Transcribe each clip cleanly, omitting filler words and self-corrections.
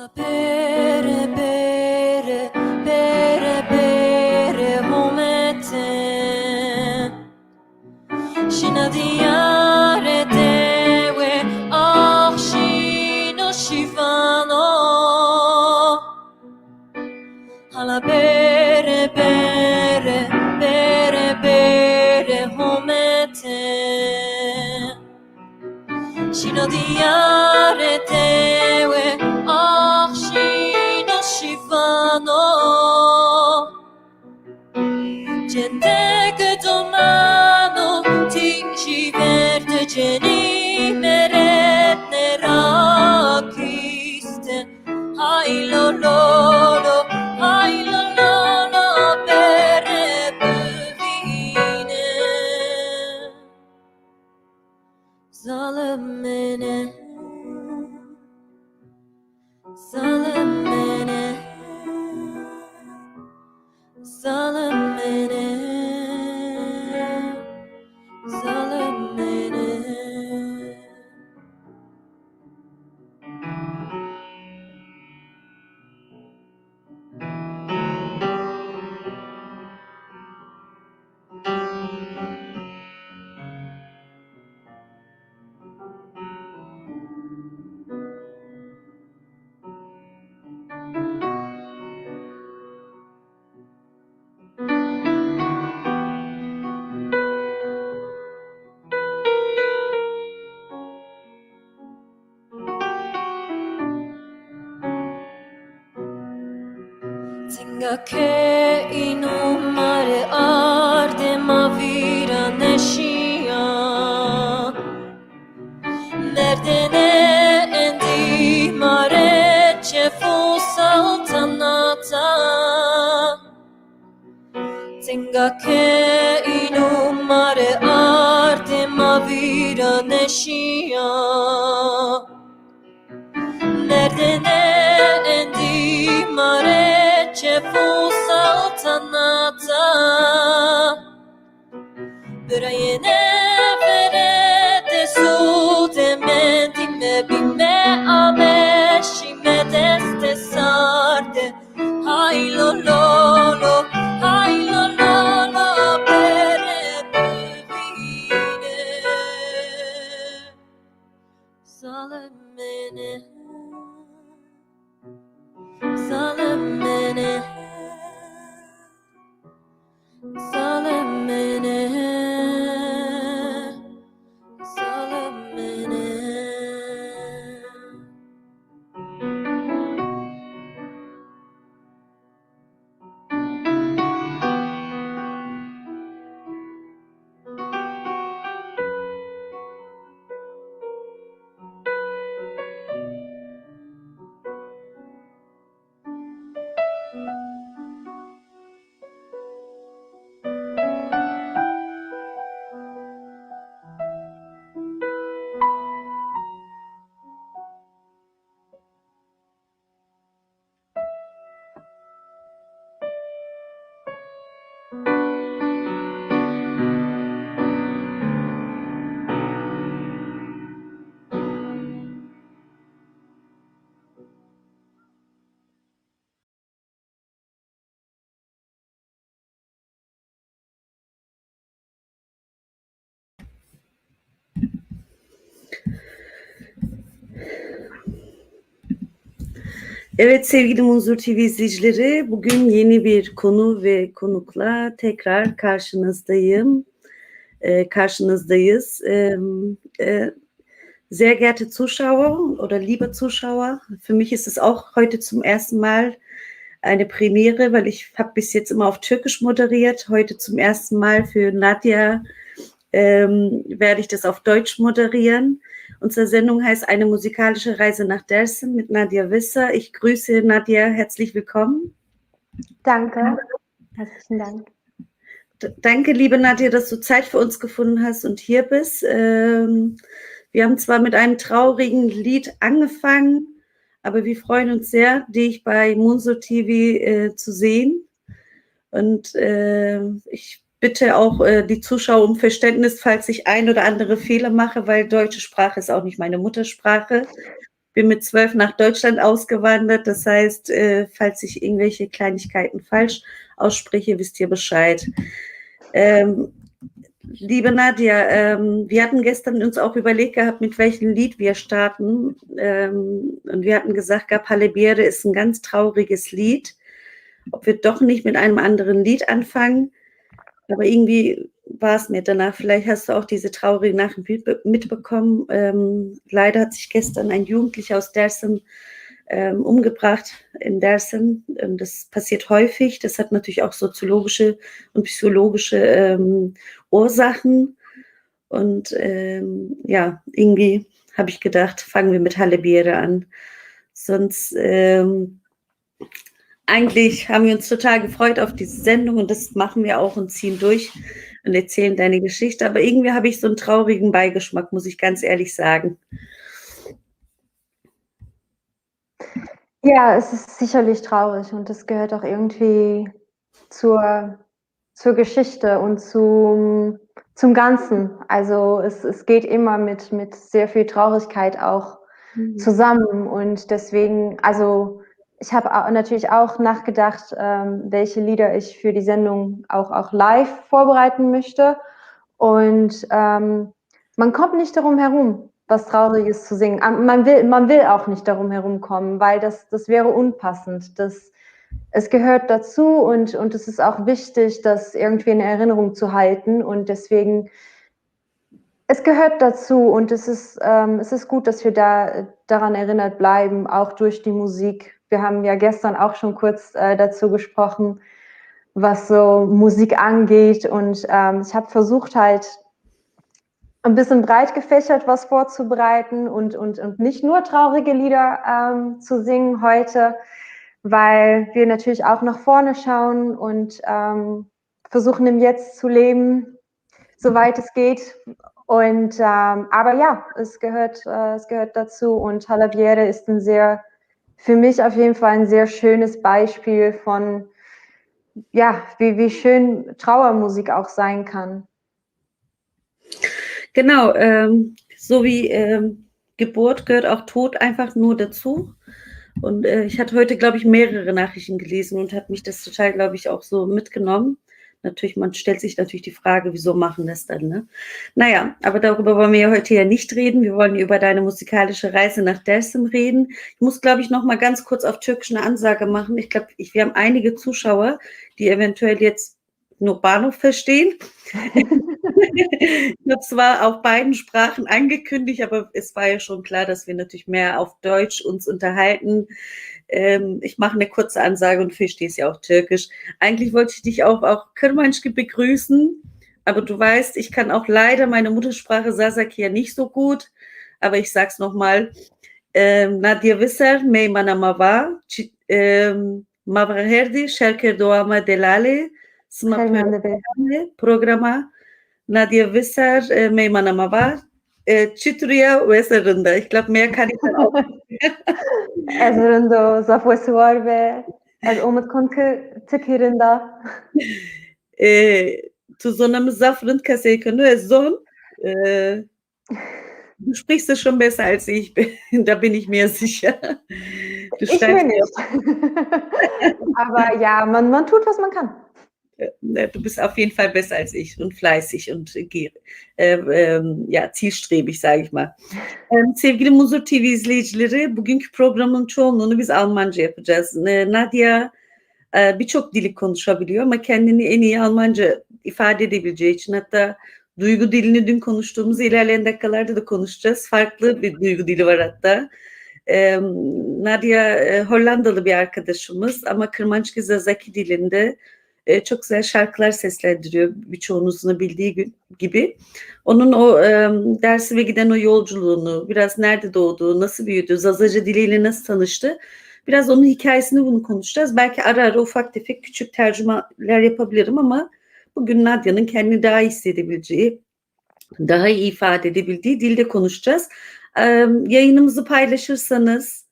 Bere bere bere bere hometen Shinadiyare dewe ach shino shivano Hala bere bere bere bere hometen Shinadiyare dewe ach shino shivano Cendeke domano ti ci verde geni meret nerakiste Hai lo bere bevine Zalemene Zalemene Zalemene Zalemene Tenga che inumare arde ma vira neshia Nerdene endi mare che fu saltanata Tenga che inumare arde ma vira neshia Nerdene endi mare che fu saltanata Brayene verete su de menti me bime ame shime deste sarde Hai lo bere bevine Zalemene Zalemene Zalemene Zalemene Evet sevgili Munzur TV izleyicileri, bugün yeni bir konu ve konukla tekrar karşınızdayız. Sehr geehrte Zuschauer oder liebe Zuschauer, für mich ist es auch heute zum ersten Mal eine Premiere, weil ich habe bis jetzt immer auf Türkisch moderiert. Heute zum ersten Mal für Nadia werde ich das auf Deutsch moderieren. Unsere Sendung heißt Eine musikalische Reise nach Dersim mit Nadia Visser. Ich grüße Nadia, herzlich willkommen. Danke, herzlichen Dank. Danke, liebe Nadia, dass du Zeit für uns gefunden hast und hier bist. Wir haben zwar mit einem traurigen Lied angefangen, aber wir freuen uns sehr, dich bei Munzur TV zu sehen. Und ich bitte auch die Zuschauer um Verständnis, falls ich ein oder andere Fehler mache, weil deutsche Sprache ist auch nicht meine Muttersprache. bin mit 12 nach Deutschland ausgewandert. Das heißt, falls ich irgendwelche Kleinigkeiten falsch ausspreche, wisst ihr Bescheid. Liebe Nadia, wir hatten gestern uns auch überlegt gehabt, mit welchem Lied wir starten. Und wir hatten gesagt, Halebiere ist ein ganz trauriges Lied. Ob wir doch nicht mit einem anderen Lied anfangen. Aber irgendwie war es mir danach. Vielleicht hast du auch diese traurige Nachricht mitbekommen. Leider hat sich gestern ein Jugendlicher aus Dersim umgebracht in Dersim. Das passiert häufig. Das hat natürlich auch soziologische und psychologische Ursachen. Und ja, irgendwie habe ich gedacht, fangen wir mit Halebiere an. Sonst eigentlich haben wir uns total gefreut auf diese Sendung und das machen wir auch und ziehen durch und erzählen deine Geschichte. Aber irgendwie habe ich so einen traurigen Beigeschmack, muss ich ganz ehrlich sagen. Ja, es ist sicherlich traurig und es gehört auch irgendwie zur Geschichte und zum Ganzen. Also es geht immer mit sehr viel Traurigkeit auch zusammen und deswegen, also ich habe natürlich auch nachgedacht, welche Lieder ich für die Sendung auch live vorbereiten möchte und man kommt nicht darum herum, was Trauriges zu singen. Man will auch nicht darum herumkommen, weil das wäre unpassend. Es gehört dazu und es ist auch wichtig, das irgendwie in Erinnerung zu halten und deswegen, es gehört dazu und es ist gut, dass wir daran erinnert bleiben, auch durch die Musik. Wir haben ja gestern auch schon kurz dazu gesprochen, was so Musik angeht und ich habe versucht halt ein bisschen breit gefächert was vorzubereiten und nicht nur traurige Lieder zu singen heute, weil wir natürlich auch nach vorne schauen und versuchen im Jetzt zu leben, soweit es geht. Und aber ja, es gehört dazu und Halabiere ist für mich auf jeden Fall ein sehr schönes Beispiel von ja, wie schön Trauermusik auch sein kann. Genau, so wie Geburt gehört auch Tod einfach nur dazu. Und ich hatte heute, glaube ich, mehrere Nachrichten gelesen und hat mich das total, glaube ich, auch so mitgenommen. Natürlich, man stellt sich natürlich die Frage, wieso machen das dann, ne? Naja, aber darüber wollen wir ja heute ja nicht reden. Wir wollen über deine musikalische Reise nach Dersim reden. Ich muss, glaube ich, noch mal ganz kurz auf Türkisch eine Ansage machen. Ich glaube, wir haben einige Zuschauer, die eventuell jetzt nur Bahnhof verstehen. Ich habe zwar auf beiden Sprachen angekündigt, aber es war ja schon klar, dass wir natürlich mehr auf Deutsch uns unterhalten. Ich mache eine kurze Ansage und verstehst ja auch Türkisch. Eigentlich wollte ich dich auch Kırmançı begrüßen, aber du weißt, ich kann auch leider meine Muttersprache Sasaki ja nicht so gut, aber ich sag's nochmal. Nadia Visser, Meymana Mava, Mavraherdi, Şerker Doğama Delale, Programa Nadia Visser, Meymana Mava, Çitruya ve Sarında. Ich glaube, mehr kann ich dann auch nicht. Ezrando, Zafwesi var ve ez Umut Tıkırında. Tuzonamız Zafrın Kasekönü Ezon. Du sprichst es schon besser als ich bin, da bin ich mir sicher. Du ich will nicht. Aber ja, man tut, was man kann. Du bist auf jeden Fall besser als ich und fleißig und zielstrebig, sage ich mal. Sevgili Muzur TV izleyicileri, bugünkü programın çoğunluğunu biz Almanca yapacağız. Nadia birçok dili konuşabiliyor ama kendini en iyi Almanca ifade edebileceği için, hatta duygu dilini dün konuştuğumuz, ilerleyen dakikalarda da konuşacağız. Farklı bir duygu dili var hatta. Nadia Hollandalı bir arkadaşımız ama Kırmançki Zazaki dilinde çok güzel şarkılar seslendiriyor, birçoğunuzun da bildiği gibi. Onun o Dersim'e giden o yolculuğunu, biraz nerede doğduğu, nasıl büyüdü, Zazaca diliyle nasıl tanıştı, biraz onun hikayesini bunu konuşacağız. Belki ara ara ufak tefek küçük tercümeler yapabilirim ama bugün Nadia'nın kendini daha iyi hissedebileceği, daha iyi ifade edebildiği dilde konuşacağız. Yayınımızı paylaşırsanız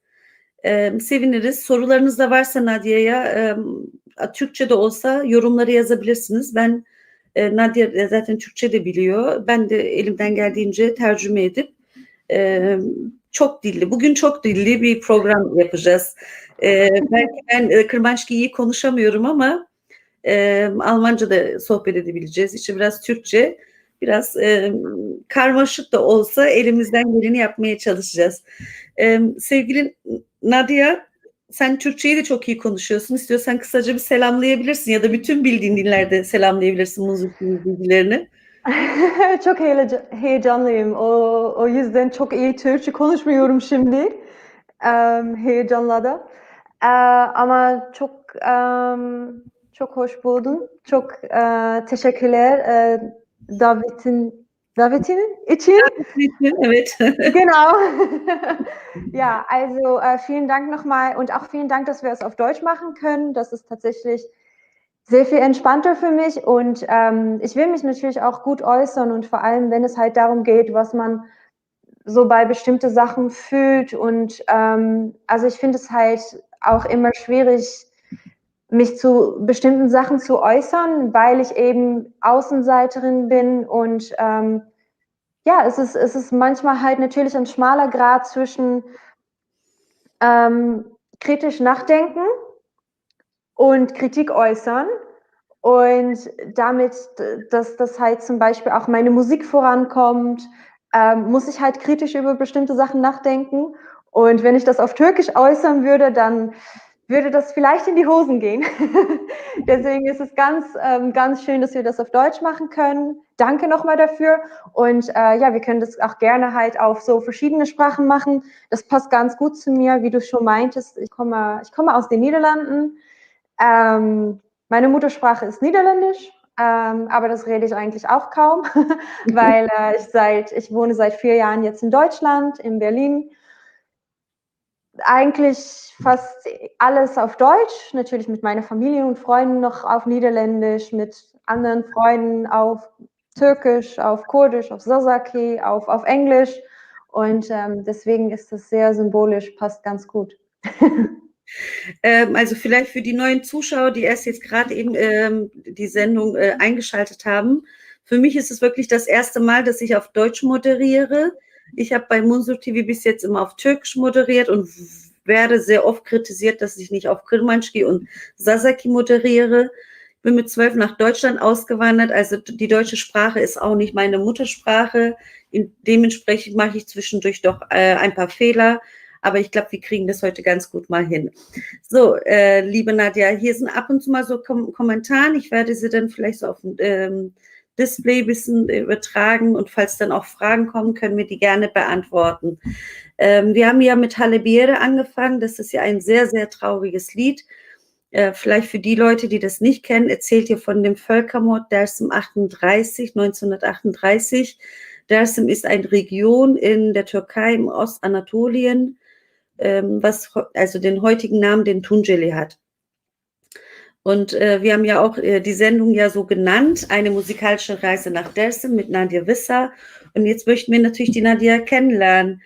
seviniriz. Sorularınız da varsa Nadia'ya Türkçe de olsa yorumları yazabilirsiniz. Ben Nadia zaten Türkçe de biliyor. Ben de elimden geldiğince tercüme edip çok dilli. Bugün çok dilli bir program yapacağız. Belki ben Kırmançki'yi konuşamıyorum ama Almanca da sohbet edebileceğiz. İşte biraz Türkçe, biraz karmaşık da olsa elimizden geleni yapmaya çalışacağız. Sevgili Nadia, sen Türkçeyi de çok iyi konuşuyorsun. İstiyorsan kısaca bir selamlayabilirsin ya da bütün bildiğin dillerde selamlayabilirsin muzip bilgilerini. Çok heyecanlıyım. O yüzden çok iyi Türkçe konuşmuyorum şimdi. Heyecanla da. Ama çok hoş buldum. Çok teşekkürler davetin için. Evet. Genau. Ja, also vielen Dank nochmal und auch vielen Dank, dass wir es auf Deutsch machen können. Das ist tatsächlich sehr viel entspannter für mich und ich will mich natürlich auch gut äußern und vor allem, wenn es halt darum geht, was man so bei bestimmte Sachen fühlt und also ich finde es halt auch immer schwierig, mich zu bestimmten Sachen zu äußern, weil ich eben Außenseiterin bin und ja, es ist manchmal halt natürlich ein schmaler Grat zwischen kritisch nachdenken und Kritik äußern und damit, dass das halt zum Beispiel auch meine Musik vorankommt, muss ich halt kritisch über bestimmte Sachen nachdenken und wenn ich das auf Türkisch äußern würde, dann würde das vielleicht in die Hosen gehen. Deswegen ist es ganz schön, dass wir das auf Deutsch machen können. Danke nochmal dafür. Und ja, wir können das auch gerne halt auf so verschiedene Sprachen machen. Das passt ganz gut zu mir, wie du schon meintest. Ich komme aus den Niederlanden. Meine Muttersprache ist Niederländisch, aber das rede ich eigentlich auch kaum, weil ich wohne seit 4 Jahren jetzt in Deutschland, in Berlin. Eigentlich fast alles auf Deutsch, natürlich mit meiner Familie und Freunden noch auf Niederländisch, mit anderen Freunden auf Türkisch, auf Kurdisch, auf Sasaki, auf Englisch und deswegen ist das sehr symbolisch, passt ganz gut. Also vielleicht für die neuen Zuschauer, die erst jetzt gerade eben die Sendung eingeschaltet haben. Für mich ist es wirklich das erste Mal, dass ich auf Deutsch moderiere. Ich habe bei Munzur TV bis jetzt immer auf Türkisch moderiert und werde sehr oft kritisiert, dass ich nicht auf Kırmançki und Sasaki moderiere. Ich bin mit 12 nach Deutschland ausgewandert, also die deutsche Sprache ist auch nicht meine Muttersprache. Dementsprechend mache ich zwischendurch doch ein paar Fehler. Aber ich glaube, wir kriegen das heute ganz gut mal hin. So, liebe Nadia, hier sind ab und zu mal so Kommentare. Ich werde sie dann vielleicht so auf dem Display ein bisschen übertragen und falls dann auch Fragen kommen, können wir die gerne beantworten. Wir haben ja mit Halebiere angefangen. Das ist ja ein sehr, sehr trauriges Lied. Vielleicht für die Leute, die das nicht kennen, erzählt ihr von dem Völkermord Dersim 1938. Dersim ist eine Region in der Türkei im Ostanatolien, was also den heutigen Namen, den Tunceli hat. Und wir haben ja auch die Sendung ja so genannt, eine musikalische Reise nach Dersim mit Nadia Wisser. Und jetzt möchten wir natürlich die Nadia kennenlernen.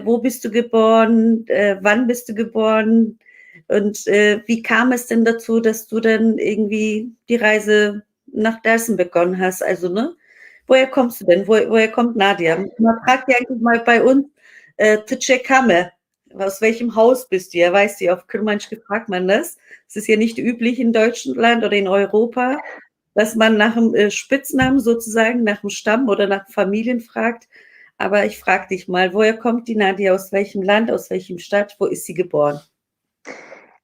Wo bist du geboren? Wann bist du geboren? Und wie kam es denn dazu, dass du dann irgendwie die Reise nach Dersim begonnen hast? Also, ne? Woher kommst du denn? Woher kommt Nadia? Man fragt ja eigentlich mal bei uns, Tçekame, aus welchem Haus bist du? Ja, weißt du, auf Kırmançki fragt man das. Es ist ja nicht üblich in Deutschland oder in Europa, dass man nach dem Spitznamen sozusagen, nach dem Stamm oder nach Familien fragt. Aber ich frage dich mal, woher kommt die Nadia? Aus welchem Land, aus welchem Stadt? Wo ist sie geboren?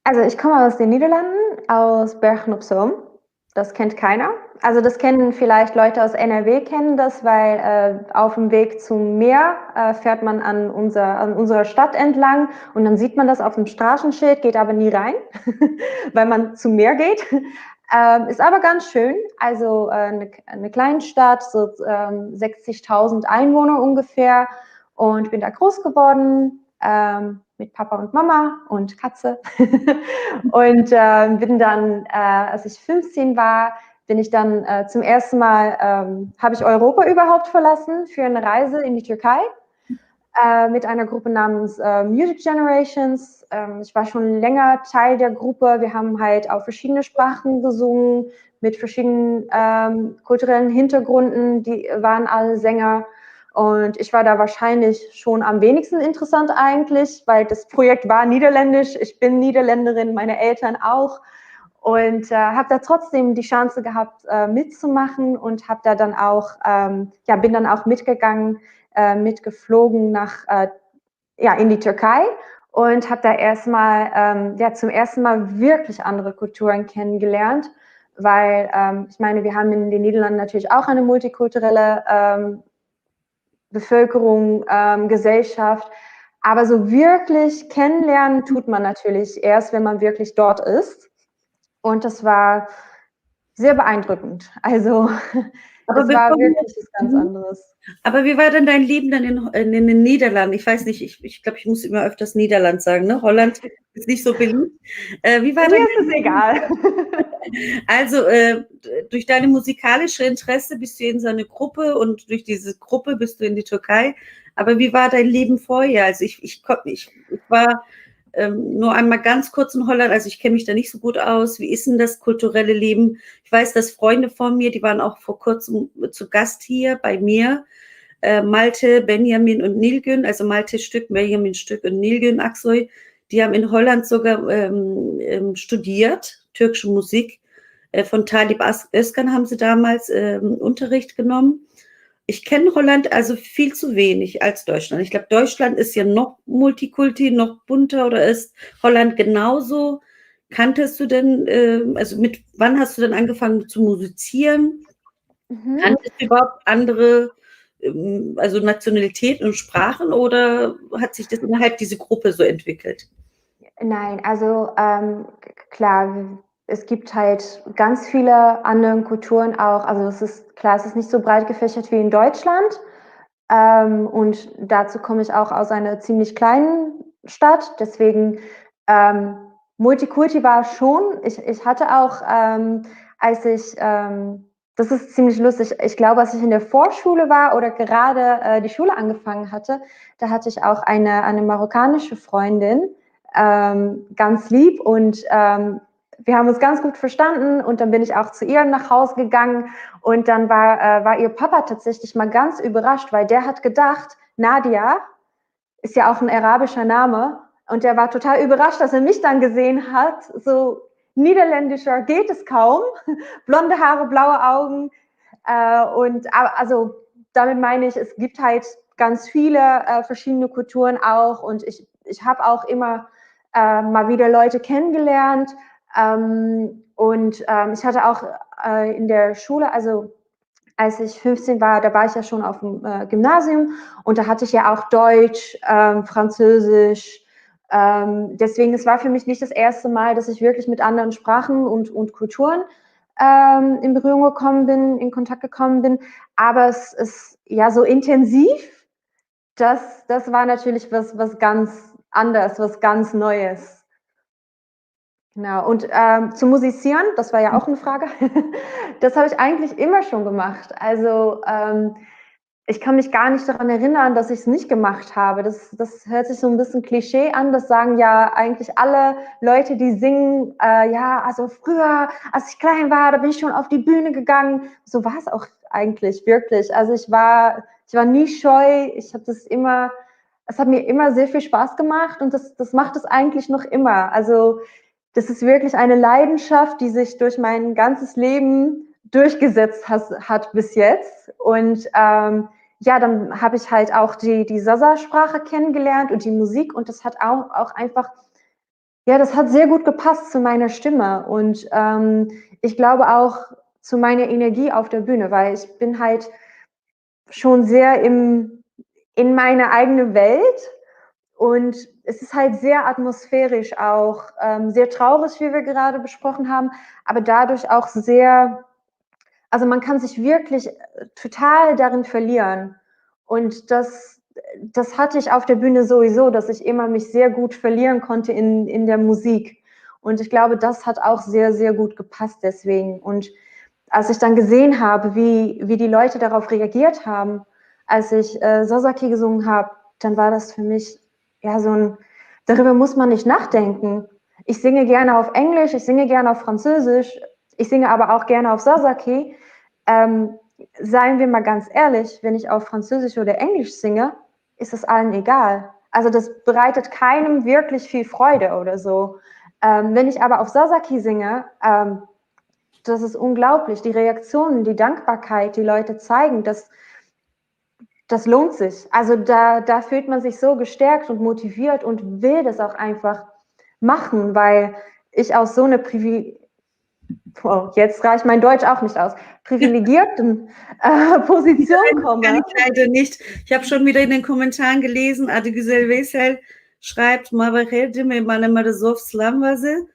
Also ich komme aus den Niederlanden, aus Bergen-op-Zoom. Das kennt keiner. Also das kennen vielleicht Leute aus NRW, kennen das, weil auf dem Weg zum Meer fährt man an unserer Stadt entlang und dann sieht man das auf dem Straßenschild, geht aber nie rein, weil man zum Meer geht. Ist aber ganz schön. Also eine kleine Stadt, so 60.000 Einwohner ungefähr und bin da groß geworden. Mit Papa und Mama und Katze. Und bin dann, als ich 15 war, bin ich dann zum ersten Mal, habe ich Europa überhaupt verlassen für eine Reise in die Türkei mit einer Gruppe namens Music Generations. Ich war schon länger Teil der Gruppe. Wir haben halt auf verschiedene Sprachen gesungen, mit verschiedenen kulturellen Hintergründen. Die waren alle Sänger. Und ich war da wahrscheinlich schon am wenigsten interessant eigentlich, weil das Projekt war niederländisch. Ich bin Niederländerin, meine Eltern auch. Und habe da trotzdem die Chance gehabt, mitzumachen und habe da dann auch, bin dann auch mitgegangen, mitgeflogen in die Türkei und habe da erstmal, zum ersten Mal wirklich andere Kulturen kennengelernt, weil ich meine, wir haben in den Niederlanden natürlich auch eine multikulturelle Bevölkerung, Gesellschaft, aber so wirklich kennenlernen tut man natürlich erst, wenn man wirklich dort ist. Und das war sehr beeindruckend. Also Aber es war bevor wir, wirklich was ganz Mhm. anderes. Aber wie war denn dein Leben dann in den Niederlanden? Ich weiß nicht, ich glaube, ich muss immer öfters Niederland sagen, ne? Holland ist nicht so beliebt. Wie war Mir denn ist es egal. Also durch deine musikalische Interesse bist du in so eine Gruppe und durch diese Gruppe bist du in die Türkei. Aber wie war dein Leben vorher? Also ich war nur einmal ganz kurz in Holland, also ich kenne mich da nicht so gut aus. Wie ist denn das kulturelle Leben? Ich weiß, dass Freunde von mir, die waren auch vor kurzem zu Gast hier bei mir. Malte, Benjamin und Nilgün, also Malte Stück, Benjamin Stück und Nilgün Aksoy, die haben in Holland sogar studiert, türkische Musik. Von Talib Özkan haben sie damals Unterricht genommen. Ich kenne Holland also viel zu wenig als Deutschland. Ich glaube, Deutschland ist ja noch Multikulti, noch bunter, oder ist Holland genauso? Kanntest du denn, wann hast du denn angefangen zu musizieren? Kanntest du überhaupt andere, also Nationalitäten und Sprachen, oder hat sich das innerhalb dieser Gruppe so entwickelt? Nein, also klar, es gibt halt ganz viele andere Kulturen auch. Also es ist klar, es ist nicht so breit gefächert wie in Deutschland. Und dazu komme ich auch aus einer ziemlich kleinen Stadt. Deswegen Multikulti war schon. Ich hatte auch, das ist ziemlich lustig. Ich glaube, als ich in der Vorschule war oder gerade die Schule angefangen hatte, da hatte ich auch eine marokkanische Freundin, ganz lieb, und wir haben uns ganz gut verstanden, und dann bin ich auch zu ihr nach Hause gegangen, und dann war ihr Papa tatsächlich mal ganz überrascht, weil der hat gedacht, Nadia ist ja auch ein arabischer Name, und der war total überrascht, dass er mich dann gesehen hat. So niederländischer geht es kaum. Blonde Haare, blaue Augen. Also damit meine ich, es gibt halt ganz viele verschiedene Kulturen auch, und ich habe auch immer mal wieder Leute kennengelernt, ich hatte auch in der Schule, also als ich 15 war, da war ich ja schon auf dem Gymnasium, und da hatte ich ja auch Deutsch, Französisch. Deswegen, es war für mich nicht das erste Mal, dass ich wirklich mit anderen Sprachen und Kulturen in Berührung gekommen bin, in Kontakt gekommen bin. Aber es ist ja so intensiv, das war natürlich was ganz anderes, was ganz Neues. Genau, und zu musizieren, das war ja auch eine Frage, das habe ich eigentlich immer schon gemacht. Also ich kann mich gar nicht daran erinnern, dass ich es nicht gemacht habe. Das hört sich so ein bisschen Klischee an, das sagen ja eigentlich alle Leute, die singen, ja, also früher, als ich klein war, da bin ich schon auf die Bühne gegangen. So war es auch eigentlich, wirklich. Also ich war nie scheu, es hat mir immer sehr viel Spaß gemacht, und das macht es eigentlich noch immer. Also das ist wirklich eine Leidenschaft, die sich durch mein ganzes Leben durchgesetzt hat bis jetzt. Und dann habe ich halt auch die Sasa-Sprache kennengelernt und die Musik, und das hat auch einfach, ja, das hat sehr gut gepasst zu meiner Stimme, und ich glaube auch zu meiner Energie auf der Bühne, weil ich bin halt schon sehr in meine eigene Welt, und es ist halt sehr atmosphärisch auch, sehr traurig, wie wir gerade besprochen haben, aber dadurch auch sehr, also man kann sich wirklich total darin verlieren. Und das hatte ich auf der Bühne sowieso, dass ich immer mich sehr gut verlieren konnte in der Musik. Und ich glaube, das hat auch sehr, sehr gut gepasst deswegen. Und als ich dann gesehen habe, wie die Leute darauf reagiert haben, als ich Sasaki gesungen habe, dann war das für mich ja darüber muss man nicht nachdenken. Ich singe gerne auf Englisch, ich singe gerne auf Französisch, ich singe aber auch gerne auf Sasaki. seien wir mal ganz ehrlich, wenn ich auf Französisch oder Englisch singe, ist es allen egal. Also das bereitet keinem wirklich viel Freude oder so. Wenn ich aber auf Sasaki singe, das ist unglaublich. Die Reaktionen, die Dankbarkeit, die Leute zeigen, das lohnt sich. Also da fühlt man sich so gestärkt und motiviert und will das auch einfach machen, weil ich aus so einer jetzt reicht mein Deutsch auch nicht aus, privilegierten Position komme. Kann ich leider nicht. Ich habe schon wieder in den Kommentaren gelesen, Adi Güzel Veysel schreibt, Mabachelde me Manemadazov Slamvase,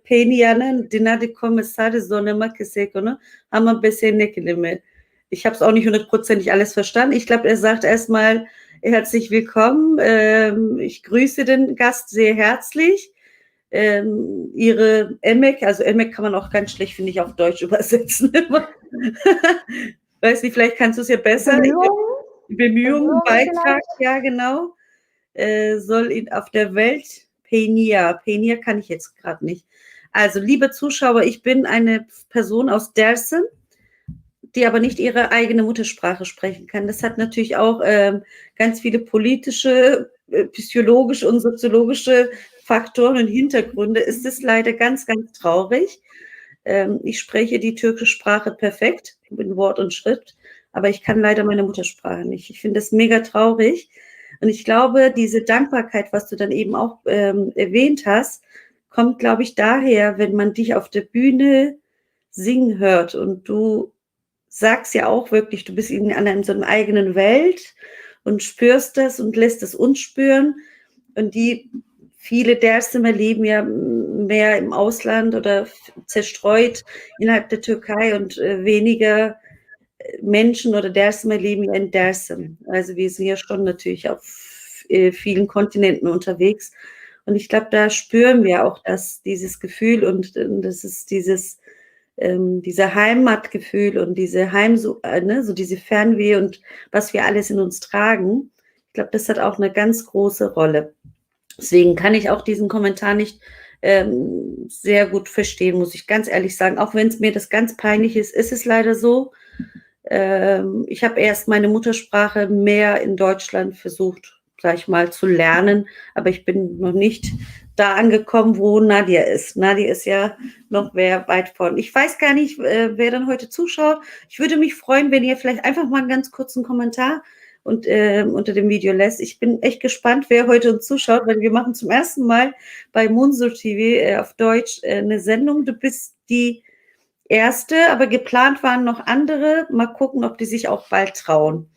Penianen, Dinade Kommissare Sonema Kesekono, Hammer Bessenekilime. Ich habe es auch nicht hundertprozentig alles verstanden. Ich glaube, er sagt erstmal herzlich willkommen. Ich grüße den Gast sehr herzlich. Ihre Emek, also Emek kann man auch ganz schlecht, finde ich, auf Deutsch übersetzen. Weiß nicht, vielleicht kannst du es ja besser. Bemühungen, Beitrag, ja genau. Soll ihn auf der Welt, Penia kann ich jetzt gerade nicht. Also, liebe Zuschauer, ich bin eine Person aus Dersim, die aber nicht ihre eigene Muttersprache sprechen kann. Das hat natürlich auch ganz viele politische, psychologische und soziologische Faktoren und Hintergründe. Ist es leider ganz, ganz traurig. Ich spreche die türkische Sprache perfekt, in Wort und Schrift, aber ich kann leider meine Muttersprache nicht. Ich finde das mega traurig. Und ich glaube, diese Dankbarkeit, was du dann eben auch erwähnt hast, kommt, glaube ich, daher, wenn man dich auf der Bühne singen hört und du sagst ja auch wirklich, du bist in so einer eigenen Welt und spürst das und lässt es uns spüren. Und viele Dersimer leben ja mehr im Ausland oder zerstreut innerhalb der Türkei und weniger Menschen oder Dersimer leben ja in Dersim. Also wir sind ja schon natürlich auf vielen Kontinenten unterwegs. Und ich glaube, da spüren wir auch dieses Gefühl und das ist dieser Heimatgefühl und diese so diese Fernweh und was wir alles in uns tragen. Ich glaube, das hat auch eine ganz große Rolle. Deswegen kann ich auch diesen Kommentar nicht sehr gut verstehen, muss ich ganz ehrlich sagen. Auch wenn es mir das ganz peinlich ist, ist es leider so. Ich habe erst meine Muttersprache mehr in Deutschland versucht, sag ich mal, zu lernen, aber ich bin noch nicht da angekommen, wo Nadia ist. Nadia ist ja noch weit vorn. Ich weiß gar nicht, wer dann heute zuschaut. Ich würde mich freuen, wenn ihr vielleicht einfach mal einen ganz kurzen Kommentar unter dem Video lässt. Ich bin echt gespannt, wer heute uns zuschaut, weil wir machen zum ersten Mal bei Munzur TV auf Deutsch eine Sendung. Du bist die erste, aber geplant waren noch andere. Mal gucken, ob die sich auch bald trauen.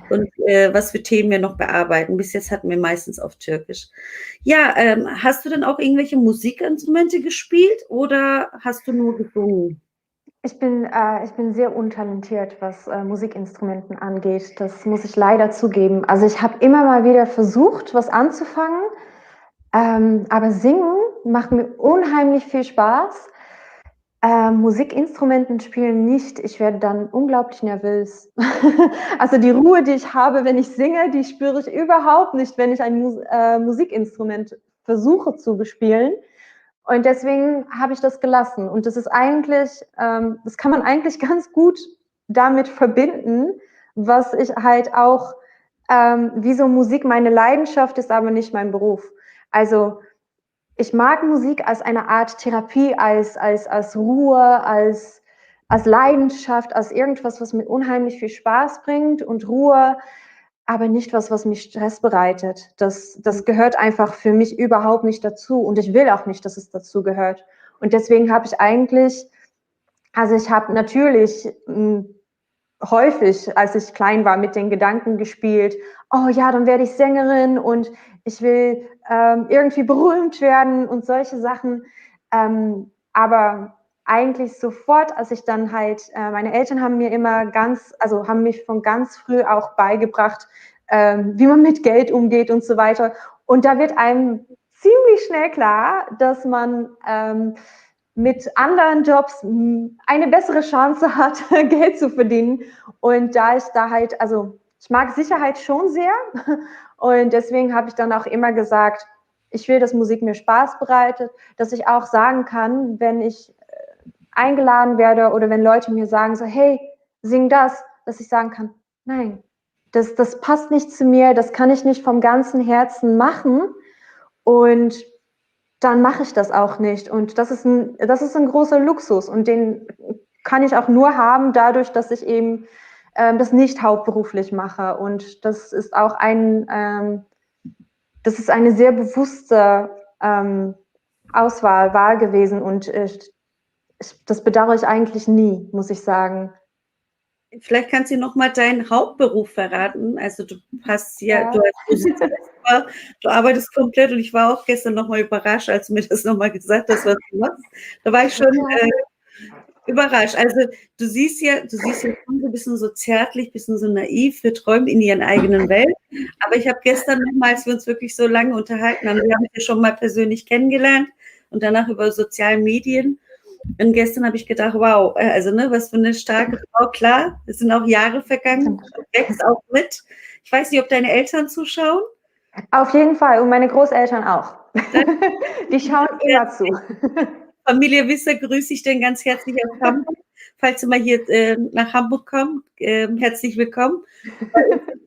Und was für Themen wir noch bearbeiten. Bis jetzt hatten wir meistens auf Türkisch. Ja, hast du denn auch irgendwelche Musikinstrumente gespielt oder hast du nur gesungen? Ich bin sehr untalentiert, was Musikinstrumenten angeht. Das muss ich leider zugeben. Also ich habe immer mal wieder versucht, was anzufangen, aber Singen macht mir unheimlich viel Spaß. Musikinstrumenten spielen nicht. Ich werde dann unglaublich nervös. Also die Ruhe, die ich habe, wenn ich singe, die spüre ich überhaupt nicht, wenn ich ein Musikinstrument versuche zu bespielen. Und deswegen habe ich das gelassen. Und das ist eigentlich, das kann man eigentlich ganz gut damit verbinden, was ich halt auch, wieso Musik meine Leidenschaft ist, aber nicht mein Beruf. Also ich mag Musik als eine Art Therapie, als Ruhe, als Leidenschaft, als irgendwas, was mir unheimlich viel Spaß bringt und Ruhe, aber nicht was mich Stress bereitet. Das gehört einfach für mich überhaupt nicht dazu und ich will auch nicht, dass es dazu gehört. Und deswegen habe ich eigentlich, also ich habe natürlich häufig, als ich klein war, mit den Gedanken gespielt, oh ja, dann werde ich Sängerin und ich will irgendwie berühmt werden und solche Sachen. Aber eigentlich sofort, als ich dann halt, meine Eltern haben mir immer haben mich von ganz früh auch beigebracht, wie man mit Geld umgeht und so weiter. Und da wird einem ziemlich schnell klar, dass man mit anderen Jobs eine bessere Chance hat, Geld zu verdienen. Und da ich da halt, also ich mag Sicherheit schon sehr. Und deswegen habe ich dann auch immer gesagt, ich will, dass Musik mir Spaß bereitet, dass ich auch sagen kann, wenn ich eingeladen werde oder wenn Leute mir sagen so, hey, sing das, dass ich sagen kann, nein, das passt nicht zu mir, das kann ich nicht vom ganzen Herzen machen und dann mache ich das auch nicht. Und das ist ein großer Luxus und den kann ich auch nur haben dadurch, dass ich eben das nicht hauptberuflich mache. Und das ist auch das ist eine sehr bewusste Wahl gewesen und das bedauere ich eigentlich nie, muss ich sagen. Vielleicht kannst du noch mal deinen Hauptberuf verraten. Also du hast ja, Ja. du arbeitest komplett und ich war auch gestern noch mal überrascht, als du mir das noch mal gesagt hast, was du machst. Da war ich schon überrascht. Also du siehst ja schon so ein bisschen so zärtlich, ein bisschen so naiv, verträumt in ihren eigenen Welt. Aber ich habe gestern noch mal, als wir uns wirklich so lange unterhalten haben, wir haben uns ja schon mal persönlich kennengelernt und danach über soziale Medien. Und gestern habe ich gedacht, wow, also ne, was für eine starke Frau. Klar, es sind auch Jahre vergangen, wächst auch mit. Ich weiß nicht, ob deine Eltern zuschauen. Auf jeden Fall und meine Großeltern auch. Die schauen immer zu. Familie Wisser grüße ich denn ganz herzlich aus Hamburg. Falls du mal hier nach Hamburg kommst, herzlich willkommen.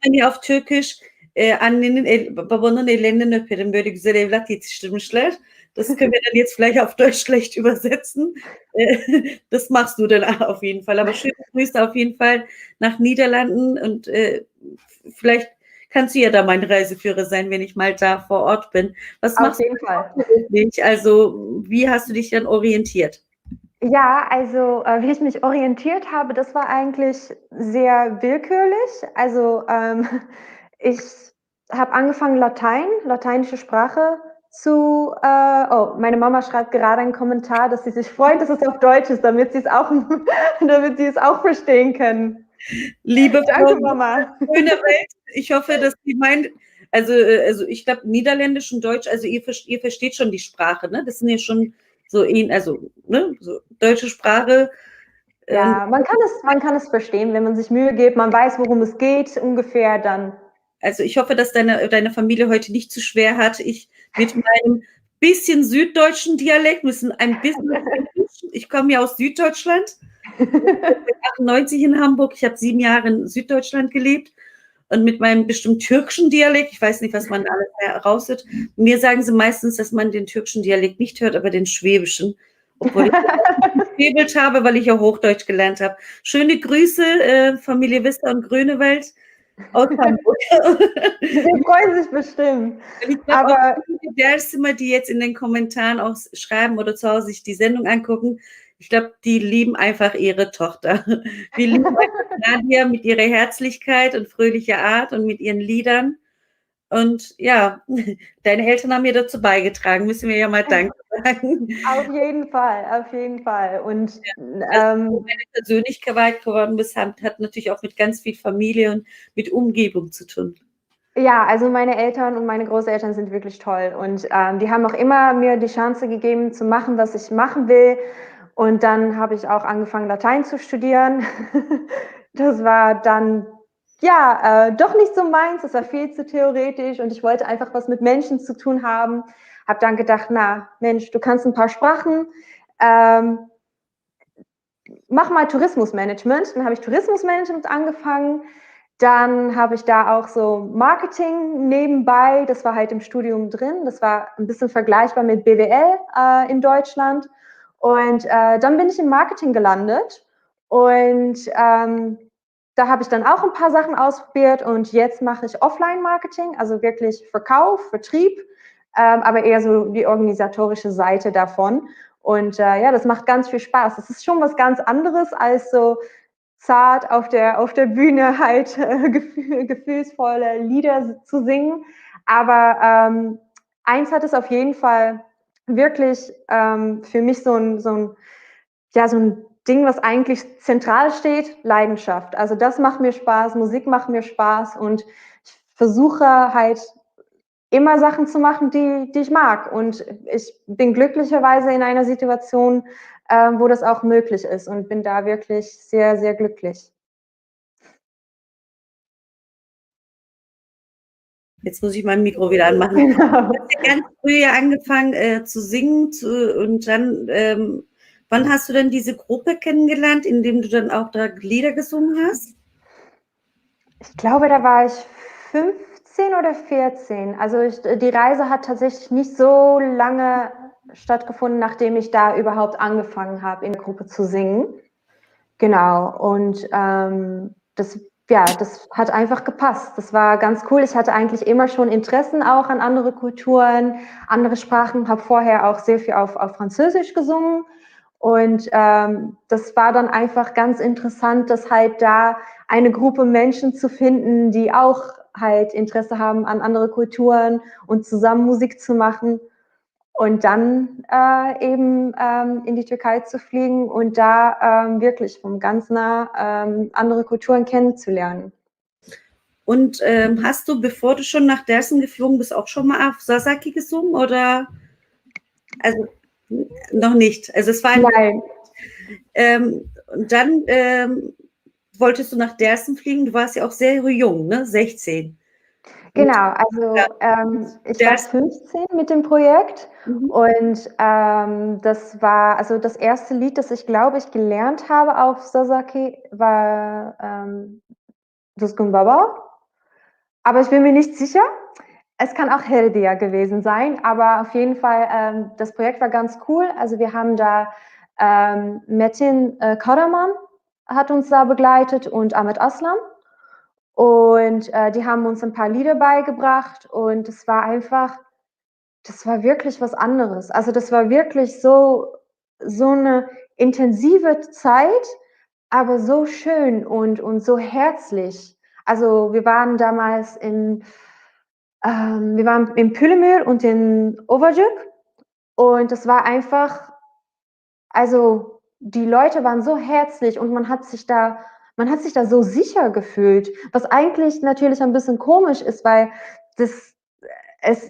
Wenn ihr auf Türkisch babanın ellerinin öperim, böyle güzel evlat yetiştirmişler. Das können wir dann jetzt vielleicht auf Deutsch schlecht übersetzen. Das machst du dann auf jeden Fall. Aber schöne Grüße auf jeden Fall nach Niederlanden und vielleicht kannst du ja da mein Reiseführer sein, wenn ich mal da vor Ort bin. Was machst Auf jeden Fall. du? Also, wie hast du dich dann orientiert? Ja, also wie ich mich orientiert habe, das war eigentlich sehr willkürlich. Also ich habe angefangen lateinische Sprache zu. Oh, meine Mama schreibt gerade einen Kommentar, dass sie sich freut, dass es auf Deutsch ist, damit sie es auch, damit sie es auch verstehen können. Liebe Danke, Frau, Mama. schöne Welt. Ich hoffe, dass Sie meint, also ich glaube, Niederländisch und Deutsch, also ihr versteht schon die Sprache, ne? Das sind ja schon so, also, ne, so deutsche Sprache. Ja, man kann es verstehen, wenn man sich Mühe gibt, man weiß, worum es geht, ungefähr dann. Also ich hoffe, dass deine Familie heute nicht zu schwer hat. Ich mit meinem bisschen süddeutschen Dialekt, müssen ein bisschen, ich komme ja aus Süddeutschland, 98 in Hamburg, ich habe 7 Jahre in Süddeutschland gelebt und mit meinem bestimmt türkischen Dialekt, ich weiß nicht, was man alles heraushört, mir sagen sie meistens, dass man den türkischen Dialekt nicht hört, aber den schwäbischen, obwohl ich geschwäbelt habe, weil ich ja Hochdeutsch gelernt habe. Schöne Grüße, Familie Wisser und Grönewald aus Hamburg. Die freuen sich bestimmt. Ich glaube auch die Derszimmer, die jetzt in den Kommentaren auch schreiben oder zu Hause sich die Sendung angucken, ich glaube, die lieben einfach ihre Tochter. Wir lieben Nadia mit ihrer Herzlichkeit und fröhlicher Art und mit ihren Liedern. Und ja, deine Eltern haben mir dazu beigetragen, müssen wir ja mal Danke sagen. Auf jeden Fall, auf jeden Fall. Und meine Persönlichkeit geworden bist, hat natürlich auch mit ganz viel Familie und mit Umgebung zu tun. ja, also meine Eltern und meine Großeltern sind wirklich toll und die haben auch immer mir die Chance gegeben, zu machen, was ich machen will. Und dann habe ich auch angefangen, Latein zu studieren. Das war dann ja doch nicht so meins, das war viel zu theoretisch und ich wollte einfach was mit Menschen zu tun haben. Habe dann gedacht, na Mensch, du kannst ein paar Sprachen, mach mal Tourismusmanagement. Dann habe ich Tourismusmanagement angefangen. Dann habe ich da auch so Marketing nebenbei. Das war halt im Studium drin. Das war ein bisschen vergleichbar mit BWL in Deutschland. Und dann bin ich im Marketing gelandet. Und da habe ich dann auch ein paar Sachen ausprobiert. Und jetzt mache ich Offline-Marketing, also wirklich Verkauf, Vertrieb, aber eher so die organisatorische Seite davon. Und ja, das macht ganz viel Spaß. Das ist schon was ganz anderes als so zart auf der Bühne halt gefühlsvolle Lieder zu singen. Aber eins hat es auf jeden Fall wirklich für mich so ein Ding, was eigentlich zentral steht, Leidenschaft. Also das macht mir Spaß, Musik macht mir Spaß und ich versuche halt immer Sachen zu machen, die ich mag. Und ich bin glücklicherweise in einer Situation, wo das auch möglich ist und bin da wirklich sehr, sehr glücklich. Jetzt muss ich mein Mikro wieder anmachen. Genau. Du hast ja ganz früh angefangen zu singen und dann Wann hast du denn diese Gruppe kennengelernt, in dem du dann auch da Lieder gesungen hast? Ich glaube, da war ich 15 oder 14. Also die Reise hat tatsächlich nicht so lange stattgefunden, nachdem ich da überhaupt angefangen habe, in der Gruppe zu singen. Genau. Und das hat einfach gepasst. Das war ganz cool. Ich hatte eigentlich immer schon Interessen auch an andere Kulturen, andere Sprachen, habe vorher auch sehr viel auf Französisch gesungen. Und das war dann einfach ganz interessant, dass halt da eine Gruppe Menschen zu finden, die auch halt Interesse haben an andere Kulturen und zusammen Musik zu machen. Und dann eben in die Türkei zu fliegen und da wirklich von ganz nah andere Kulturen kennenzulernen. Und hast du, bevor du schon nach Dersen geflogen bist, auch schon mal auf Sasaki gesungen oder? Also noch nicht. Also es war Nein. Und dann wolltest du nach Dersen fliegen. Du warst ja auch sehr jung, ne? 16. Genau, also ich war 15 mit dem Projekt und das war, also das erste Lied, das ich glaube ich gelernt habe auf Sasaki, war Duskun Baba, aber ich bin mir nicht sicher. Es kann auch Herdia gewesen sein, aber auf jeden Fall, das Projekt war ganz cool. Also wir haben da Metin Karaman hat uns da begleitet und Ahmet Aslan. Und die haben uns ein paar Lieder beigebracht und es war einfach, das war wirklich was anderes. Also das war wirklich so eine intensive Zeit, aber so schön und so herzlich. Also wir waren damals wir waren in Püllemür und in Ovacık und das war einfach, also die Leute waren so herzlich und man hat sich da so sicher gefühlt, was eigentlich natürlich ein bisschen komisch ist, weil es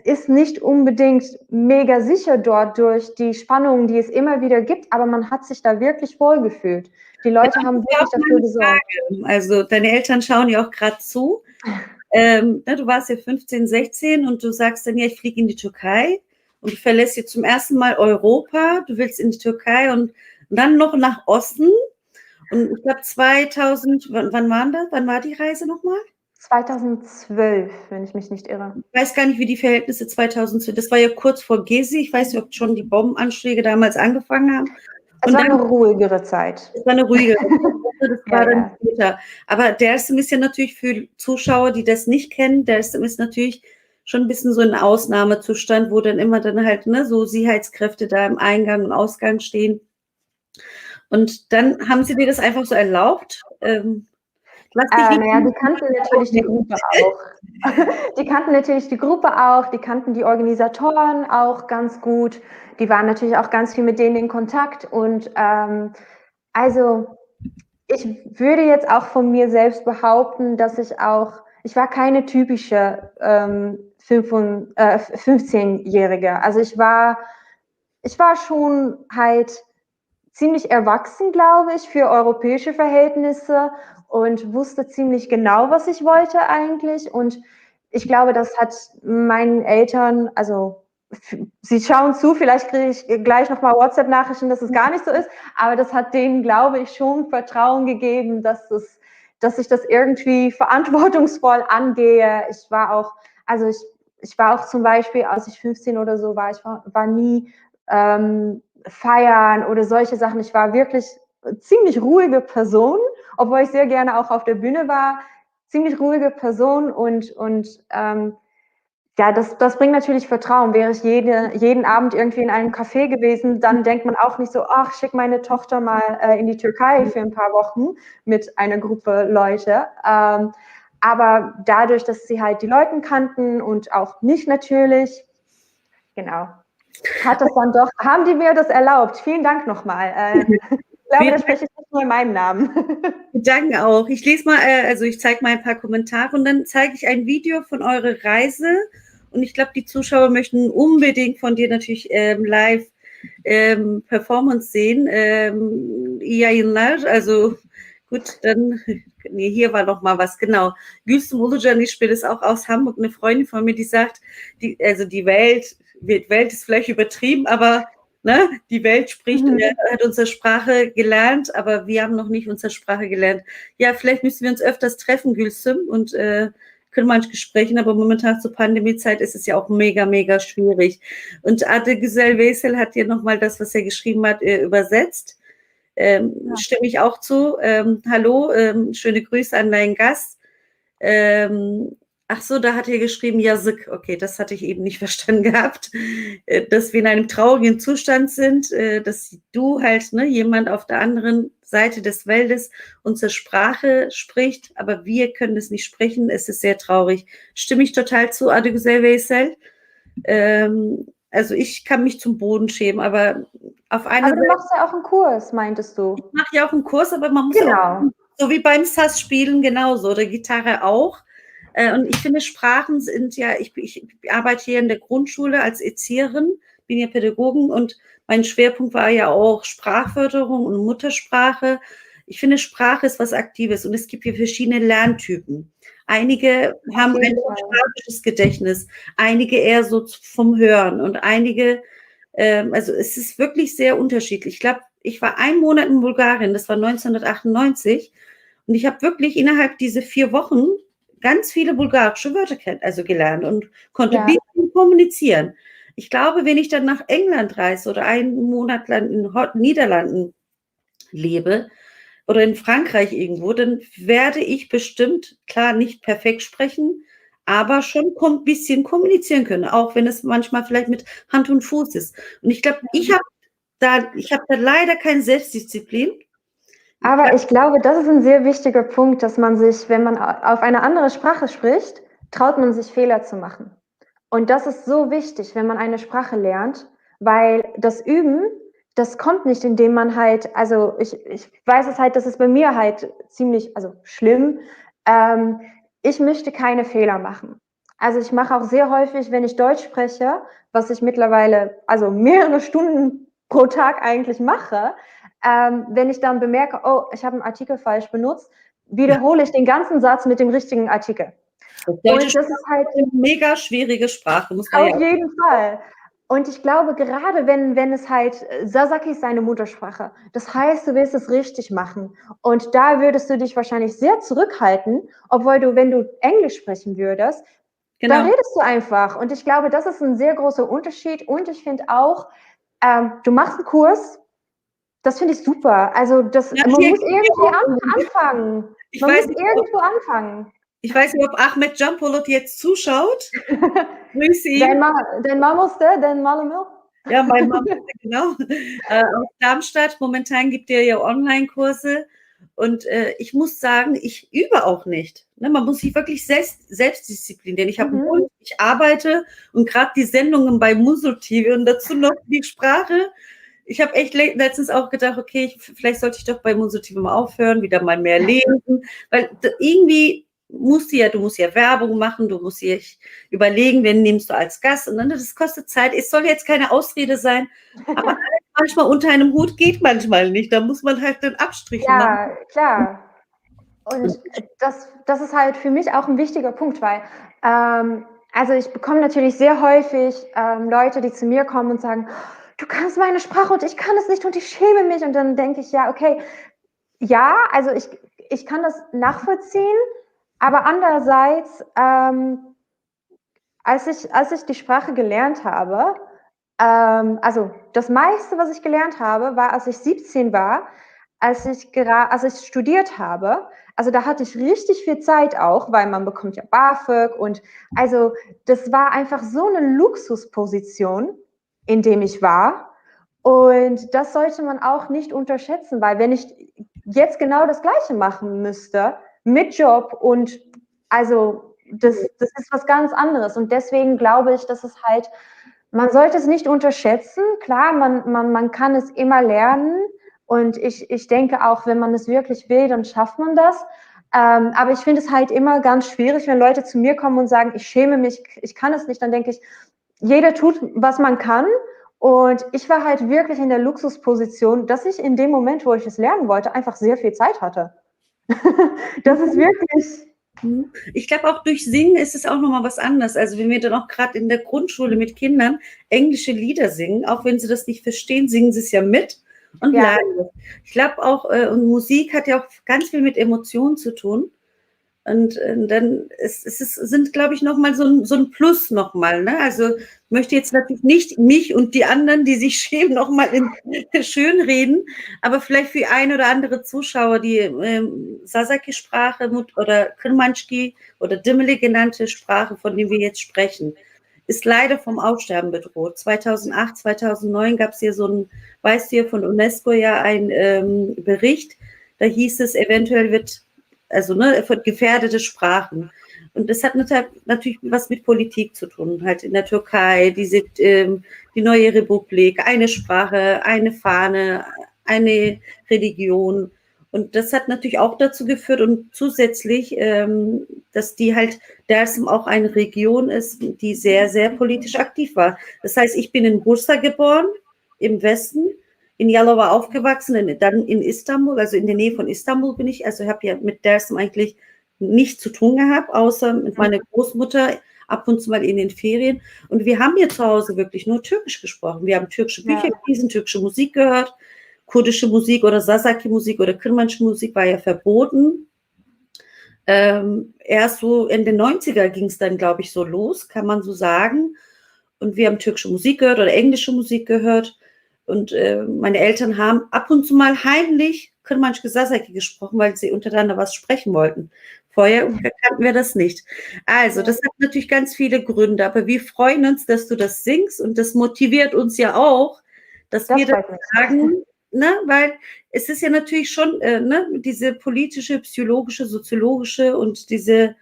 ist nicht unbedingt mega sicher dort durch die Spannungen, die es immer wieder gibt, aber man hat sich da wirklich wohl gefühlt. Die Leute haben wirklich dafür gesorgt. Also deine Eltern schauen ja auch gerade zu. Du warst ja 15, 16 und du sagst dann, ja, ich fliege in die Türkei und du verlässt jetzt zum ersten Mal Europa, du willst in die Türkei und dann noch nach Osten. Und ich glaube 2000, wann war die Reise nochmal? 2012, wenn ich mich nicht irre. Ich weiß gar nicht, wie die Verhältnisse 2012, das war ja kurz vor Gezi, ich weiß nicht, ob schon die Bombenanschläge damals angefangen haben. Es war eine ruhigere Zeit. Es war eine ruhigere Zeit, das war dann später. Aber Dersim ist ja natürlich für Zuschauer, die das nicht kennen, Dersim ist natürlich schon ein bisschen so ein Ausnahmezustand, wo dann immer dann halt so Sicherheitskräfte da im Eingang und Ausgang stehen. Und dann haben sie dir das einfach so erlaubt? Naja, die kannten natürlich die Gruppe auch. Die kannten natürlich die Gruppe auch, die kannten die Organisatoren auch ganz gut. Die waren natürlich auch ganz viel mit denen in Kontakt. Und also ich würde jetzt auch von mir selbst behaupten, dass ich war keine typische 15-Jährige. Also ich war schon halt ziemlich erwachsen, glaube ich, für europäische Verhältnisse und wusste ziemlich genau, was ich wollte eigentlich. Und ich glaube, das hat meinen Eltern, also sie schauen zu, vielleicht kriege ich gleich nochmal WhatsApp-Nachrichten, dass es gar nicht so ist, aber das hat denen, glaube ich, schon Vertrauen gegeben, dass ich das irgendwie verantwortungsvoll angehe. Ich war auch zum Beispiel, als ich 15 oder so war, ich war nie feiern oder solche Sachen. Ich war wirklich ziemlich ruhige Person, obwohl ich sehr gerne auch auf der Bühne war. Ziemlich ruhige Person und das bringt natürlich Vertrauen. Wäre ich jeden Abend irgendwie in einem Café gewesen, dann denkt man auch nicht so, ach, schick meine Tochter mal in die Türkei für ein paar Wochen mit einer Gruppe Leute. Aber dadurch, dass sie halt die Leute kannten und auch mich natürlich, genau, haben die mir das erlaubt. Vielen Dank nochmal. Ich glaube, da spreche ich nicht nur in meinem Namen. Wir danken auch. Ich lese mal, ich zeige mal ein paar Kommentare und dann zeige ich ein Video von eurer Reise. Und ich glaube, die Zuschauer möchten unbedingt von dir natürlich live Performance sehen. Also gut, dann, hier war noch mal was, genau. Gülsüm Ulucan, die spielt es auch aus Hamburg, eine Freundin von mir, die sagt, die Welt ist vielleicht übertrieben, aber ne? Die Welt spricht, Mhm. hat unsere Sprache gelernt, aber wir haben noch nicht unsere Sprache gelernt. Ja, vielleicht müssen wir uns öfters treffen, Gülsüm, und können manchmal sprechen, aber momentan zur Pandemiezeit ist es ja auch mega, mega schwierig. Und Ade Güzel Veysel hat dir nochmal das, was er geschrieben hat, übersetzt. Stimme ich auch zu. Hallo, schöne Grüße an deinen Gast. Ach so, da hat er geschrieben, Yazık. Okay, das hatte ich eben nicht verstanden gehabt. Dass wir in einem traurigen Zustand sind, dass du halt, ne, jemand auf der anderen Seite des Waldes unsere Sprache spricht, aber wir können es nicht sprechen. Es ist sehr traurig. Stimme ich total zu, Ade Güzel Veysel. Also ich kann mich zum Boden schämen, aber auf eine Aber du Seite, machst ja auch einen Kurs, meintest du? ich mache ja auch einen Kurs, aber man muss ja auch, Genau. so wie beim SAS-Spielen genauso, oder Gitarre auch. Und ich finde, Sprachen sind ja, ich arbeite hier in der Grundschule als Erzieherin, bin ja Pädagogin und mein Schwerpunkt war ja auch Sprachförderung und Muttersprache. Ich finde, Sprache ist was Aktives und es gibt hier verschiedene Lerntypen. Einige haben ein fotografisches Gedächtnis, einige eher so vom Hören und einige, also es ist wirklich sehr unterschiedlich. Ich glaube, ich war 1 Monat in Bulgarien, das war 1998 und ich habe wirklich innerhalb dieser 4 Wochen ganz viele bulgarische Wörter gelernt und konnte ein bisschen kommunizieren. Ich glaube, wenn ich dann nach England reise oder 1 Monat lang in den Niederlanden lebe oder in Frankreich irgendwo, dann werde ich bestimmt, klar, nicht perfekt sprechen, aber schon ein bisschen kommunizieren können, auch wenn es manchmal vielleicht mit Hand und Fuß ist. Und ich glaube, ich habe da leider keine Selbstdisziplin. Aber ich glaube, das ist ein sehr wichtiger Punkt, dass man sich, wenn man auf eine andere Sprache spricht, traut man sich Fehler zu machen. Und das ist so wichtig, wenn man eine Sprache lernt, weil das Üben, das kommt nicht, indem man halt, also ich weiß es halt, das ist bei mir halt ziemlich, also schlimm. Ich möchte keine Fehler machen. Also ich mache auch sehr häufig, wenn ich Deutsch spreche, was ich mittlerweile, also mehrere Stunden pro Tag eigentlich mache, wenn ich dann bemerke, oh, ich habe einen Artikel falsch benutzt, wiederhole ich den ganzen Satz mit dem richtigen Artikel. Und das ist halt eine mega schwierige Sprache, muss man auf jeden Fall. Und ich glaube, gerade wenn es halt, Sasaki ist seine Muttersprache. Das heißt, du willst es richtig machen. Und da würdest du dich wahrscheinlich sehr zurückhalten, obwohl du, wenn du Englisch sprechen würdest, da redest du einfach. Und ich glaube, das ist ein sehr großer Unterschied. Und ich finde auch, du machst einen Kurs, das finde ich super. Also das, man muss irgendwie anfangen. Man muss irgendwo anfangen. Ich weiß nicht, ob Ahmet Canpolat jetzt zuschaut. Grüße ihn. Dein Mamoste, dein Malemil? Ja, mein Mamoste, genau. Aus Darmstadt. Momentan gibt er ja Online-Kurse. Und ich muss sagen, ich übe auch nicht. Ne, man muss sich wirklich selbstdisziplinieren. Ich habe einen Hund, ich arbeite und gerade die Sendungen bei Musul TV und dazu noch die Sprache. Ich habe echt letztens auch gedacht, okay, vielleicht sollte ich doch bei Musul TV mal aufhören, wieder mal mehr lesen. Weil irgendwie du musst ja Werbung machen, du musst dir überlegen, wen nimmst du als Gast und dann, das kostet Zeit. Es soll jetzt keine Ausrede sein, aber manchmal unter einem Hut geht manchmal nicht. Da muss man halt den Abstrich machen. Ja, klar. Und das ist halt für mich auch ein wichtiger Punkt, weil also ich bekomme natürlich sehr häufig Leute, die zu mir kommen und sagen, du kannst meine Sprache und ich kann es nicht und ich schäme mich. Und dann denke ich, ja, okay, ja, also ich kann das nachvollziehen, aber andererseits, als ich die Sprache gelernt habe, also das meiste, was ich gelernt habe, war, als ich 17 war, als ich studiert habe. Also da hatte ich richtig viel Zeit auch, weil man bekommt ja BAföG und also das war einfach so eine Luxusposition, in dem ich war. Und das sollte man auch nicht unterschätzen, weil wenn ich jetzt genau das Gleiche machen müsste, mit Job und also das ist was ganz anderes. Und deswegen glaube ich, dass es halt, man sollte es nicht unterschätzen. Klar, man kann es immer lernen. Und ich denke auch, wenn man es wirklich will, dann schafft man das. Aber ich finde es halt immer ganz schwierig, wenn Leute zu mir kommen und sagen, ich schäme mich, ich kann es nicht. Dann denke ich, jeder tut, was man kann. Und ich war halt wirklich in der Luxusposition, dass ich in dem Moment, wo ich es lernen wollte, einfach sehr viel Zeit hatte. Das ist wirklich Ich glaube, auch durch Singen ist es auch nochmal was anderes. Also wenn wir dann auch gerade in der Grundschule mit Kindern englische Lieder singen, auch wenn sie das nicht verstehen, singen sie es ja mit und Ja. lernen es. Ich glaube auch, und Musik hat ja auch ganz viel mit Emotionen zu tun. Und dann sind, glaube ich, nochmal so ein Plus nochmal. Ne? Also ich möchte jetzt natürlich nicht mich und die anderen, die sich schämen, nochmal schön reden, aber vielleicht für ein oder andere Zuschauer die Sasaki-Sprache oder Kurmanski oder Dimmeli genannte Sprache, von der wir jetzt sprechen, ist leider vom Aussterben bedroht. 2008, 2009 gab es hier so ein, weißt du ja, von UNESCO ja ein Bericht, da hieß es, eventuell wird also von gefährdete Sprachen. Und das hat natürlich was mit Politik zu tun, halt in der Türkei, die neue Republik, eine Sprache, eine Fahne, eine Religion. Und das hat natürlich auch dazu geführt und zusätzlich, dass die halt Dersim auch eine Region ist, die sehr, sehr politisch aktiv war. Das heißt, ich bin in Bursa geboren, im Westen, in Yalova aufgewachsen, dann in Istanbul, also in der Nähe von Istanbul bin ich. Also ich habe ja mit Dersim eigentlich nichts zu tun gehabt, außer mit meiner Großmutter ab und zu mal in den Ferien. Und wir haben hier zu Hause wirklich nur Türkisch gesprochen. Wir haben türkische Bücher gelesen, türkische Musik gehört, kurdische Musik oder Sasaki-Musik oder Kirmansch-Musik war ja verboten. Erst so in den 90er ging es dann, glaube ich, so los, kann man so sagen. Und wir haben türkische Musik gehört oder englische Musik gehört. Und meine Eltern haben ab und zu mal heimlich Kırmançı Sasaki gesprochen, weil sie untereinander was sprechen wollten. Vorher kannten wir das nicht. Also, das hat natürlich ganz viele Gründe, aber wir freuen uns, dass du das singst und das motiviert uns ja auch, dass wir das sagen, ne? Weil es ist ja natürlich schon diese politische, psychologische, soziologische und diese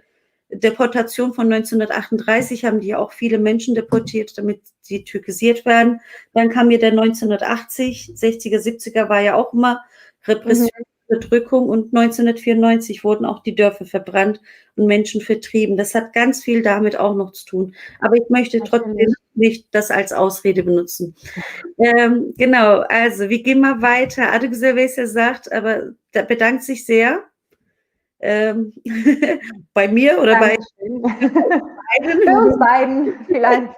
Deportation von 1938 haben die ja auch viele Menschen deportiert, damit sie türkisiert werden. Dann kam ja der 1980, 60er, 70er war ja auch immer Repression, Bedrückung und 1994 wurden auch die Dörfer verbrannt und Menschen vertrieben. Das hat ganz viel damit auch noch zu tun. Aber ich möchte trotzdem nicht das als Ausrede benutzen. Genau, also wir gehen mal weiter. Adegüzel Veysel sagt, aber da bedankt sich sehr. Bei mir oder Dankeschön. Bei uns beiden vielleicht.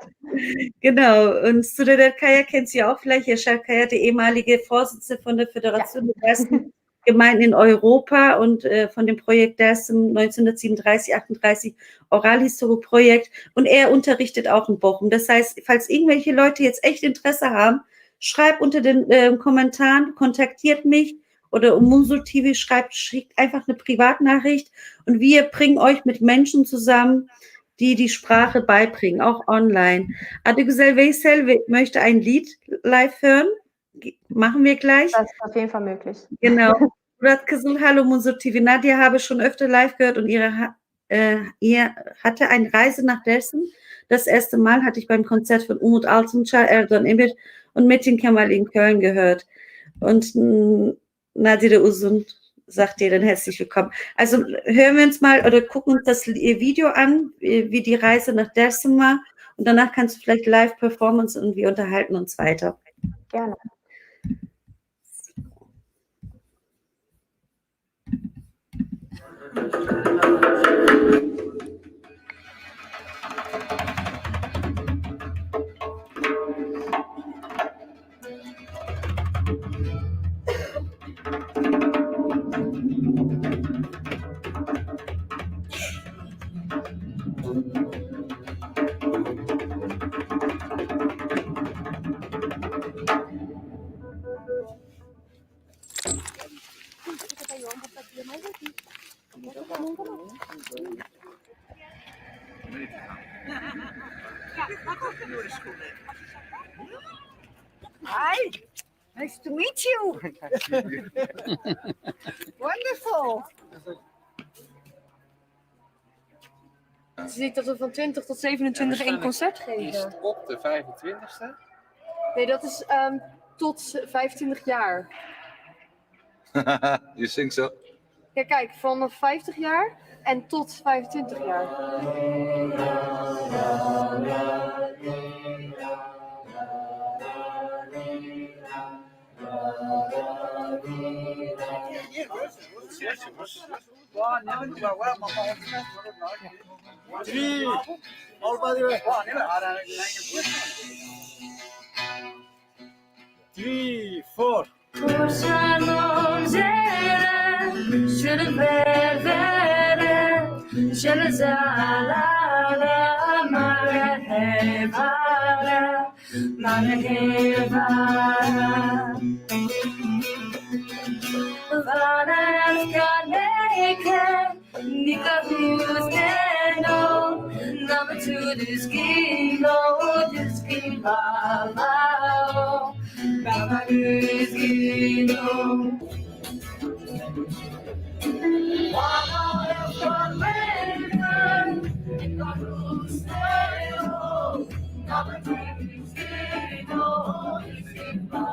Genau, und Sudedet Kaya kennt sie ja auch vielleicht, Yaşar Kaya, die ehemalige Vorsitzende von der Föderation der ersten Gemeinden in Europa und von dem Projekt Dersim 1937, 38 Oralhistorie-Projekt, und er unterrichtet auch in Bochum. Das heißt, falls irgendwelche Leute jetzt echt Interesse haben, schreibt unter den Kommentaren, kontaktiert mich oder Munzur TV, schickt einfach eine Privatnachricht und wir bringen euch mit Menschen zusammen, die die Sprache beibringen, auch online. Adegüzel Veysel möchte ein Lied live hören. Machen wir gleich. Das ist auf jeden Fall möglich. Genau. Murat Kızıl, hallo Munzur TV. Nadia habe schon öfter live gehört und ihr hatte eine Reise nach Dersim. Das erste Mal hatte ich beim Konzert von Umut Altınçay, Erdoğan Emir und Metin Kemal in Köln gehört. Und Nadire Uzun sagt dir dann herzlich willkommen. Also hören wir uns mal oder gucken uns das Video an, wie die Reise nach Dersim war. Und danach kannst du vielleicht Live-Performance und wir unterhalten uns weiter. Gerne. Hi, nice to meet you. Wonderful. Het is niet dat we van 20 tot 27 één concert Die is geven. op de 25e. Nee, dat is tot 25 jaar. Je zingt zo. Ja, kijk, vanaf 50 jaar en tot 25 jaar. Three. All by the way. 3, 4. Kurşanım zere, şunu ververe, şunu zalala, mare hevara, mare hevara. Varas kaneke, nika husteno, nama tu diskilo, diskilavao, nama diskilo. Varas kaneke, nika husteno, nama tu diskilo, diskilavao.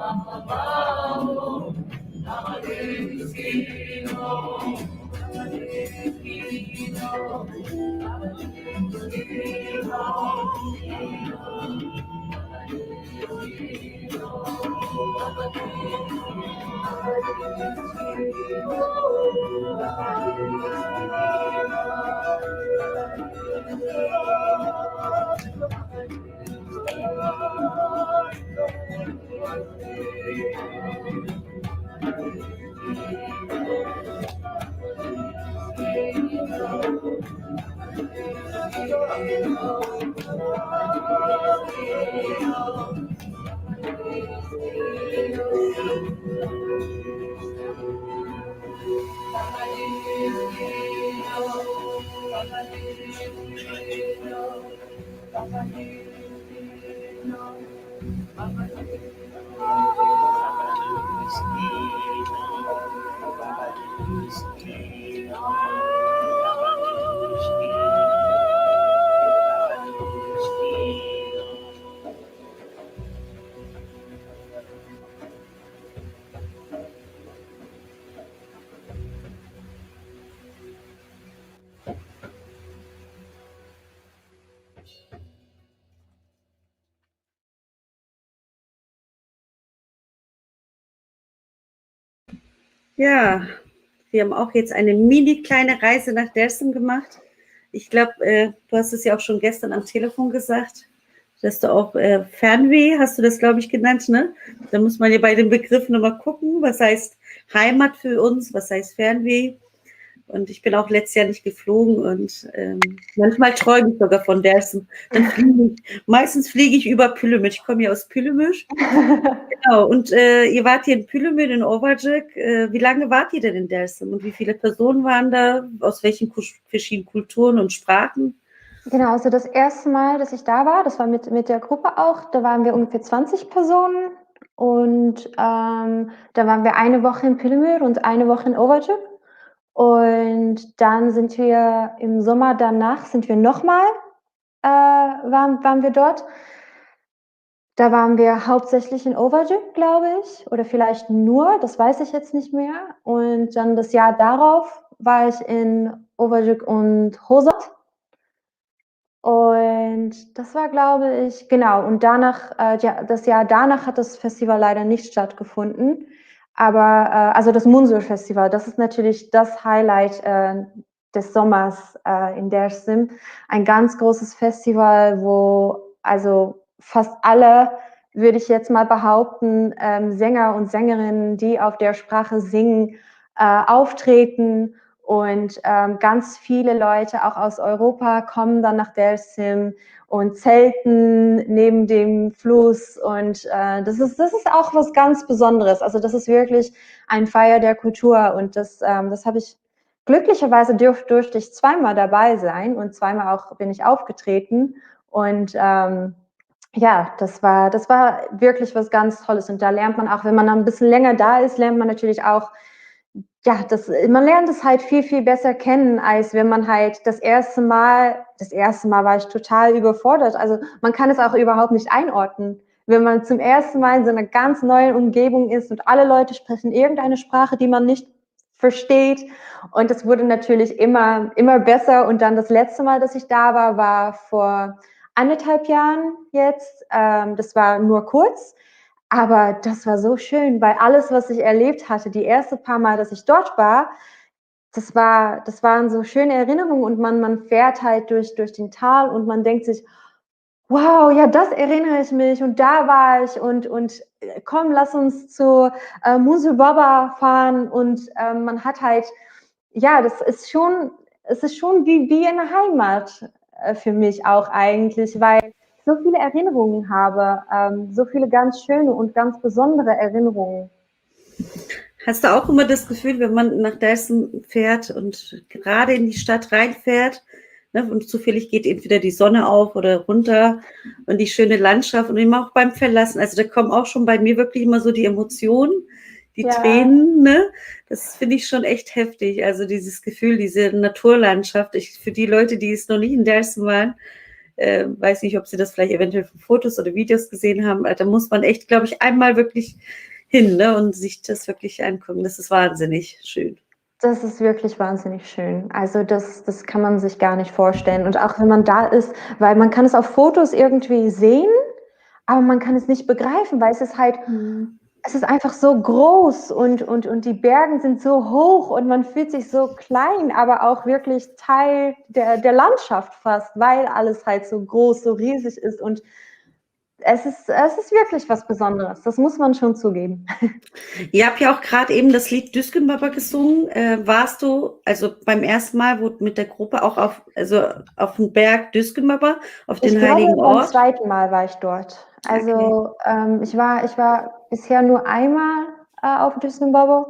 Ja, wir haben auch jetzt eine mini kleine Reise nach Dersim gemacht. Ich glaube, du hast es ja auch schon gestern am Telefon gesagt, dass du auch Fernweh, hast du das, glaube ich, genannt, ne? Da muss man ja bei den Begriffen nochmal gucken, was heißt Heimat für uns, was heißt Fernweh. Und ich bin auch letztes Jahr nicht geflogen und manchmal träume ich sogar von Dersim. Meistens fliege ich über Pülümüş. Ich komme ja aus Pülümüş. Genau, und ihr wart hier in Pülümüş, in Ovacık. Wie lange wart ihr denn in Dersim und wie viele Personen waren da? Aus welchen verschiedenen Kulturen und Sprachen? Genau, also das erste Mal, dass ich da war, das war mit der Gruppe auch, da waren wir ungefähr 20 Personen und da waren wir eine Woche in Pülümür und eine Woche in Ovacık. Und dann sind wir im Sommer danach, sind wir nochmal, waren wir dort. Da waren wir hauptsächlich in Ovacık, glaube ich, oder vielleicht nur, das weiß ich jetzt nicht mehr. Und dann das Jahr darauf war ich in Ovacık und Hozat. Und das war, glaube ich, genau. Und danach, das Jahr danach hat das Festival leider nicht stattgefunden. Aber also das Munzur Festival, das ist natürlich das Highlight des Sommers in Dersim. Ein ganz großes Festival, wo also fast alle, würde ich jetzt mal behaupten, Sänger und Sängerinnen, die auf der Sprache singen, auftreten. Und ganz viele Leute auch aus Europa kommen dann nach Dersim und zelten neben dem Fluss. Und das ist auch was ganz Besonderes. Also das ist wirklich ein Feier der Kultur. Und das habe ich glücklicherweise durfte ich zweimal dabei sein und zweimal auch bin ich aufgetreten. Und ja, das war wirklich was ganz Tolles. Und da lernt man auch, wenn man ein bisschen länger da ist, lernt man natürlich auch, ja, man lernt es halt viel, viel besser kennen, als wenn man halt das erste Mal war ich total überfordert. Also man kann es auch überhaupt nicht einordnen. Wenn man zum ersten Mal in so einer ganz neuen Umgebung ist und alle Leute sprechen irgendeine Sprache, die man nicht versteht. Und es wurde natürlich immer besser. Und dann das letzte Mal, dass ich da war, war vor 1,5 Jahren jetzt. Das war nur kurz. Aber das war so schön, weil alles, was ich erlebt hatte, die ersten paar Mal, dass ich dort war, das waren so schöne Erinnerungen und man fährt halt durch den Tal und man denkt sich, wow, ja, das erinnere ich mich und da war ich und komm, lass uns zu Musul Baba fahren und man hat halt, ja, es ist schon wie eine Heimat für mich auch eigentlich, weil ich so viele Erinnerungen habe, so viele ganz schöne und ganz besondere Erinnerungen. Hast du auch immer das Gefühl, wenn man nach Delsen fährt und gerade in die Stadt reinfährt, ne, und zufällig geht entweder die Sonne auf oder runter und die schöne Landschaft und immer auch beim Verlassen, also da kommen auch schon bei mir wirklich immer so die Emotionen, die Ja. Tränen, ne? Das finde ich schon echt heftig, also dieses Gefühl, diese Naturlandschaft, für die Leute, die es noch nicht in Delsen waren, weiß nicht, ob sie das vielleicht eventuell von Fotos oder Videos gesehen haben, da muss man echt, glaube ich, einmal wirklich hin, ne, und sich das wirklich angucken. Das ist wahnsinnig schön. Das ist wirklich wahnsinnig schön. Also das kann man sich gar nicht vorstellen. Und auch wenn man da ist, weil man kann es auf Fotos irgendwie sehen, aber man kann es nicht begreifen, weil es ist halt, es ist einfach so groß und die Berge sind so hoch und man fühlt sich so klein, aber auch wirklich Teil der Landschaft fast, weil alles halt so groß, so riesig ist und es ist wirklich was Besonderes. Das muss man schon zugeben. Ihr habt ja auch gerade eben das Lied Düskün-Baba gesungen. Warst du, also beim ersten Mal, wo mit der Gruppe auch auf dem Berg Düskün-Baba, auf den heiligen Beim Ort? zweiten Mal war ich dort. Also ich war bisher nur einmal auf Düsseldorf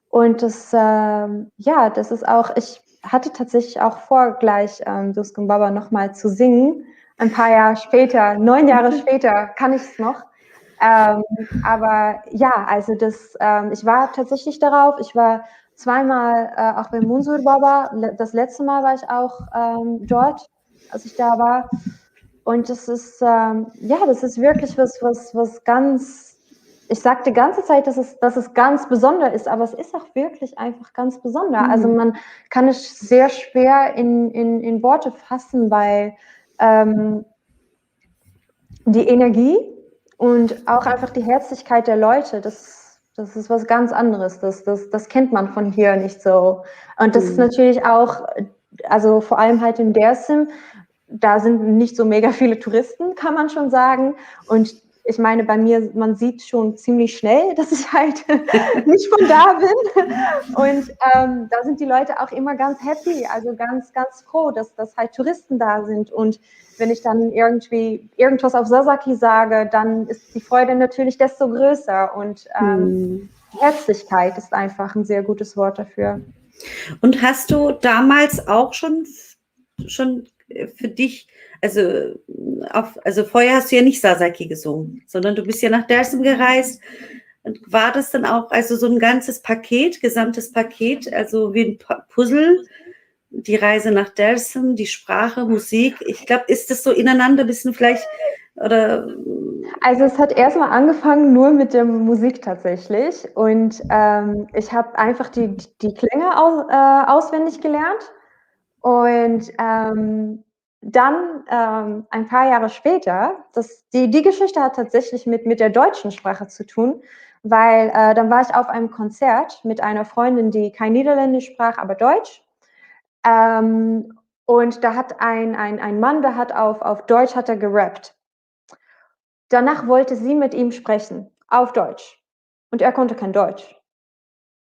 und das ist auch, ich hatte tatsächlich auch vor, gleich Düsseldorf nochmal zu singen. Ein paar Jahre später, 9 Jahre später, kann ich es noch. Aber ja, also ich war tatsächlich darauf. Ich war zweimal auch bei Munsur Baba. Das letzte Mal war ich auch dort, als ich da war. Und das ist wirklich was ganz, ich sagte die ganze Zeit, dass es ganz besonders ist, aber es ist auch wirklich einfach ganz besonders. Also man kann es sehr schwer in Worte fassen, weil die Energie und auch einfach die Herzlichkeit der Leute, das ist was ganz anderes. Das kennt man von hier nicht so. Und das ist natürlich auch, also vor allem halt in Dersim, da sind nicht so mega viele Touristen, kann man schon sagen. Und ich meine, bei mir, man sieht schon ziemlich schnell, dass ich halt nicht von da bin. Und da sind die Leute auch immer ganz happy, also ganz, ganz froh, dass halt Touristen da sind. Und wenn ich dann irgendwie irgendwas auf Sasaki sage, dann ist die Freude natürlich desto größer. Und Herzlichkeit ist einfach ein sehr gutes Wort dafür. Und hast du damals auch schon für dich, also vorher hast du ja nicht Sasaki gesungen, sondern du bist ja nach Dersim gereist. Und war das dann auch also so ein ganzes Paket, gesamtes Paket, also wie ein Puzzle, die Reise nach Dersim, die Sprache, Musik? Ich glaube, ist das so ineinander ein bisschen vielleicht, oder? Also es hat erstmal angefangen nur mit der Musik tatsächlich und ich habe einfach die Klänge auswendig gelernt und dann ein paar Jahre später, die Geschichte hat tatsächlich mit der deutschen Sprache zu tun, weil dann war ich auf einem Konzert mit einer Freundin, die kein Niederländisch sprach, aber Deutsch. Und da hat ein Mann, der hat auf Deutsch hat er gerappt. Danach wollte sie mit ihm sprechen, auf Deutsch. Und er konnte kein Deutsch.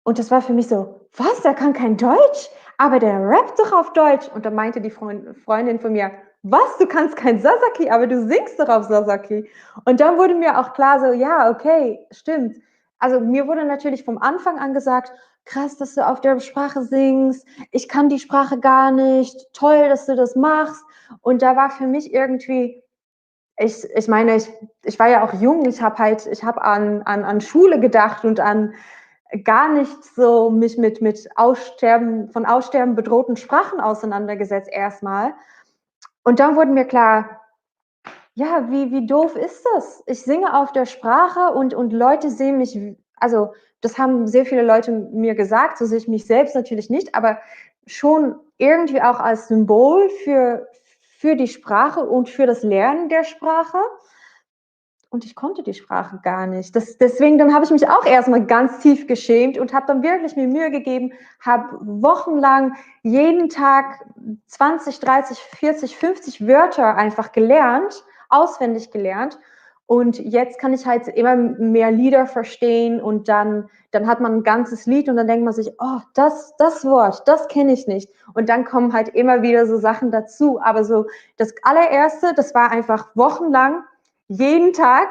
Und das war für mich so, was, der kann kein Deutsch? Aber der rappt doch auf Deutsch. Und da meinte die Freundin von mir, was, du kannst kein Sasaki, aber du singst doch auf Sasaki. Und dann wurde mir auch klar so, ja, okay, stimmt. Also mir wurde natürlich vom Anfang an gesagt, krass, dass du auf der Sprache singst, ich kann die Sprache gar nicht, toll, dass du das machst. Und da war für mich irgendwie, ich meine, ich war ja auch jung, ich habe an Schule gedacht und an gar nicht so mich mit von Aussterben bedrohten Sprachen auseinandergesetzt erstmal. Und dann wurde mir klar, ja, wie doof ist das? Ich singe auf der Sprache und Leute sehen mich, also das haben sehr viele Leute mir gesagt, so sehe ich mich selbst natürlich nicht, aber schon irgendwie auch als Symbol für die Sprache und für das Lernen der Sprache. und ich konnte die Sprache gar nicht. Deswegen dann habe ich mich auch erstmal ganz tief geschämt und habe dann wirklich mir Mühe gegeben, habe wochenlang jeden Tag 20, 30, 40, 50 Wörter einfach gelernt, auswendig gelernt. Und jetzt kann ich halt immer mehr Lieder verstehen und dann hat man ein ganzes Lied und dann denkt man sich, oh, das Wort, das kenne ich nicht. Und dann kommen halt immer wieder so Sachen dazu. Aber so das allererste, das war einfach wochenlang jeden Tag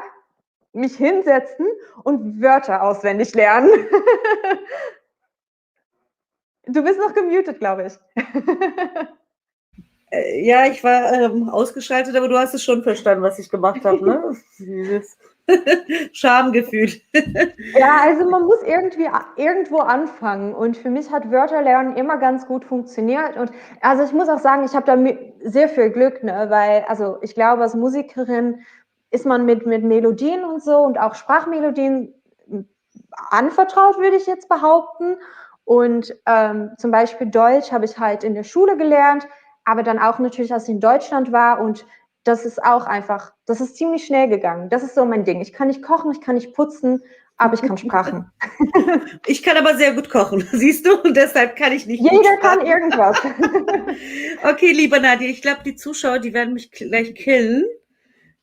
mich hinsetzen und Wörter auswendig lernen. Du bist noch gemutet, glaube ich. Ja, ich war ausgeschaltet, aber du hast es schon verstanden, was ich gemacht habe, ne? Dieses Schamgefühl. Ja, also man muss irgendwie irgendwo anfangen und für mich hat Wörterlernen immer ganz gut funktioniert und also ich muss auch sagen, ich habe da sehr viel Glück, ne, weil also ich glaube, als Musikerin ist man mit Melodien und so und auch Sprachmelodien anvertraut, würde ich jetzt behaupten. Und zum Beispiel Deutsch habe ich halt in der Schule gelernt, aber dann auch natürlich, als ich in Deutschland war und das ist auch einfach, das ist ziemlich schnell gegangen. Das ist so mein Ding. Ich kann nicht kochen, ich kann nicht putzen, aber ich kann Sprachen. Ich kann aber sehr gut kochen, siehst du? Und deshalb kann ich nicht. Jeder kann irgendwas. Okay, liebe Nadia, ich glaube, die Zuschauer, die werden mich gleich killen.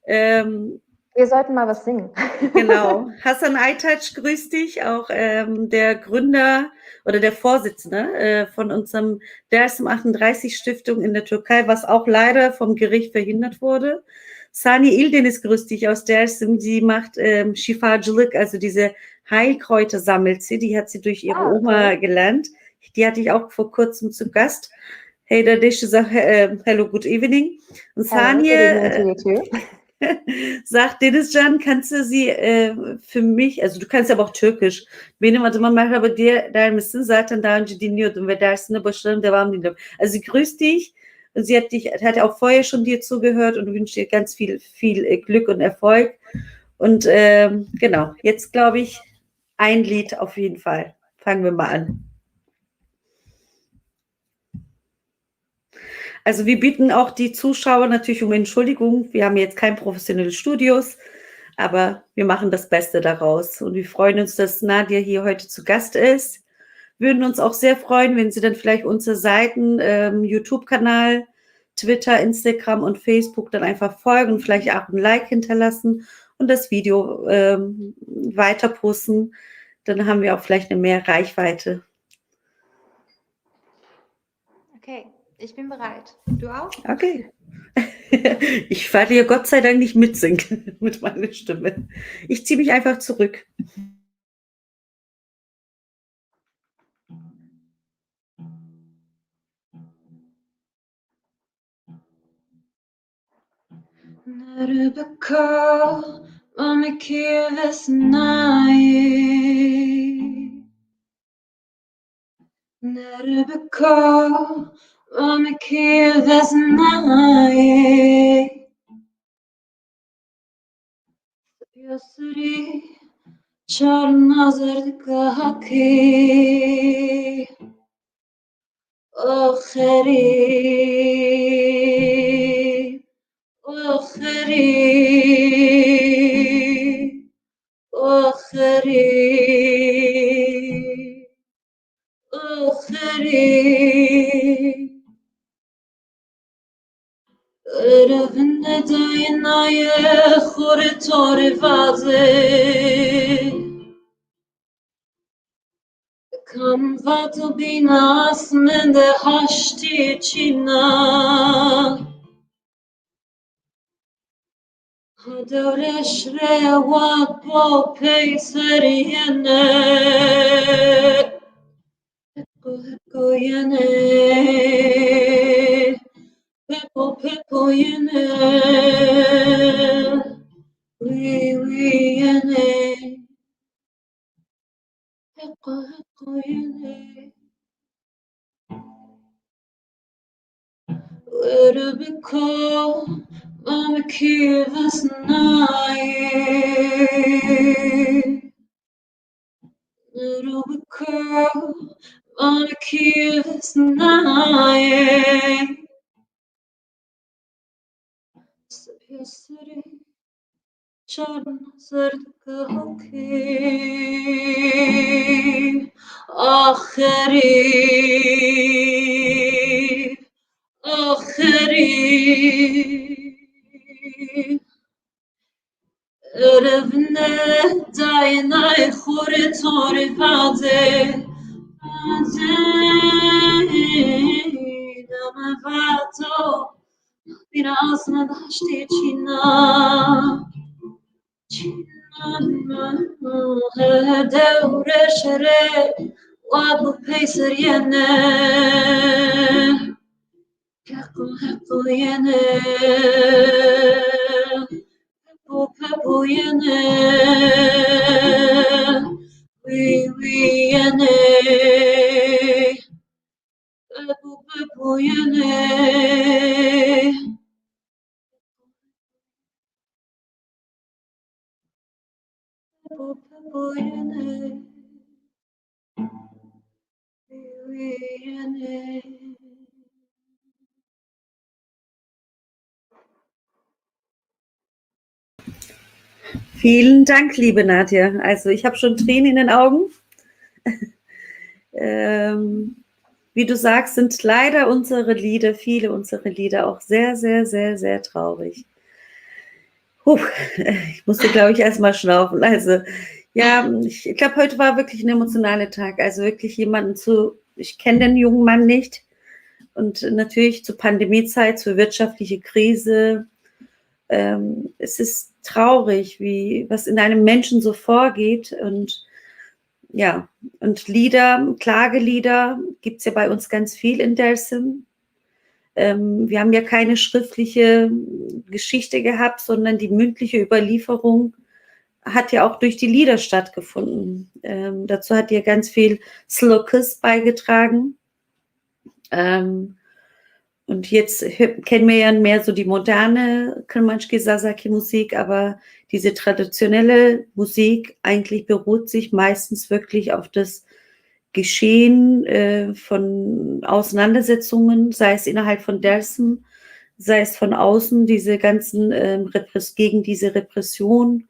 Wir sollten mal was singen. Genau. Hasan Aytaç, grüß dich, auch der Gründer oder der Vorsitzende von unserem Dersim 38 Stiftung in der Türkei, was auch leider vom Gericht verhindert wurde. Sani Ildeniz, grüß dich aus Dersim, die macht Şifacılık, also diese Heilkräuter sammelt sie, die hat sie durch ihre Oma gelernt. Die hatte ich auch vor kurzem zu Gast. Hey, da hello, good evening. Und Sani sagt, Denizcan, kannst du sie für mich, also du kannst aber auch Türkisch. Benim adıma merhaba diye der misin? Zaten daha önce dinliyordum ve dersine başlarım devam dinliyorum. Also sie grüßt dich und sie hat auch vorher schon dir zugehört und wünscht dir ganz viel Glück und Erfolg. Und genau, jetzt glaube ich, ein Lied auf jeden Fall. Fangen wir mal an. Also wir bitten auch die Zuschauer natürlich um Entschuldigung. Wir haben jetzt kein professionelles Studios, aber wir machen das Beste daraus. Und wir freuen uns, dass Nadia hier heute zu Gast ist. Würden uns auch sehr freuen, wenn Sie dann vielleicht unsere Seiten, YouTube-Kanal, Twitter, Instagram und Facebook dann einfach folgen und vielleicht auch ein Like hinterlassen und das Video weiter posten. Dann haben wir auch vielleicht eine mehr Reichweite. Okay. Ich bin bereit. Du auch? Okay. Ich werde ja Gott sei Dank nicht mitsingen mit meiner Stimme. Ich ziehe mich einfach zurück. Вамки знає, Yasri çarna zerdgahaki, Okheri, Okheri, Okheri, Okheri. Rövünde daynaye khore tore vaze Kam vatu binas mende hashti china Hadoresh rewat po peyseriene Heko yene Pepo yene, yene, heko yene. Erubiko, mamaki vesnaye. Erubiko, mamaki vesnaye. Yasri Çarın zırtkı hoki Ahri Revne dainay khore tore vade Dame vato Biraz mı daşti çina Devre şere Wabu peyser yene Heko yene Pepo yene We yene Pepo yene Pepo yene We yene Vielen Dank, liebe Nadja. Also ich habe schon Tränen in den Augen. Wie du sagst, sind leider unsere Lieder, viele unserer Lieder auch sehr, sehr, sehr, sehr traurig. Ich musste, glaube ich, erstmal schnaufen. Also ja, ich glaube, heute war wirklich ein emotionaler Tag. Also wirklich ich kenne den jungen Mann nicht. Und natürlich zur Pandemiezeit, zur wirtschaftlichen Krise. Es ist traurig, was in einem Menschen so vorgeht. Und ja, und Lieder, Klagelieder gibt es ja bei uns ganz viel in Dersim. Wir haben ja keine schriftliche Geschichte gehabt, sondern die mündliche Überlieferung hat ja auch durch die Lieder stattgefunden. Dazu hat ja ganz viel Slokas beigetragen. Und jetzt kennen wir ja mehr so die moderne Kremenchke Sasaki Musik, aber diese traditionelle Musik eigentlich beruht sich meistens wirklich auf das Geschehen von Auseinandersetzungen, sei es innerhalb von Dersim, sei es von außen, diese ganzen gegen diese Repression.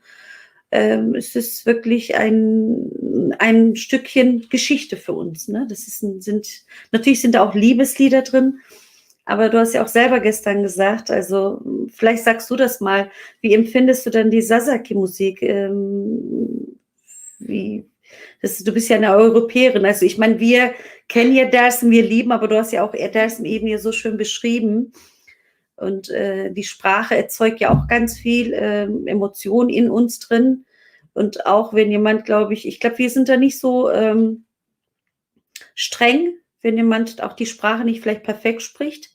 Es ist wirklich ein Stückchen Geschichte für uns. Ne? Natürlich sind da auch Liebeslieder drin, aber du hast ja auch selber gestern gesagt, also vielleicht sagst du das mal, wie empfindest du dann die Sasaki-Musik? Du bist ja eine Europäerin, also ich meine, wir kennen ja Dersim, wir lieben, aber du hast ja auch Dersim eben hier so schön beschrieben und die Sprache erzeugt ja auch ganz viel Emotion in uns drin und auch wenn jemand, glaube ich, wir sind da nicht so streng, wenn jemand auch die Sprache nicht vielleicht perfekt spricht.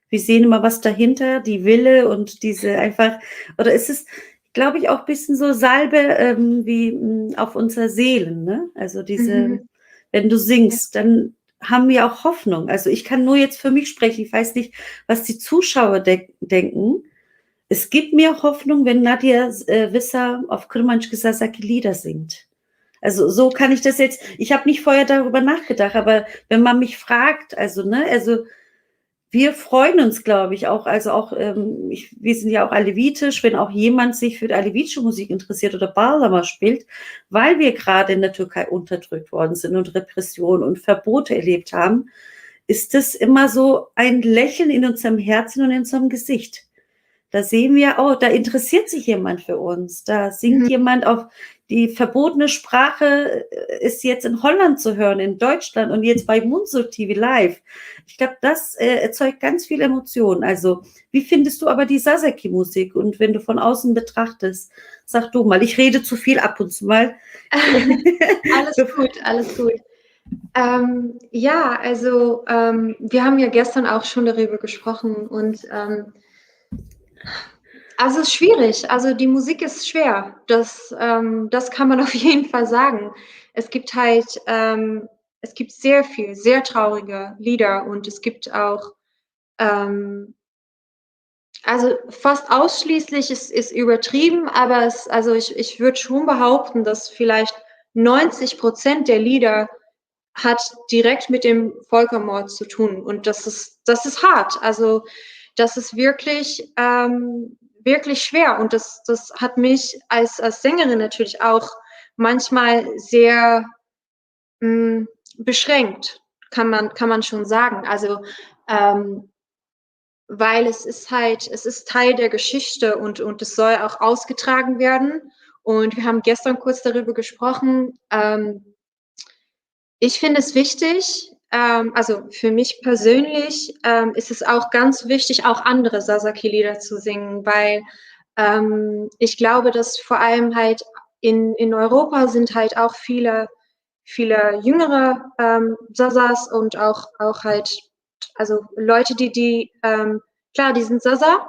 Wir sehen immer was dahinter, die Wille und diese einfach, oder ist es, glaube ich, auch ein bisschen so Salbe wie auf unserer Seelen, ne? Also wenn du singst, dann haben wir auch Hoffnung. Also ich kann nur jetzt für mich sprechen, ich weiß nicht, was die Zuschauer denken. Es gibt mir Hoffnung, wenn Nadja Wisser auf Kremenchke Sasaki Lieder singt. Also so kann ich das jetzt, ich habe nicht vorher darüber nachgedacht, aber wenn man mich fragt, also wir freuen uns, glaube ich, auch, wir sind ja auch alevitisch, wenn auch jemand sich für die alevitische Musik interessiert oder Bağlama spielt, weil wir gerade in der Türkei unterdrückt worden sind und Repression und Verbote erlebt haben, ist das immer so ein Lächeln in unserem Herzen und in unserem Gesicht. Da sehen wir, oh, da interessiert sich jemand für uns, da singt jemand auf die verbotene Sprache, ist jetzt in Holland zu hören, in Deutschland und jetzt bei Munzur TV live. Ich glaube, das erzeugt ganz viel Emotion. Also, wie findest du aber die Sasaki-Musik? Und wenn du von außen betrachtest, sag du mal, ich rede zu viel ab und zu mal. Alles gut, alles gut. Ja, also wir haben ja gestern auch schon darüber gesprochen und also es ist schwierig, also die Musik ist schwer, das kann man auf jeden Fall sagen. Es gibt halt, es gibt sehr viel, sehr traurige Lieder und es gibt auch, also fast ausschließlich ist übertrieben, aber ich würde schon behaupten, dass vielleicht 90% der Lieder hat direkt mit dem Völkermord zu tun und das ist hart, also das ist wirklich wirklich schwer und das hat mich als Sängerin natürlich auch manchmal sehr beschränkt, kann man schon sagen. Also weil es ist Teil der Geschichte und es soll auch ausgetragen werden. Und wir haben gestern kurz darüber gesprochen. Ich finde es wichtig, also für mich persönlich ist es auch ganz wichtig, auch andere Sasaki-Lieder zu singen, weil ich glaube, dass vor allem halt in Europa sind halt auch viele jüngere Sasas und auch halt, also Leute, klar, die sind Sasa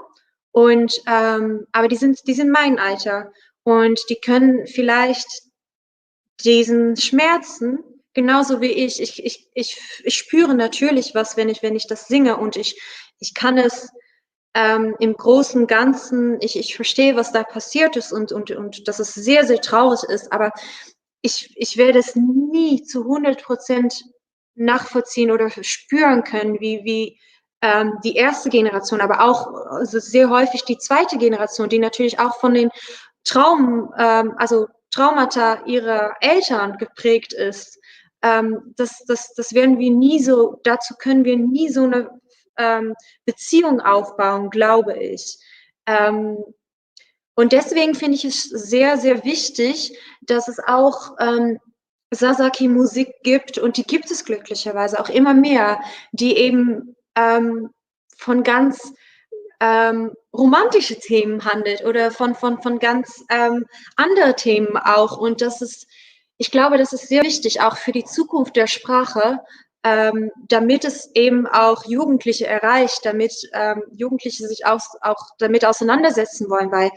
und aber die sind mein Alter und die können vielleicht diesen Schmerzen genauso wie ich spüre natürlich was, wenn ich das singe und ich kann es im Großen und Ganzen, ich verstehe, was da passiert ist und dass es sehr, sehr traurig ist, aber ich werde es nie zu 100% nachvollziehen oder spüren können, wie die erste Generation, aber auch also sehr häufig die zweite Generation, die natürlich auch von den also Traumata ihrer Eltern geprägt ist. Das werden wir nie so, dazu können wir nie so eine Beziehung aufbauen, glaube ich. Und deswegen finde ich es sehr, sehr wichtig, dass es auch Sasaki-Musik gibt und die gibt es glücklicherweise auch immer mehr, die eben von ganz romantische Themen handelt oder von ganz andere Themen auch. Und ich glaube, das ist sehr wichtig, auch für die Zukunft der Sprache, damit es eben auch Jugendliche erreicht, damit Jugendliche sich auch damit auseinandersetzen wollen, weil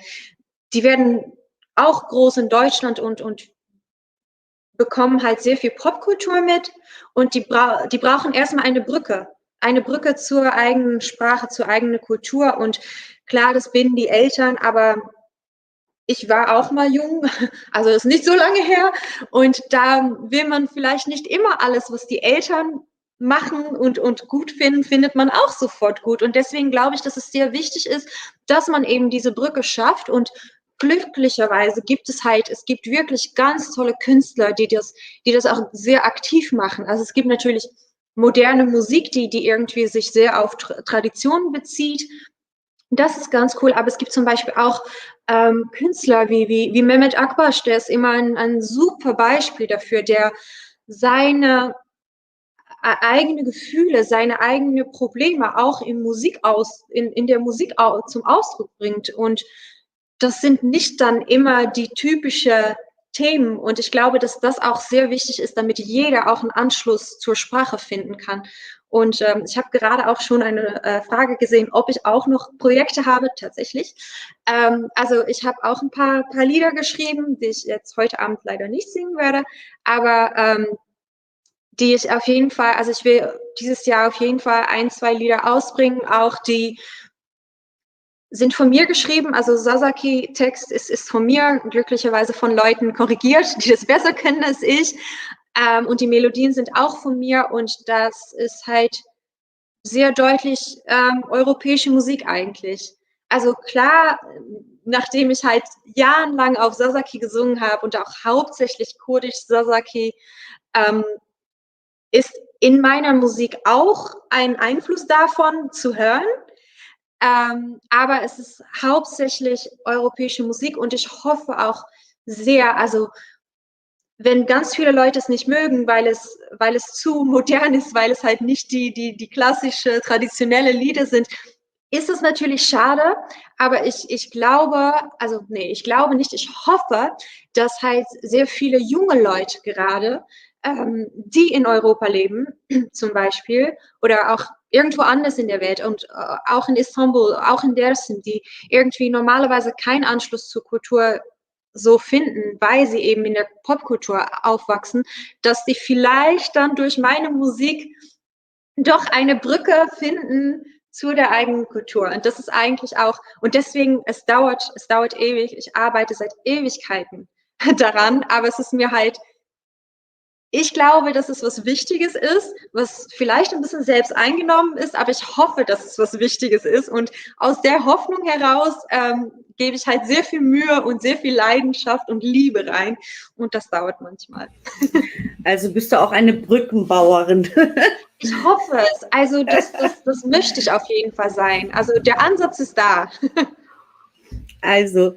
die werden auch groß in Deutschland und bekommen halt sehr viel Popkultur mit und die brauchen erstmal eine Brücke zur eigenen Sprache, zur eigenen Kultur und klar, das binden die Eltern, aber ich war auch mal jung, also das ist nicht so lange her und da will man vielleicht nicht immer alles, was die Eltern machen und gut finden, findet man auch sofort gut und deswegen glaube ich, dass es sehr wichtig ist, dass man eben diese Brücke schafft und glücklicherweise es gibt wirklich ganz tolle Künstler, die das auch sehr aktiv machen. Also es gibt natürlich moderne Musik, die irgendwie sich sehr auf Traditionen bezieht. Das ist ganz cool, aber es gibt zum Beispiel auch Künstler wie Mehmet Akbaş, der ist immer ein super Beispiel dafür, der seine eigene Gefühle, seine eigenen Probleme auch in der Musik zum Ausdruck bringt. Und das sind nicht dann immer die typischen Themen. Und ich glaube, dass das auch sehr wichtig ist, damit jeder auch einen Anschluss zur Sprache finden kann. Und ich habe gerade auch schon eine Frage gesehen, ob ich auch noch Projekte habe, tatsächlich. Also ich habe auch ein paar Lieder geschrieben, die ich jetzt heute Abend leider nicht singen werde, aber die ich auf jeden Fall, also ich will dieses Jahr auf jeden Fall 1, 2 Lieder ausbringen, auch die sind von mir geschrieben, also Sasaki-Text ist von mir, glücklicherweise von Leuten korrigiert, die das besser können als ich. Und die Melodien sind auch von mir und das ist halt sehr deutlich europäische Musik eigentlich. Also klar, nachdem ich halt jahrelang auf Sasaki gesungen habe und auch hauptsächlich kurdisch Sasaki, ist in meiner Musik auch ein Einfluss davon zu hören. Aber es ist hauptsächlich europäische Musik und ich hoffe auch sehr, also wenn ganz viele Leute es nicht mögen, weil es zu modern ist, weil es halt nicht die klassische, traditionelle Lieder sind, ist es natürlich schade, aber ich glaube, also nee, ich glaube nicht, ich hoffe, dass halt sehr viele junge Leute gerade, die in Europa leben, zum Beispiel, oder auch irgendwo anders in der Welt und auch in Istanbul, auch in Dersim, die irgendwie normalerweise keinen Anschluss zur Kultur so finden, weil sie eben in der Popkultur aufwachsen, dass sie vielleicht dann durch meine Musik doch eine Brücke finden zu der eigenen Kultur. Und das ist eigentlich auch, und deswegen, es dauert ewig, ich arbeite seit Ewigkeiten daran, aber es ist mir halt ich glaube, dass es was Wichtiges ist, was vielleicht ein bisschen selbst eingenommen ist, aber ich hoffe, dass es was Wichtiges ist. Und aus der Hoffnung heraus gebe ich halt sehr viel Mühe und sehr viel Leidenschaft und Liebe rein. Und das dauert manchmal. Also bist du auch eine Brückenbauerin. Ich hoffe es. Also das möchte ich auf jeden Fall sein. Also der Ansatz ist da. Also,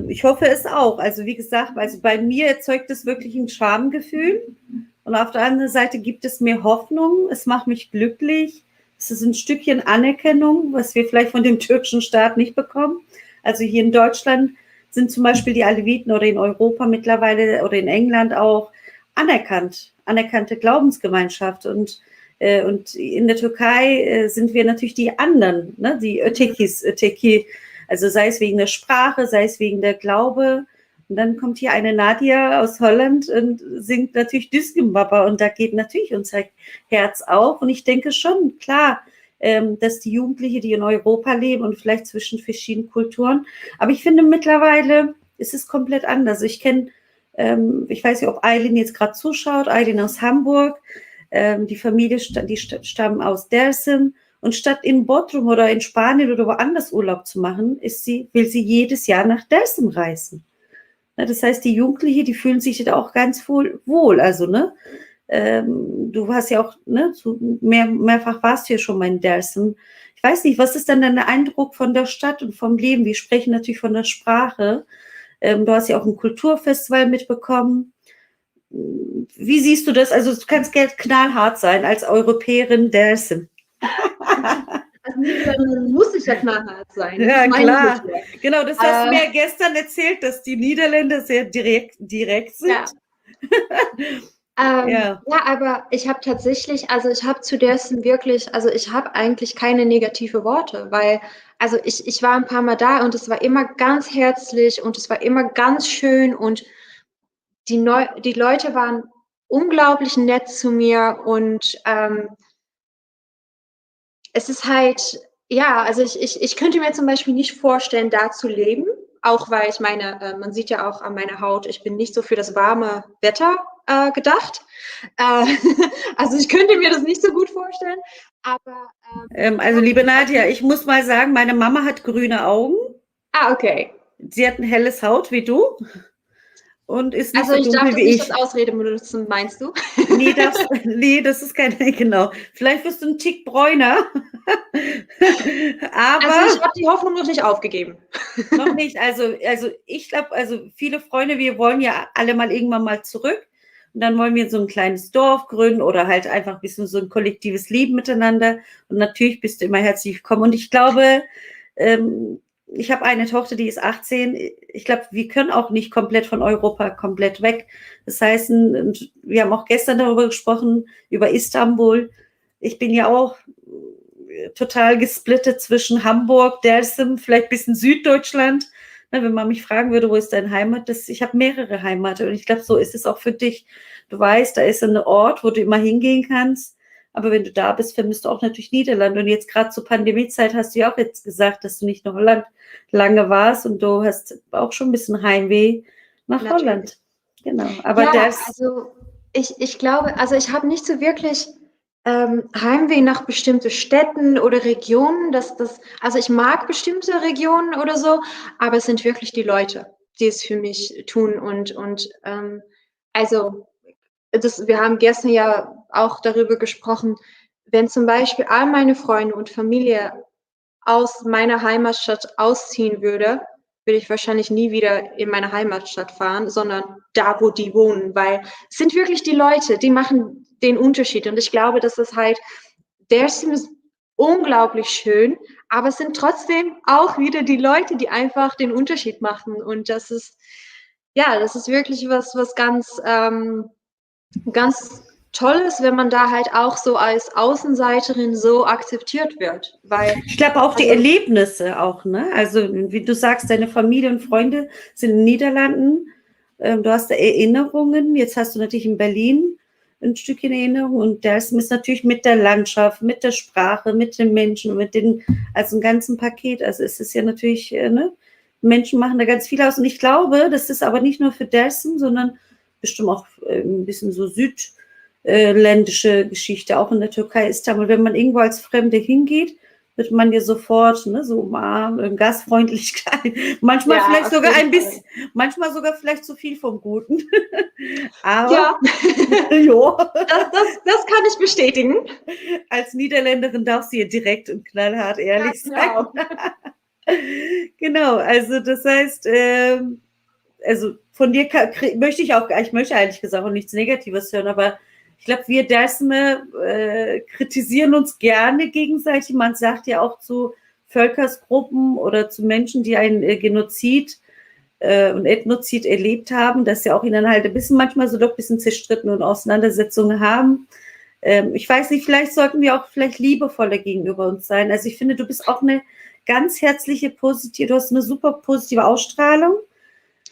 ich hoffe es auch. Also wie gesagt, also bei mir erzeugt es wirklich ein Schamgefühl und auf der anderen Seite gibt es mir Hoffnung. Es macht mich glücklich. Es ist ein Stückchen Anerkennung, was wir vielleicht von dem türkischen Staat nicht bekommen. Also hier in Deutschland sind zum Beispiel die Aleviten oder in Europa mittlerweile oder in England auch anerkannte Glaubensgemeinschaft und in der Türkei sind wir natürlich die anderen, ne? Die Öteki, also sei es wegen der Sprache, sei es wegen der Glaube. Und dann kommt hier eine Nadia aus Holland und singt natürlich Düskenbaba und da geht natürlich unser Herz auf. Und ich denke schon, klar, dass die Jugendlichen, die in Europa leben und vielleicht zwischen verschiedenen Kulturen, aber ich finde mittlerweile ist es komplett anders. Ich kenne, ich weiß nicht, ob Aylin jetzt gerade zuschaut, Aylin aus Hamburg, die Familie, die stammen aus Dersim. Und statt in Bodrum oder in Spanien oder woanders Urlaub zu machen, will sie jedes Jahr nach Dersim reisen. Das heißt, die Jugendlichen, die fühlen sich da auch ganz wohl. Also, ne, du hast ja auch, ne, mehrfach warst du ja schon mal in Dersim. Ich weiß nicht, was ist dann dein Eindruck von der Stadt und vom Leben? Wir sprechen natürlich von der Sprache. Du hast ja auch ein Kulturfestival mitbekommen. Wie siehst du das? Also, du kannst knallhart sein als Europäerin Dersim. Als Niederländerin muss ich ja knallhart sein. Ja, klar. Genau, das hast du mir gestern erzählt, dass die Niederländer sehr direkt sind. Ja. Ja, aber ich habe tatsächlich, also ich habe zu dessen wirklich, also ich habe eigentlich keine negative Worte, weil, also ich war ein paar Mal da und es war immer ganz herzlich und es war immer ganz schön und die Leute waren unglaublich nett zu mir und es ist halt, ja, also ich könnte mir zum Beispiel nicht vorstellen, da zu leben, auch weil ich meine, man sieht ja auch an meiner Haut, ich bin nicht so für das warme Wetter gedacht. Also ich könnte mir das nicht so gut vorstellen, aber... also liebe Nadia, ich muss mal sagen, meine Mama hat grüne Augen. Ah, okay. Sie hat ein helles Haut wie du. Und ist nicht also so ich darf das wie nicht als Ausrede benutzen, meinst du? Nee, das ist keine, genau. Vielleicht wirst du ein Tick bräuner. Aber also ich habe die Hoffnung noch nicht aufgegeben. Noch nicht. Also ich glaube, also viele Freunde, wir wollen ja alle mal irgendwann mal zurück. Und dann wollen wir so ein kleines Dorf gründen oder halt einfach ein bisschen so ein kollektives Leben miteinander. Und natürlich bist du immer herzlich willkommen. Und ich glaube, ich habe eine Tochter, die ist 18. Ich glaube, wir können auch nicht komplett von Europa komplett weg. Das heißt, wir haben auch gestern darüber gesprochen, über Istanbul. Ich bin ja auch total gesplittet zwischen Hamburg, Dersim, vielleicht ein bisschen Süddeutschland. Wenn man mich fragen würde, wo ist deine Heimat? Ich habe mehrere Heimaten und ich glaube, so ist es auch für dich. Du weißt, da ist ein Ort, wo du immer hingehen kannst. Aber wenn du da bist, vermisst du auch natürlich Niederlande. Und jetzt gerade zur Pandemiezeit hast du ja auch jetzt gesagt, dass du nicht in Holland lange warst und du hast auch schon ein bisschen Heimweh nach natürlich. Holland. Genau. Aber ja, also ich glaube, also ich habe nicht so wirklich Heimweh nach bestimmten Städten oder Regionen. Also ich mag bestimmte Regionen oder so, aber es sind wirklich die Leute, die es für mich tun. Und also wir haben gestern ja auch darüber gesprochen, wenn zum Beispiel all meine Freunde und Familie aus meiner Heimatstadt ausziehen würde ich wahrscheinlich nie wieder in meine Heimatstadt fahren, sondern da, wo die wohnen, weil es sind wirklich die Leute, die machen den Unterschied. Und ich glaube, dass es halt, Dersim ist unglaublich schön, aber es sind trotzdem auch wieder die Leute, die einfach den Unterschied machen. Und das ist wirklich was ganz, ganz Tolles, wenn man da halt auch so als Außenseiterin so akzeptiert wird. Weil, ich glaube auch die Erlebnisse auch, ne? Also wie du sagst, deine Familie und Freunde sind in den Niederlanden. Du hast da Erinnerungen. Jetzt hast du natürlich in Berlin ein Stückchen Erinnerung und das ist natürlich mit der Landschaft, mit der Sprache, mit den Menschen, also ein ganzen Paket. Also es ist ja natürlich, ne? Menschen machen da ganz viel aus und ich glaube, das ist aber nicht nur für Dersim, sondern bestimmt auch ein bisschen so südländische Geschichte, auch in der Türkei, Istanbul. Wenn man irgendwo als Fremde hingeht, wird man ja sofort, ne, so umarmt, Gastfreundlichkeit, manchmal Ja, vielleicht auf sogar jeden ein bisschen, manchmal sogar vielleicht zu viel vom Guten. Aber Ja, jo, das kann ich bestätigen. als Niederländerin darfst du hier direkt und knallhart ehrlich sein. Genau. Genau, also das heißt, also von dir möchte ich möchte ehrlich gesagt auch nichts Negatives hören, aber ich glaube, wir Dersme kritisieren uns gerne gegenseitig. Man sagt ja auch zu Völkersgruppen oder zu Menschen, die einen Genozid und Ethnozid erlebt haben, dass sie auch ihnen halt ein bisschen manchmal so doch ein bisschen zerstritten und Auseinandersetzungen haben. Ich weiß nicht, vielleicht sollten wir auch vielleicht liebevoller gegenüber uns sein. Also ich finde, du bist auch eine ganz herzliche, positive, du hast eine super positive Ausstrahlung.